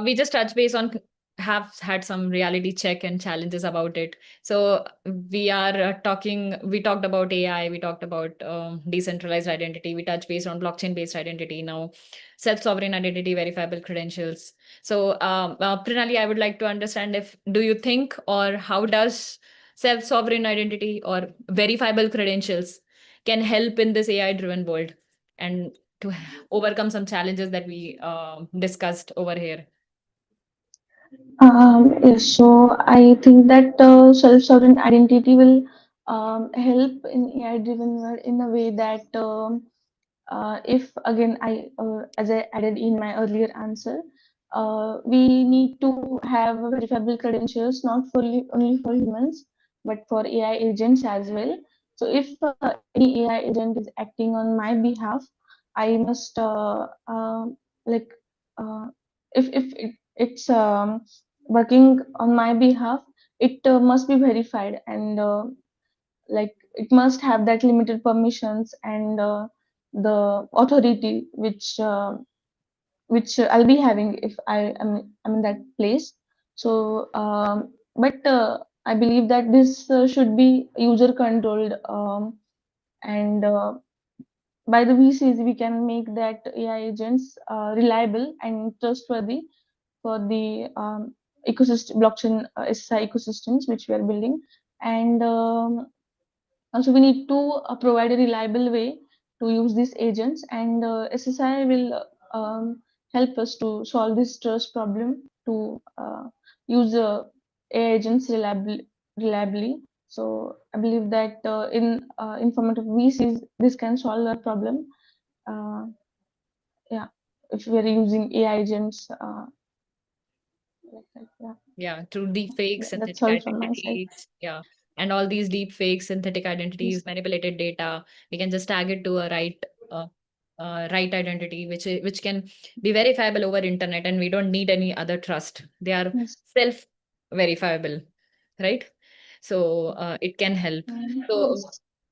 We just touch base on have had some reality check and challenges about it. So we talked about AI, we talked about decentralized identity, we touch base on blockchain based identity, now self-sovereign identity, verifiable credentials. So Pranali, I would like to understand do you think, or how does self-sovereign identity or verifiable credentials can help in this AI driven world and to overcome some challenges that we discussed over here? Yes, so I think that self-sovereign identity will help in AI-driven world in a way that if again as I added in my earlier answer, we need to have verifiable credentials not only for humans but for AI agents as well. So if any AI agent is acting on my behalf, I must like if it's working on my behalf, it must be verified, and like it must have that limited permissions and the authority which I'll be having if I'm in that place. So but I believe that this should be user controlled, and by the VCs we can make that AI agents reliable and trustworthy for the ecosystem blockchain SSI ecosystems which we are building. And also we need to provide a reliable way to use these agents, and SSI will help us to solve this trust problem to use AI agents reliably. So I believe that in format of VCs this can solve that problem. Yeah, if we are using AI agents like that, yeah, through deep fakes, that's synthetic all from my side. identities, yeah, and all these deep fakes, synthetic identities, manipulated data, we can just tag it to a right identity, which can be verifiable over internet, and we don't need any other trust. They are self verifiable, right? So it can help. So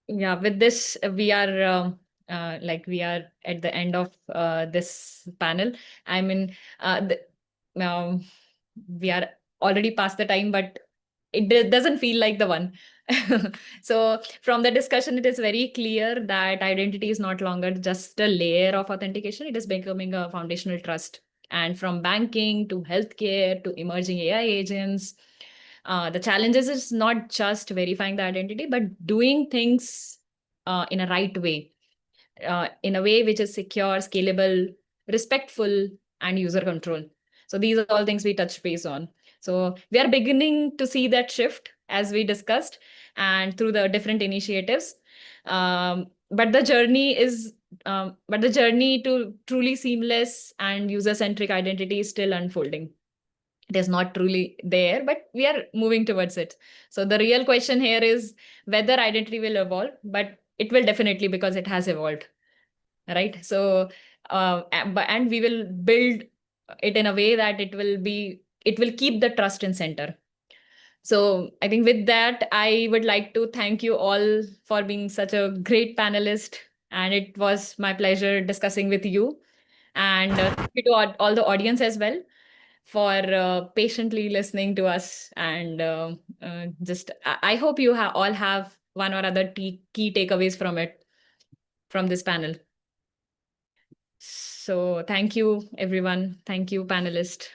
yeah, with this we are we are at the end of this panel. I mean, um, we are already past the time, but it doesn't feel like the one. So from the discussion, it is very clear that identity is not longer just a layer of authentication. It is becoming a foundational trust. And from banking to healthcare to emerging AI agents, the challenges is not just verifying the identity, but doing things in a right way, in a way which is secure, scalable, respectful, and user control. So these are all things we touch base on. So we are beginning to see that shift as we discussed, and through the different initiatives. But the journey to truly seamless and user-centric identity is still unfolding. It is not truly there, but we are moving towards it. So the real question here is whether identity will evolve, but it will definitely, because it has evolved, right? So and we will build it in a way that it will keep the trust in center. So I think with that, I would like to thank you all for being such a great panelist, and it was my pleasure discussing with you. And thank you to all the audience as well for patiently listening to us. And just I hope you all have one or other key takeaways from this panel. So thank you, everyone. Thank you, panelists.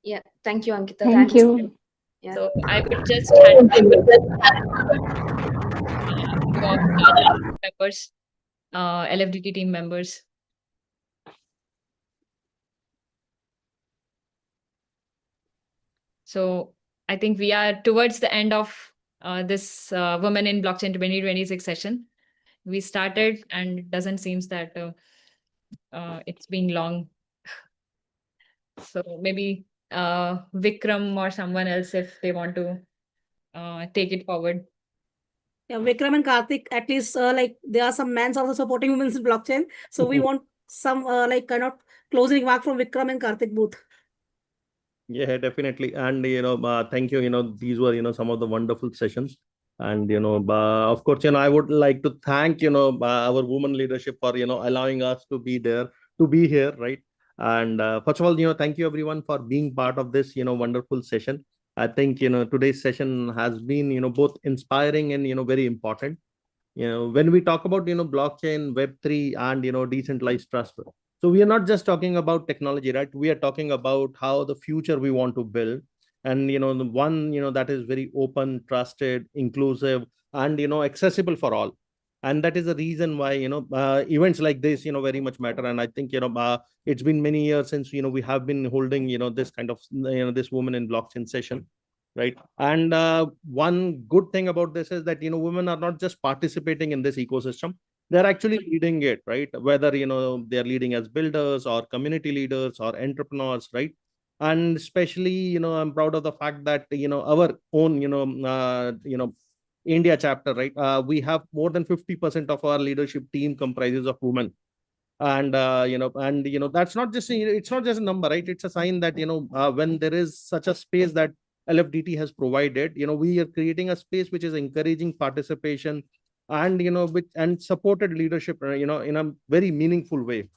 Yeah, thank you, Ankita. Thank you. Yeah. So I would just hand to Kajal members, LFDT team members. So I think we are towards the end of this Women in Blockchain 2026 session. We started, and it doesn't seem that it's been long. So maybe Vikram or someone else, if they want to take it forward. Yeah, Vikram and Karthik, at least like there are some men also supporting women in blockchain. So we want some like kind of closing remark from Vikram and Karthik both. Yeah, definitely. And, thank you. These were, some of the wonderful sessions. And, of course, I would like to thank, our women leadership for, allowing us to be there, to be here, right? And first of all, thank you everyone for being part of this, wonderful session. I think, today's session has been, both inspiring and, very important. When we talk about blockchain, Web3, and decentralized trust, so we are not just talking about technology, right? We are talking about how the future we want to build, and the one that is very open, trusted, inclusive, and accessible for all. And that is the reason why events like this very much matter. And I think it's been many years since we have been holding this kind of this woman in blockchain session, right? And one good thing about this is that women are not just participating in this ecosystem, they're actually leading it, right? Whether they're leading as builders or community leaders or entrepreneurs, right? And especially I'm proud of the fact that our own India chapter, right? We have more than 50% of our leadership team comprises of women. And that's not just it's not just a number, right? It's a sign that when there is such a space that LFDT has provided, we are creating a space which is encouraging participation and which and supported leadership in a very meaningful way.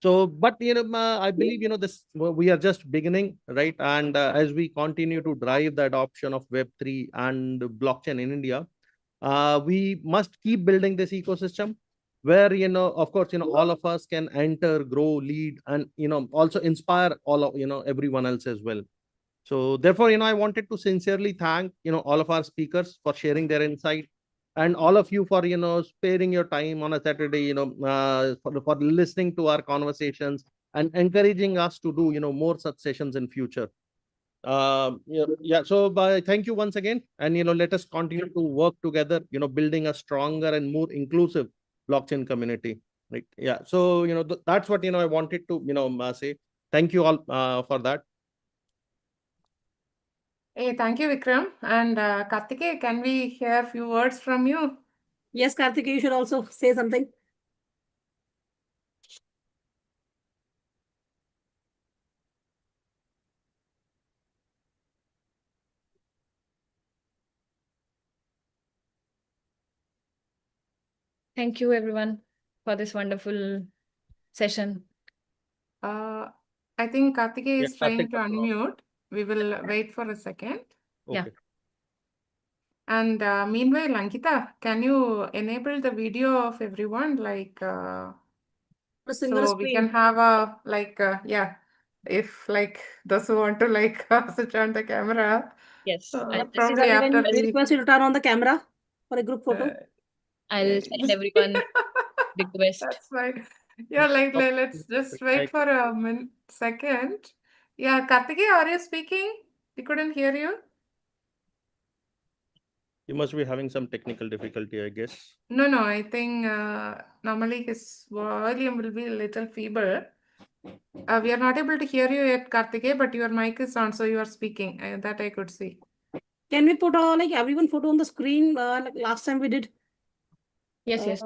So, but I believe this we are just beginning, right? And as we continue to drive the adoption of Web3 and blockchain in India, we must keep building this ecosystem where of course all of us can enter, grow, lead, and also inspire all of everyone else as well. So therefore I wanted to sincerely thank all of our speakers for sharing their insight, and all of you for sparing your time on a Saturday for listening to our conversations and encouraging us to do more such sessions in future. Yeah, so thank you once again, and let us continue to work together building a stronger and more inclusive blockchain community, right? Yeah, so that's what I wanted to say. Thank you all for that. Hey, thank you, Vikram. And Karthike, can we hear a few words from you? Yes, Karthike, you should also say something. Thank you, everyone, for this wonderful session. I think Karthike is trying to Karthik. unmute. We will wait for a second. Yeah. Okay. And meanwhile, Ankita, can you enable the video of everyone? Like, so we can have a, like, yeah, if like those who want to like switch on the camera. Yes. Probably after I request you to turn on the camera for a group photo. I'll send everyone request. That's right. Yeah, like let's just wait for a second. Yeah, Karthike, are you speaking? We couldn't hear you. You must be having some technical difficulty, I guess. No, I think normally his volume will be a little feeble. We are not able to hear you yet, Karthike, but your mic is on, so you are speaking. That I could see. Can we put like everyone photo on the screen like last time we did? Yes.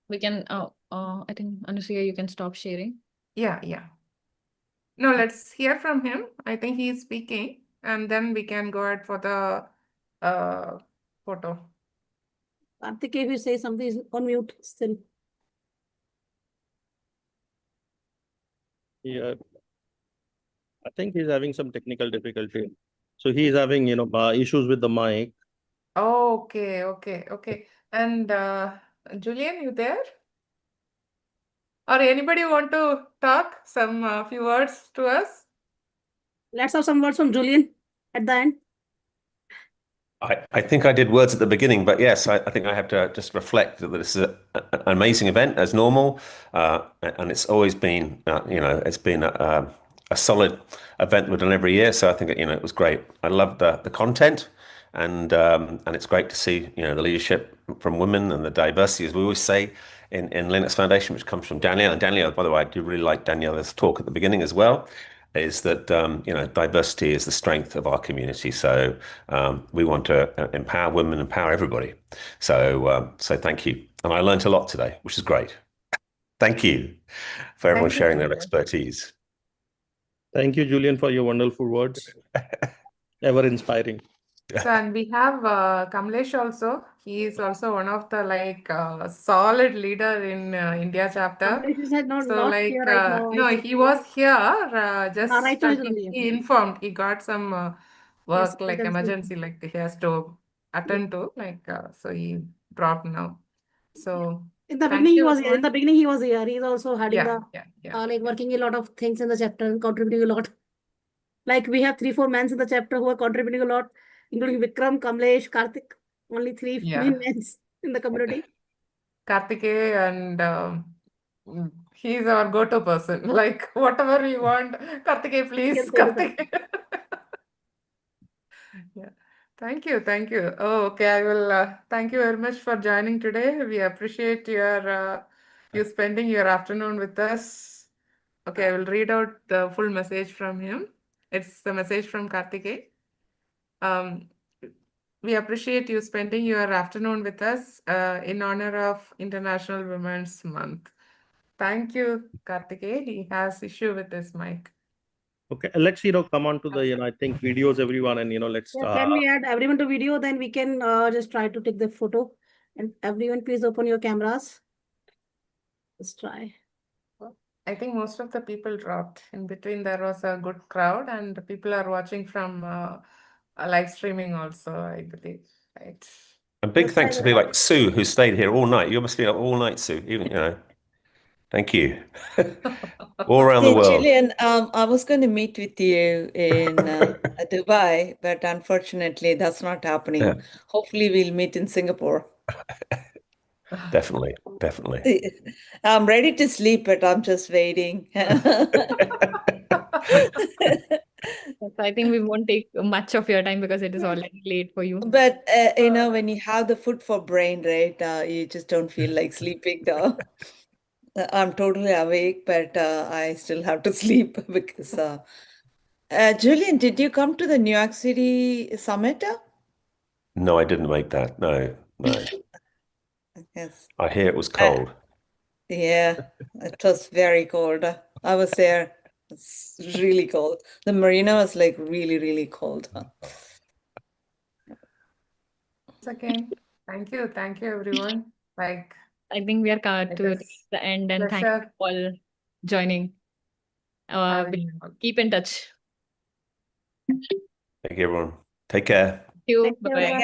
We can, I think, Anasuya, you can stop sharing. Yeah. No, let's hear from him. I think he is speaking, and then we can go ahead for the photo. Karthike, if you say something, is on mute still. Yeah, I think he's having some technical difficulty. So he's having issues with the mic. Okay. And Julian, you there? Or anybody want to talk some few words to us? Let's have some words from Julian at the end. I think I did words at the beginning, but yes, I think I have to just reflect that this is an amazing event as normal, and it's always been, it's been a solid event we've done every year. So I think it was great. I loved the content, and it's great to see the leadership from women and the diversity, as we always say in Linux Foundation, which comes from Daniela. And Daniela, by the way, I do really like Daniela's talk at the beginning as well. is that diversity is the strength of our community. So we want to empower women, empower everybody. So thank you, and I learned a lot today, which is great. Thank you for everyone sharing their expertise. Thank you, Julian, for your wonderful words. Ever inspiring. So, and we have Kamlesh also. He is also one of the solid leader in India chapter. Kamlesh is not here So right now. no, he was here. Just right now he's not here. he informed. He got some work Yes, emergency, he has to attend to. So he dropped now. So in the thank beginning he you, was here. In everyone. the beginning he was here. He's also having Yeah, working a lot of things in the chapter, contributing a lot. Like we have 3-4 men in the chapter who are contributing a lot, including Vikram, Kamlesh, Karthik. Only 3 main men in the community. Karthikeya and he's our go-to person. Whatever we want, Karthikeya, please, Karthikeya. Yeah. Thank you. Oh, okay. I will thank you very much for joining today. We appreciate your you spending your afternoon with us. Okay, I will read out the full message from him. It's the message from Karthikeya. We appreciate you spending your afternoon with us in honor of International Women's Month. Thank you, Karthikeya. He has issue with his mic. Okay, let's come on to the I think videos, everyone, and let's. Can we add everyone to video? Then we can just try to take the photo. And everyone, please open your cameras. Let's try. I think most of the people dropped. In between, there was a good crowd, and people are watching from live streaming also, I believe. Right. And big thanks to people like Sue, who stayed here all night. You must be up all night, Sue. Even thank you. All around the world. Julian, I was going to meet with you in Dubai, but unfortunately, that's not happening. Yeah. Hopefully, we'll meet in Singapore. Definitely. I'm ready to sleep, but I'm just waiting. I think we won't take much of your time because it is already late for you. But when you have the food for brain, right, you just don't feel like sleeping though. I'm totally awake, but I still have to sleep because Julian, did you come to the New York City summit? No, I didn't make that. No. Yes. I hear it was cold. Yeah, it was very cold. I was there. It's really cold. The marina was really, really cold. Again, thank you, everyone. I think we are to the end, and thank you all joining. Keep in touch. Thank you, everyone. Take care. Thank you. Bye-bye.